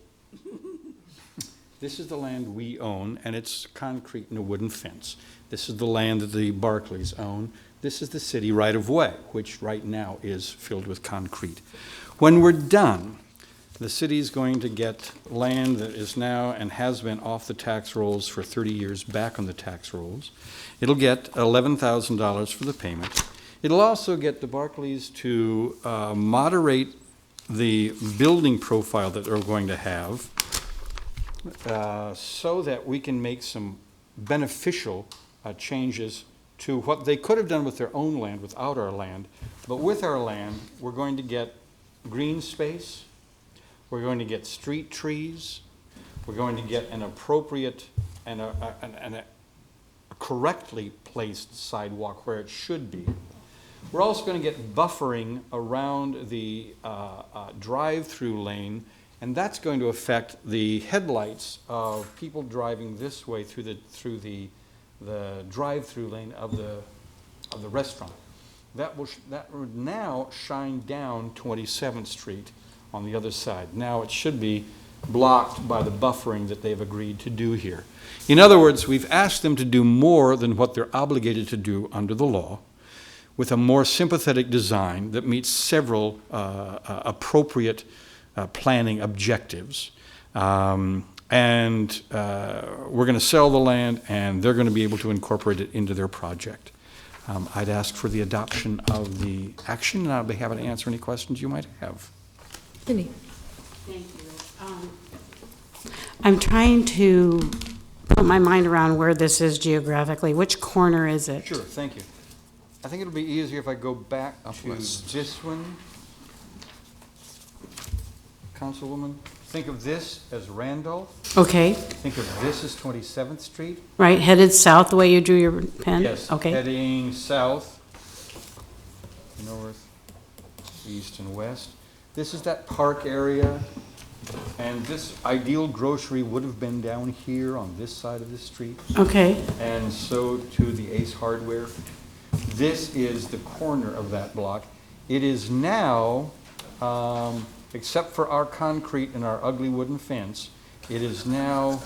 This is the land we own, and it's concrete and a wooden fence. This is the land that the Barclays own. This is the city right-of-way, which right now is filled with concrete. When we're done, the city is going to get land that is now and has been off the tax rolls for 30 years back on the tax rolls. It'll get $11,000 for the payment. It'll also get the Barclays to moderate the building profile that they're going to have so that we can make some beneficial changes to what they could have done with their own land without our land. But with our land, we're going to get green space, we're going to get street trees, we're going to get an appropriate and a correctly placed sidewalk where it should be. We're also going to get buffering around the drive-through lane, and that's going to affect the headlights of people driving this way through the drive-through lane of the restaurant. That would now shine down 27th Street on the other side. Now it should be blocked by the buffering that they've agreed to do here. In other words, we've asked them to do more than what they're obligated to do under the law, with a more sympathetic design that meets several appropriate planning objectives. And we're going to sell the land, and they're going to be able to incorporate it into their project. I'd ask for the adoption of the action, and I'll be happy to answer any questions you might have. Cindy. Thank you. I'm trying to put my mind around where this is geographically. Which corner is it? Sure, thank you. I think it'll be easier if I go back to this one. Councilwoman, think of this as Randolph. Okay. Think of this as 27th Street. Right, headed south the way you drew your pen? Yes, Okay. heading south, north, east, and west. This is that park area, and this Ideal Grocery would have been down here on this side of the street. Okay. And so to the Ace Hardware. This is the corner of that block. It is now, except for our concrete and our ugly wooden fence, it is now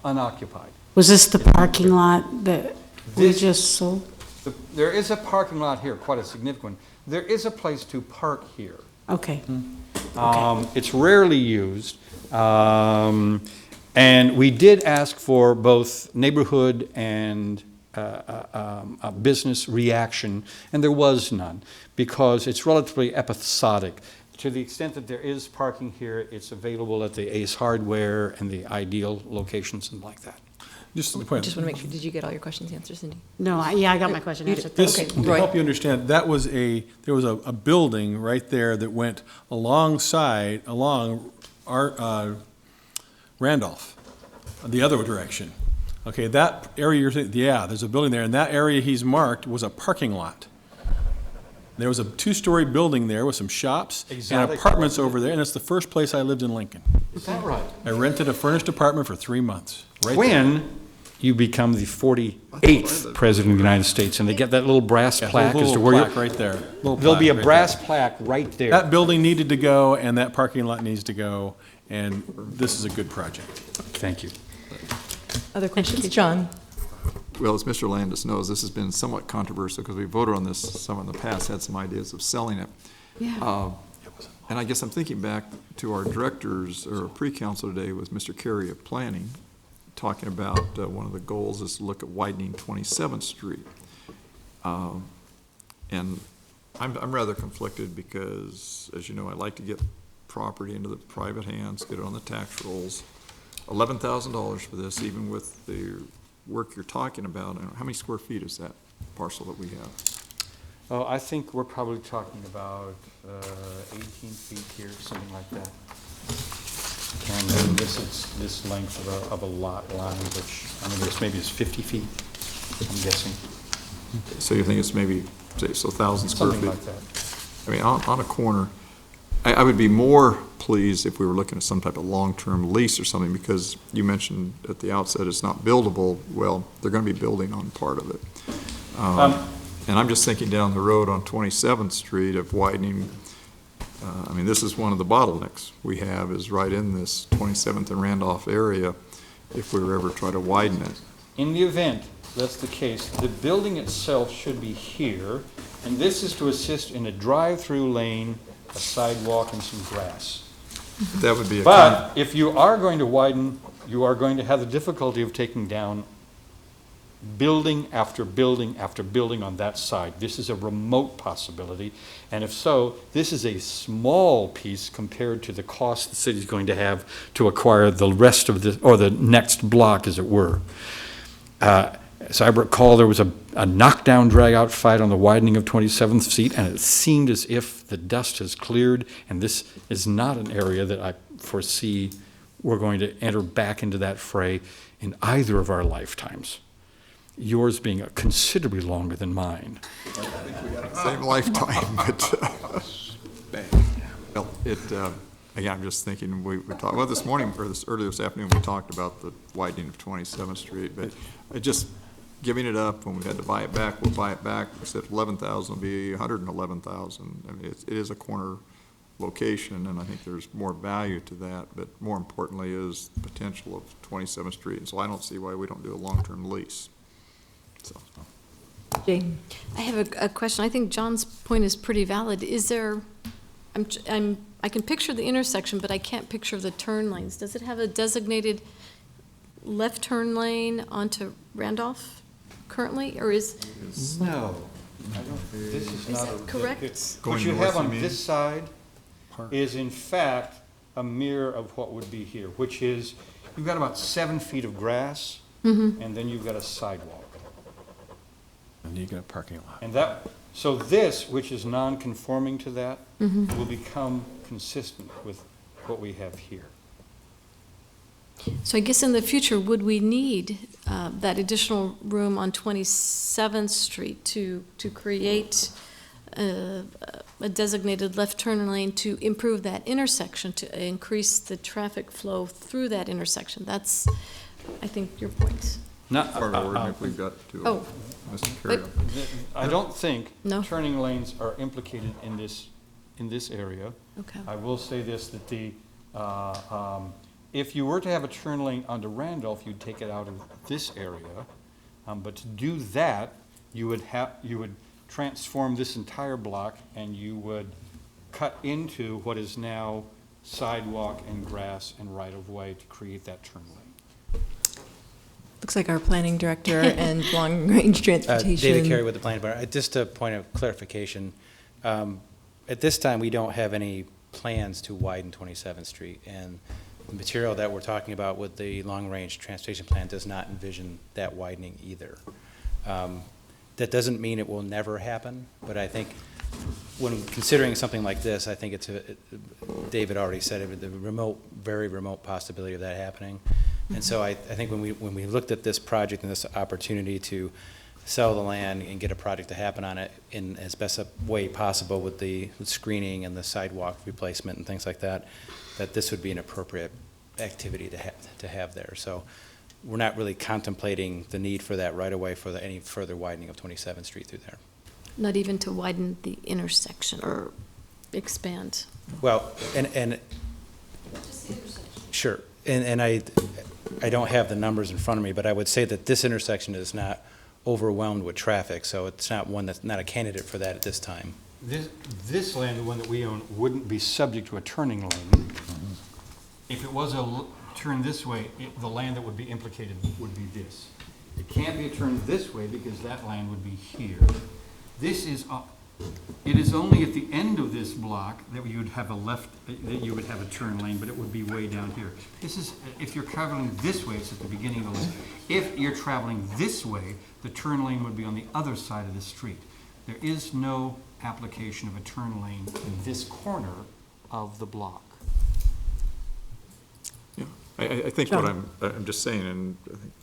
unoccupied. Was this the parking lot that we just sold? There is a parking lot here, quite a significant one. There is a place to park here. Okay. It's rarely used. And we did ask for both neighborhood and a business reaction, and there was none, because it's relatively episodic. To the extent that there is parking here, it's available at the Ace Hardware and the Ideal locations and like that. Just the point. Just want to make sure, did you get all your questions answered, Cindy? No, I got my question answered. This, Okay, to Roy. help you understand, there was a building right there that went along our Randolph, the other direction. Okay, that area you're saying, yeah, there's a building there, and that area he's marked was a parking lot. There was a two-story building there with some shops and Exotic apartments resident. over there, and it's the first place I lived in Lincoln. Is that right? I rented a furnished apartment for 3 months. Right there. When you become the 48th President of the United States, and they get that little brass plaque as to where you're. plaque right there. Little There'll be a plaque right brass there. plaque right there. That building needed to go, and that parking lot needs to go, and this is a good project. Thank you. Other questions? John? Well, as Mr. Landis knows, this has been somewhat controversial because we voted on this some in the past, had some ideas of selling it. Yeah. And I guess I'm thinking back to our directors or pre-council today with Mr. Carey of Planning, talking about one of the goals is to look at widening 27th Street. And I'm rather conflicted because, as you know, I like to get property into the private hands, get it on the tax rolls. $11,000 for this, even with the work you're talking about. I don't know, how many square feet is that parcel that we have? Oh, I think we're probably talking about 18 feet here, something like that. And then this length of a lot line, which, I mean, maybe it's 50 feet, I'm guessing. So you think it's maybe, say, so 1,000 square feet? Something like that. I mean, on a corner, I would be more pleased if we were looking at some type of long-term lease or something, because you mentioned at the outset it's not buildable. Well, they're gonna be building on part of it. And I'm just thinking down the road on 27th Street of widening, I mean, this is one of the bottlenecks we have, is right in this 27th and Randolph area, if we were ever try to widen it. In the event that's the case, the building itself should be here, and this is to assist in a drive-through lane, a sidewalk, and some grass. That would be a. But if you are going to widen, you are going to have the difficulty of taking down building after building after building on that side. This is a remote possibility, and if so, this is a small piece compared to the cost the city's going to have to acquire the rest of the, or the next block, as it were. So I recall there was a knockdown, drag-out fight on the widening of 27th Street, and it seemed as if the dust has cleared, and this is not an area that I foresee we're going to enter back into that fray in either of our lifetimes. Yours being considerably longer than mine. Same lifetime, but, well, again, I'm just thinking, we talked, well, this morning, or earlier this afternoon, we talked about the widening of 27th Street, but I just, giving it up, when we had to buy it back, we'll buy it back. We said 11,000 will be 111,000. I mean, it is a corner location, and I think there's more value to that, but more importantly is the potential of 27th Street. And so I don't see why we don't do a long-term lease. So. Jane? I have a question. I think John's point is pretty valid. Is there, I can picture the intersection, but I can't picture the turn lanes. Does it have a designated left turn lane onto Randolph currently, or is? No. This is not that correct? What you have on this side is in fact a mirror of what would be here, which is, you've got about 7 feet of grass, and then you've got a sidewalk. And you get a parking lot. And that, so this, which is non-conforming to that, will become consistent with what we have here. So I guess in the future, would we need that additional room on 27th Street to create a designated left turn lane to improve that intersection, to increase the traffic flow through that intersection? That's, I think, your point. Not part of the if we've got to. Oh. I don't think No. turning lanes are implicated in this area. Okay. I will say this, that if you were to have a turn lane onto Randolph, you'd take it out of this area. But to do that, you would transform this entire block, and you would cut into what is now sidewalk and grass and right-of-way to create that turn lane. Looks like our planning director and long-range transportation. David Carey with the planning department. Just a point of clarification. At this time, we don't have any plans to widen 27th Street, and the material that we're talking about with the long-range transportation plan does not envision that widening either. That doesn't mean it will never happen, but I think when considering something like this, I think David already said it, the very remote possibility of that happening. And so I think when we looked at this project and this opportunity to sell the land and get a project to happen on it in as best a way possible with the screening and the sidewalk replacement and things like that, that this would be an appropriate activity to have there. So we're not really contemplating the need for that right away for any further widening of 27th Street through there. Not even to widen the intersection or expand? Well, and sure, and I don't have the numbers in front of me, but I would say that this intersection is not overwhelmed with traffic, so it's not one that's not a candidate for that at this time. This land, the one that we own, wouldn't be subject to a turning lane. If it was a turn this way, the land that would be implicated would be this. It can't be a turn this way because that land would be here. This is It is only at the end of this block that you would have that you would have a turn lane, but it would be way down here. This is, if you're traveling this way, it's at the beginning of the lane. If you're traveling this way, the turn lane would be on the other side of the street. There is no application of a turn lane in this corner of the block. Yeah, I think what I'm just saying, and I think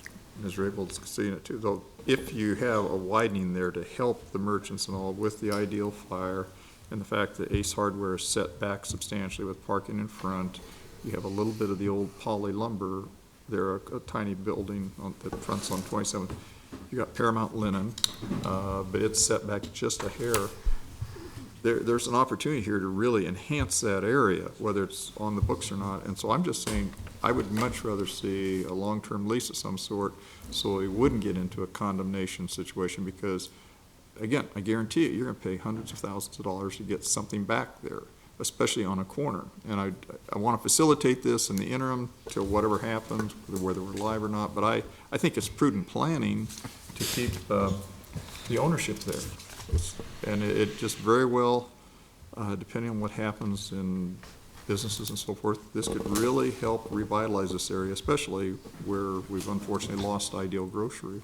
Ms. Rabel's seeing it too, though, if you have a widening there to help the merchants and all with the ideal fire, and the fact that Ace Hardware is set back substantially with parking in front, you have a little bit of the old Poly Lumber, they're a tiny building that fronts on 27th. You got Paramount Linen, but it's set back just a hair. There's an opportunity here to really enhance that area, whether it's on the books or not. And so I'm just saying, I would much rather see a long-term lease of some sort so we wouldn't get into a condemnation situation because, again, I guarantee you, you're going to pay hundreds of thousands of dollars to get something back there, especially on a corner. And I want to facilitate this in the interim till whatever happens, whether we're live or not. But I think it's prudent planning to keep the ownership there. And it just very well, depending on what happens in businesses and so forth, this could really help revitalize this area, especially where we've unfortunately lost Ideal Grocery.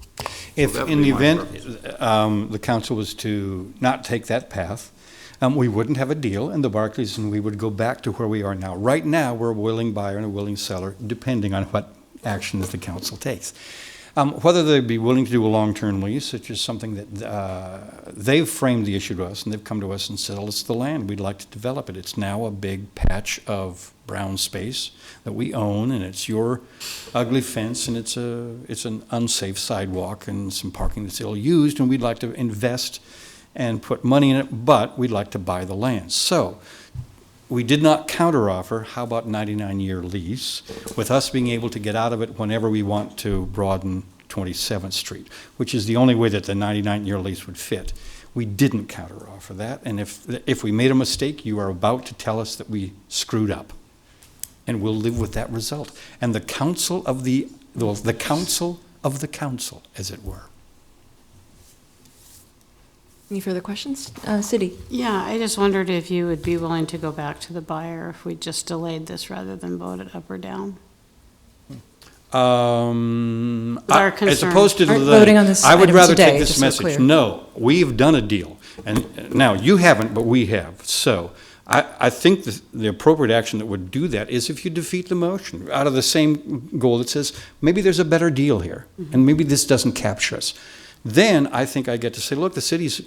If So that would in be the my event preference. the council was to not take that path, we wouldn't have a deal in the Barclays and we would go back to where we are now. Right now, we're a willing buyer and a willing seller, depending on what actions the council takes. Whether they'd be willing to do a long-term lease, which is something that they've framed the issue to us, and they've come to us and said, well, it's the land, we'd like to develop it. It's now a big patch of brown space that we own, and it's your ugly fence, and it's an unsafe sidewalk and some parking that's ill-used, and we'd like to invest and put money in it, but we'd like to buy the land. So we did not counteroffer, how about 99-year lease, with us being able to get out of it whenever we want to broaden 27th Street, which is the only way that the 99-year lease would fit. We didn't counteroffer that, and if we made a mistake, you are about to tell us that we screwed up, and we'll live with that result. And the council of the council of the council, as it were. Any further questions? City? Yeah, I just wondered if you would be willing to go back to the buyer if we just delayed this rather than vote it up or down. Our As concern. opposed to Aren't voting on this I would item rather today, take this just so message. clear. No, we've done a deal. And now, you haven't, but we have. So I think the appropriate action that would do that is if you defeat the motion out of the same goal that says, maybe there's a better deal here, and maybe this doesn't capture us. Then I think I get to say, look, the city's,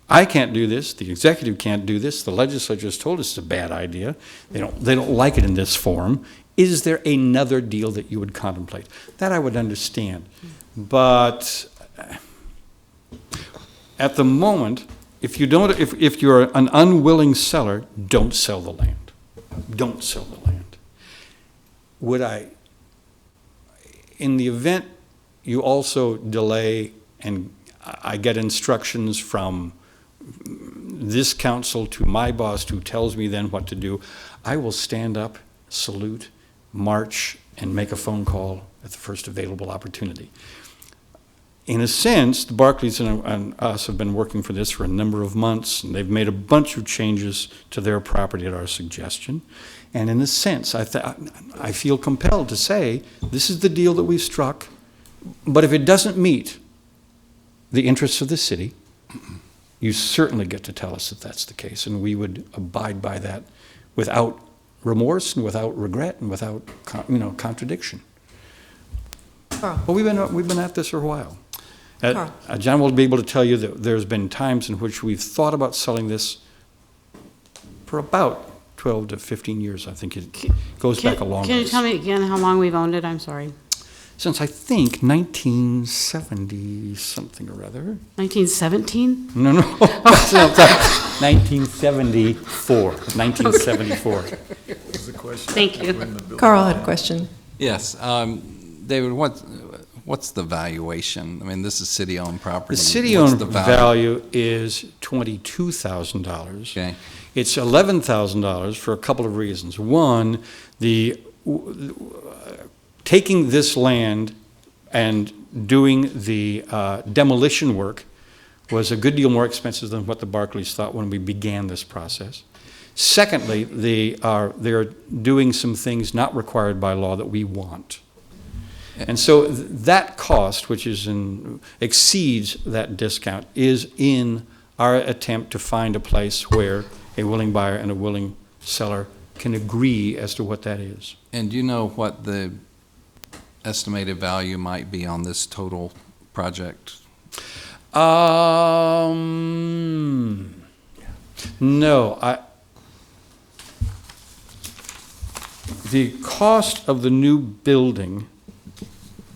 I can't do this, the executive can't do this, the legislature has told us it's a bad idea, they don't like it in this form. Is there another deal that you would contemplate? That I would understand. But at the moment, if you're an unwilling seller, don't sell the land. Don't sell the land. Would I, in the event you also delay and I get instructions from this council to my boss who tells me then what to do, I will stand up, salute, march, and make a phone call at the first available opportunity. In a sense, the Barclays and us have been working for this for a number of months, and they've made a bunch of changes to their property at our suggestion. And in a sense, I feel compelled to say, this is the deal that we've struck, but if it doesn't meet the interests of the city, you certainly get to tell us that that's the case, and we would abide by that without remorse and without regret and without contradiction. Carl. Well, we've been at this for a while. Carl. John will be able to tell you that there's been times in which we've thought about selling this for about 12 to 15 years. I think it goes back a long way. Can you tell me again how long we've owned it? I'm sorry. Since I think 1970 something or other. 1917? No. 1974. 1974. Thank you. Carl had a question. Yes, David, what's the valuation? I mean, this is city-owned property. The city-owned What's the value is $22,000. Okay. It's $11,000 for a couple of reasons. One, taking this land and doing the demolition work was a good deal more expensive than what the Barclays thought when we began this process. Secondly, they're doing some things not required by law that we want. And so that cost, which exceeds that discount, is in our attempt to find a place where a willing buyer and a willing seller can agree as to what that is. And do you know what the estimated value might be on this total project? No, the cost of the new building,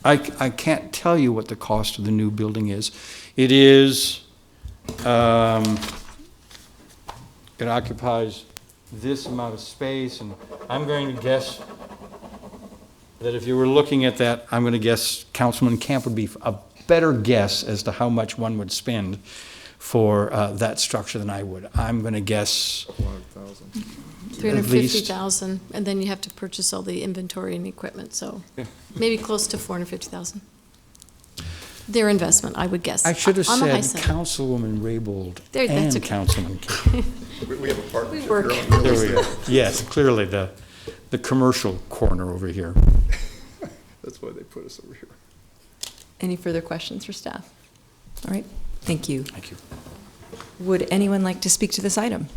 I can't tell you what the cost of the new building is. It is, it occupies this amount of space, and I'm going to guess that if you were looking at that, I'm going to guess Councilman Camp would be a better guess as to how much one would spend for that structure than I would. I'm going to guess 350,000, and then you have to purchase all the inventory and equipment, so maybe close to 450,000. Their investment, I would guess. I should have on the high said side. Councilwoman Raybold There, that's and okay. Councilman Camp. We have a partnership. We work. here on There this. we go. Yes, clearly the commercial corner over here. That's why they put us over here. Any further questions for staff? All right, thank you. Thank you. Would anyone like to speak to this item?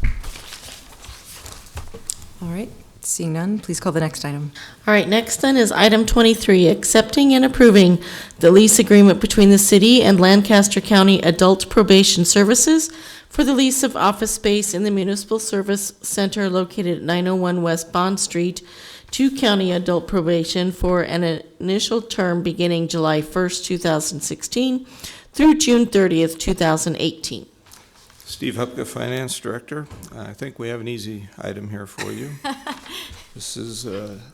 All right, seeing none, please call the next item. All right, next then is item 23, accepting and approving the lease agreement between the city and Lancaster County Adult Probation Services for the lease of office space in the Municipal Service Center located at 901 West Bond Street to County Adult Probation for an initial term beginning July 1st, 2016 through June 30th, 2018. Steve Hupka, Finance Director. I think we have an easy item here for you. This is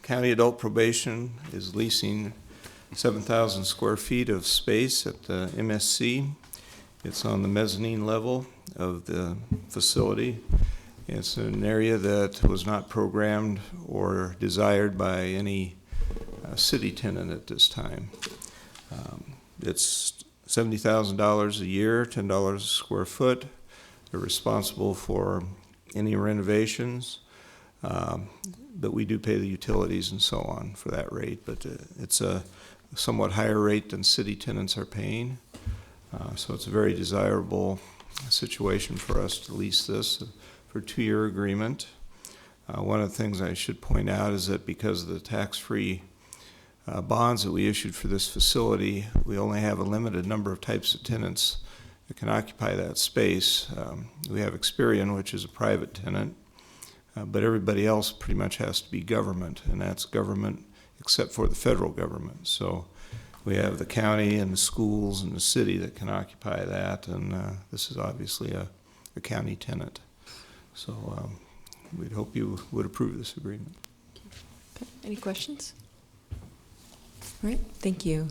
County Adult Probation is leasing 7,000 square feet of space at the MSC. It's on the mezzanine level of the facility. It's an area that was not programmed or desired by any city tenant at this time. It's $70,000 a year, $10 a square foot. They're responsible for any renovations, but we do pay the utilities and so on for that rate. But it's a somewhat higher rate than city tenants are paying. So it's a very desirable situation for us to lease this for a 2-year agreement. One of the things I should point out is that because of the tax-free bonds that we issued for this facility, we only have a limited number of types of tenants that can occupy that space. We have Experian, which is a private tenant, but everybody else pretty much has to be government, and that's government except for the federal government. So we have the county and the schools and the city that can occupy that, and this is obviously a county tenant. So we'd hope you would approve this agreement. Okay. Any questions? All right, thank you.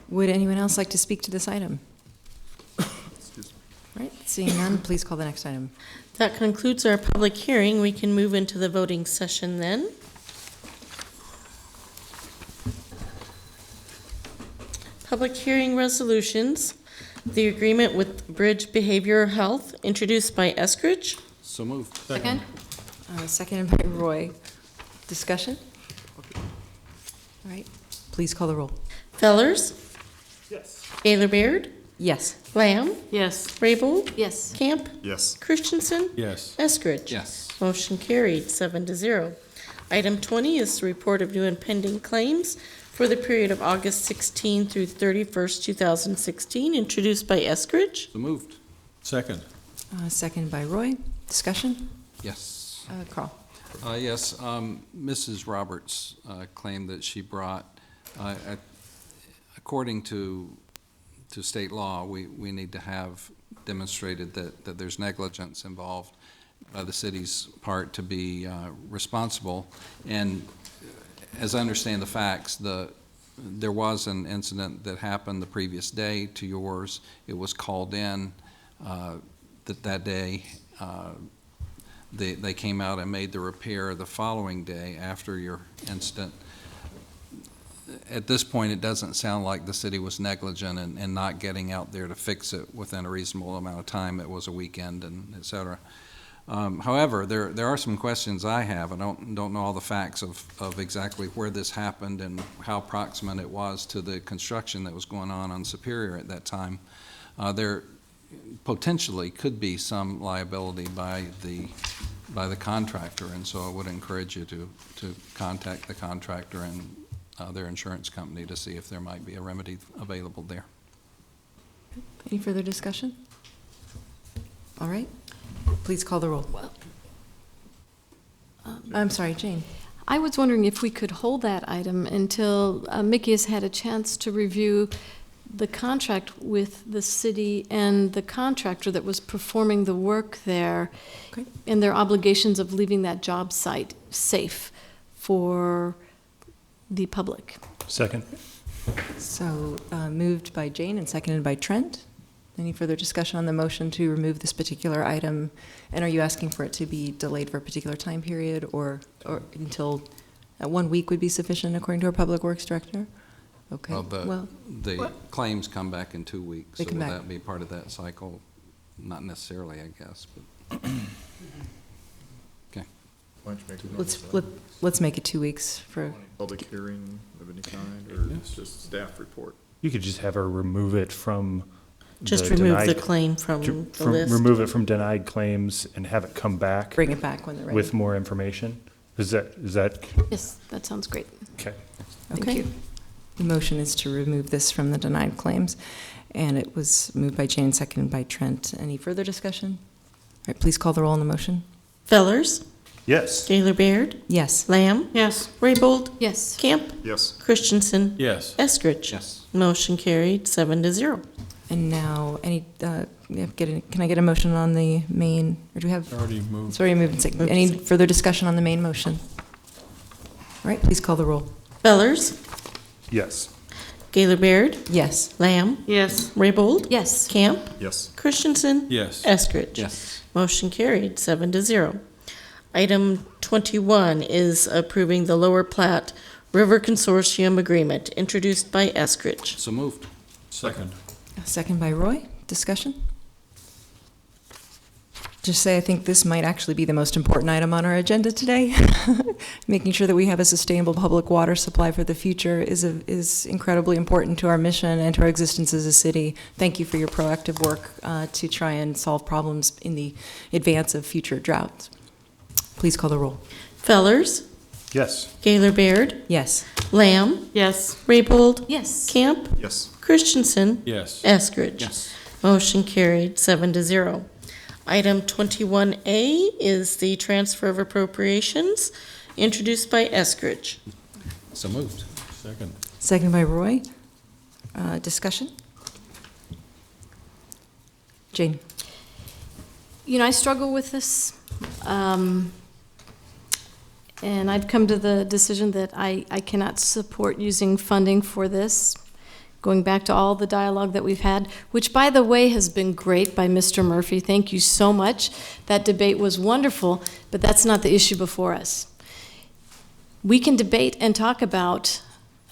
Would anyone else like to speak to this item? All right, seeing none, please call the next item. That concludes our public hearing. We can move into the voting session then. Public hearing resolutions. The agreement with Bridge Behavioral Health, introduced by Eskridge. So moved. Second? Seconded by Roy. Discussion? All right, please call the roll. Fellers? Yes. Gaylor Baird? Yes. Lamb? Yes. Raybold? Yes. Camp? Yes. Christensen? Yes. Eskridge? Yes. Motion carried, 7-0. Item 20 is the report of new and pending claims for the period of August 16 through 31st, 2016, introduced by Eskridge. So moved. Second. Seconded by Roy. Discussion? Yes. Carl? Yes, Mrs. Roberts claimed that she brought, according to state law, we need to have demonstrated that there's negligence involved by the city's part to be responsible. And as I understand the facts, there was an incident that happened the previous day to yours. It was called in that day. They came out and made the repair the following day after your incident. at this point, it doesn't sound like the city was negligent in not getting out there to fix it within a reasonable amount of time. It was a weekend and et cetera. However, there are some questions I have. I don't know all the facts of exactly where this happened and how proximate it was to the construction that was going on Superior at that time. There potentially could be some liability by the contractor, and so I would encourage you to contact the contractor and their insurance company to see if there might be a remedy available there. Any further discussion? All right. Please call the roll. I'm sorry, Jane. I was wondering if we could hold that item until Mickey has had a chance to review the contract with the city and the contractor that was performing the work there, okay, and their obligations of leaving that job site safe for the public. Second. So moved by Jane and seconded by Trent. Any further discussion on the motion to remove this particular item? And are you asking for it to be delayed for a particular time period, or until 1 week would be sufficient according to our Public Works Director? Okay. The claims come back in 2 weeks. They So come will back. that be part of that cycle? Not necessarily, I guess, but. Okay. Why don't you make a note of Let's make it 2 weeks for. Public hearing of any kind, or it's just staff report? You could just have her remove it from. Just the remove the denied- claim from the list. Remove it from denied claims and have it come back. Bring it back when they're ready. With more information. Is that? Yes, that sounds great. Okay. Thank Okay. you. The motion is to remove this from the denied claims, and it was moved by Jane, seconded by Trent. Any further discussion? All right, please call the roll on the motion. Fellers, Yes. Gaylor Baird, Yes. Lamb, Yes. Raybold, Yes. Camp, Yes. Christensen, Yes. Eskridge. Yes. Motion carried 7-0. And now, can I get a motion on the main, or do we have? Already moved. It's already moved and seconded. Any further discussion on the main motion? All right, please call the roll. Fellers, Yes. Gaylor Baird, Yes. Lamb, Yes. Raybold, Yes. Camp, Yes. Christensen, Yes. Eskridge. Yes. Motion carried 7-0. Item 21 is approving the Lower Platte River Consortium Agreement, introduced by Eskridge. So moved. Second. Second by Roy. Discussion? Just say I think this might actually be the most important item on our agenda today. Making sure that we have a sustainable public water supply for the future is incredibly important to our mission and to our existence as a city. Thank you for your proactive work to try and solve problems in the advance of future droughts. Please call the roll. Fellers, Yes. Gaylor Baird, Yes. Lamb, Yes. Raybold, Yes. Camp, Yes. Christensen, Yes. Eskridge. Yes. Motion carried 7-0. Item 21A is the transfer of appropriations, introduced by Eskridge. So moved. Second. Second by Roy. Discussion? Jane? I struggle with this. And I've come to the decision that I cannot support using funding for this. Going back to all the dialogue that we've had, which, by the way, has been great by Mr. Murphy. Thank you so much. That debate was wonderful, but that's not the issue before us. We can debate and talk about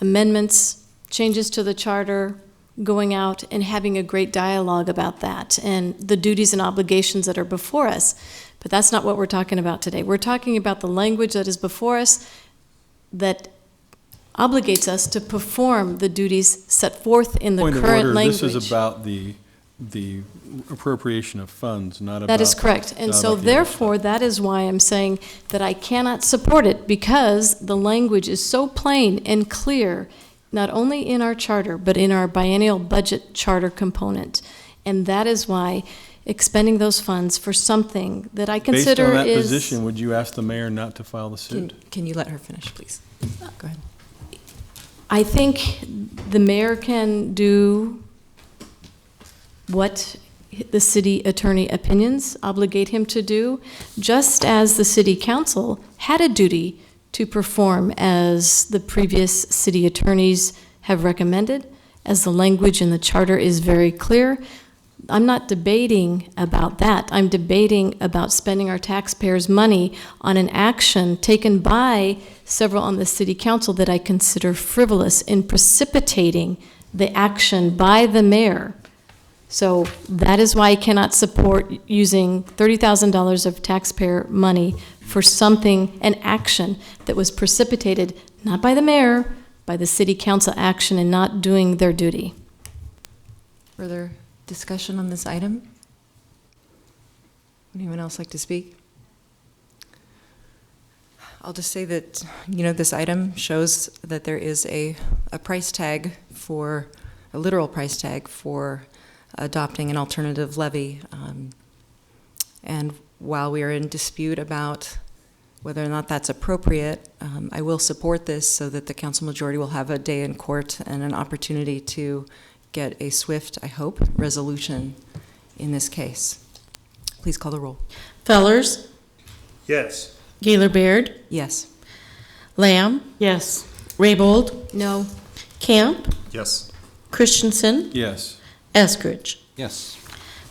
amendments, changes to the charter, going out and having a great dialogue about that and the duties and obligations that are before us. But that's not what we're talking about today. We're talking about the language that is before us that obligates us to perform the duties set forth in the Point of current order, language. this is about the appropriation of funds, not about. That is correct. And not so about the other therefore, that is why I'm saying that I cannot support it, because the language is so plain and clear, not only in our charter, but in our biennial budget charter component. And that is why expending those funds for something that I consider Based on that is... position, would you ask the mayor not to file the suit? Can you let her finish, please? Go ahead. I think the mayor can do what the city attorney opinions obligate him to do, just as the city council had a duty to perform as the previous city attorneys have recommended, as the language in the charter is very clear. I'm not debating about that. I'm debating about spending our taxpayers' money on an action taken by several on the city council that I consider frivolous in precipitating the action by the mayor. So that is why I cannot support using $30,000 of taxpayer money for something, an action that was precipitated not by the mayor, by the city council action and not doing their duty. Further discussion on this item? Would anyone else like to speak? I'll just say that, this item shows that there is a price tag for, a literal price tag for adopting an alternative levy. And while we are in dispute about whether or not that's appropriate, I will support this so that the council majority will have a day in court and an opportunity to get a swift, I hope, resolution in this case. Please call the roll. Fellers, Yes. Gaylor Baird, Yes. Lamb, Yes. Raybold, No. Camp, Yes. Christensen, Yes. Eskridge. Yes.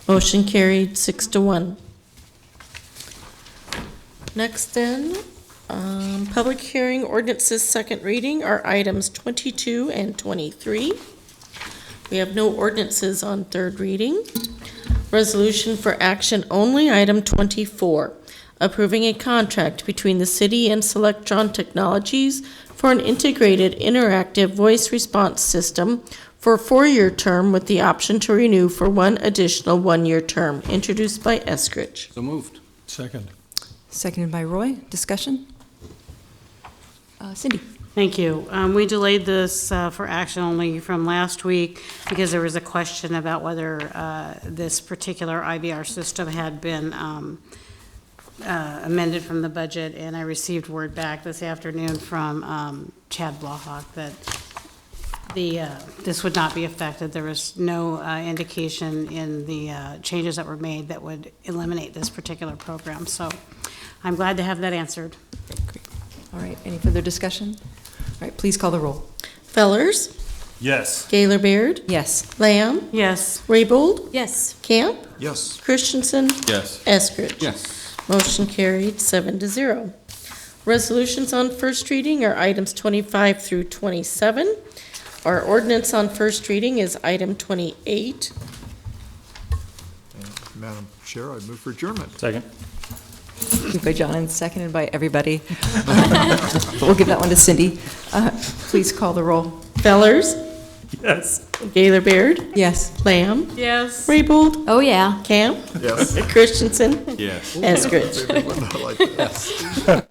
Motion carried 6-1. Next then, public hearing ordinances second reading are items 22 and 23. We have no ordinances on third reading. Resolution for action only, item 24, approving a contract between the city and Selectron Technologies for an integrated interactive voice response system for a 4-year term with the option to renew for one additional 1-year term, introduced by Eskridge. So moved. Second. Seconded by Roy. Discussion? Cindy? Thank you. We delayed this for action only from last week because there was a question about whether this particular IVR system had been amended from the budget, and I received word back this afternoon from Chad Blahawk that this would not be affected. There was no indication in the changes that were made that would eliminate this particular program. So I'm glad to have that answered. All right, any further discussion? All right, please call the roll. Fellers, Yes. Gaylor Baird, Yes. Lamb, Yes. Raybold, Yes. Camp, Yes. Christensen, Yes. Eskridge. Yes. Motion carried 7-0. Resolutions on first reading are items 25 through 27. Our ordinance on first reading is item 28. Madam Chair, I move for adjournment. Second. Moved by John and seconded by everybody. But we'll give that one to Cindy. Please call the roll. Fellers, Yes. Gaylor Baird, Yes. Lamb, Yes. Raybold, Oh, yeah. Camp, Yes. Christensen, Yes. Eskridge. I like that.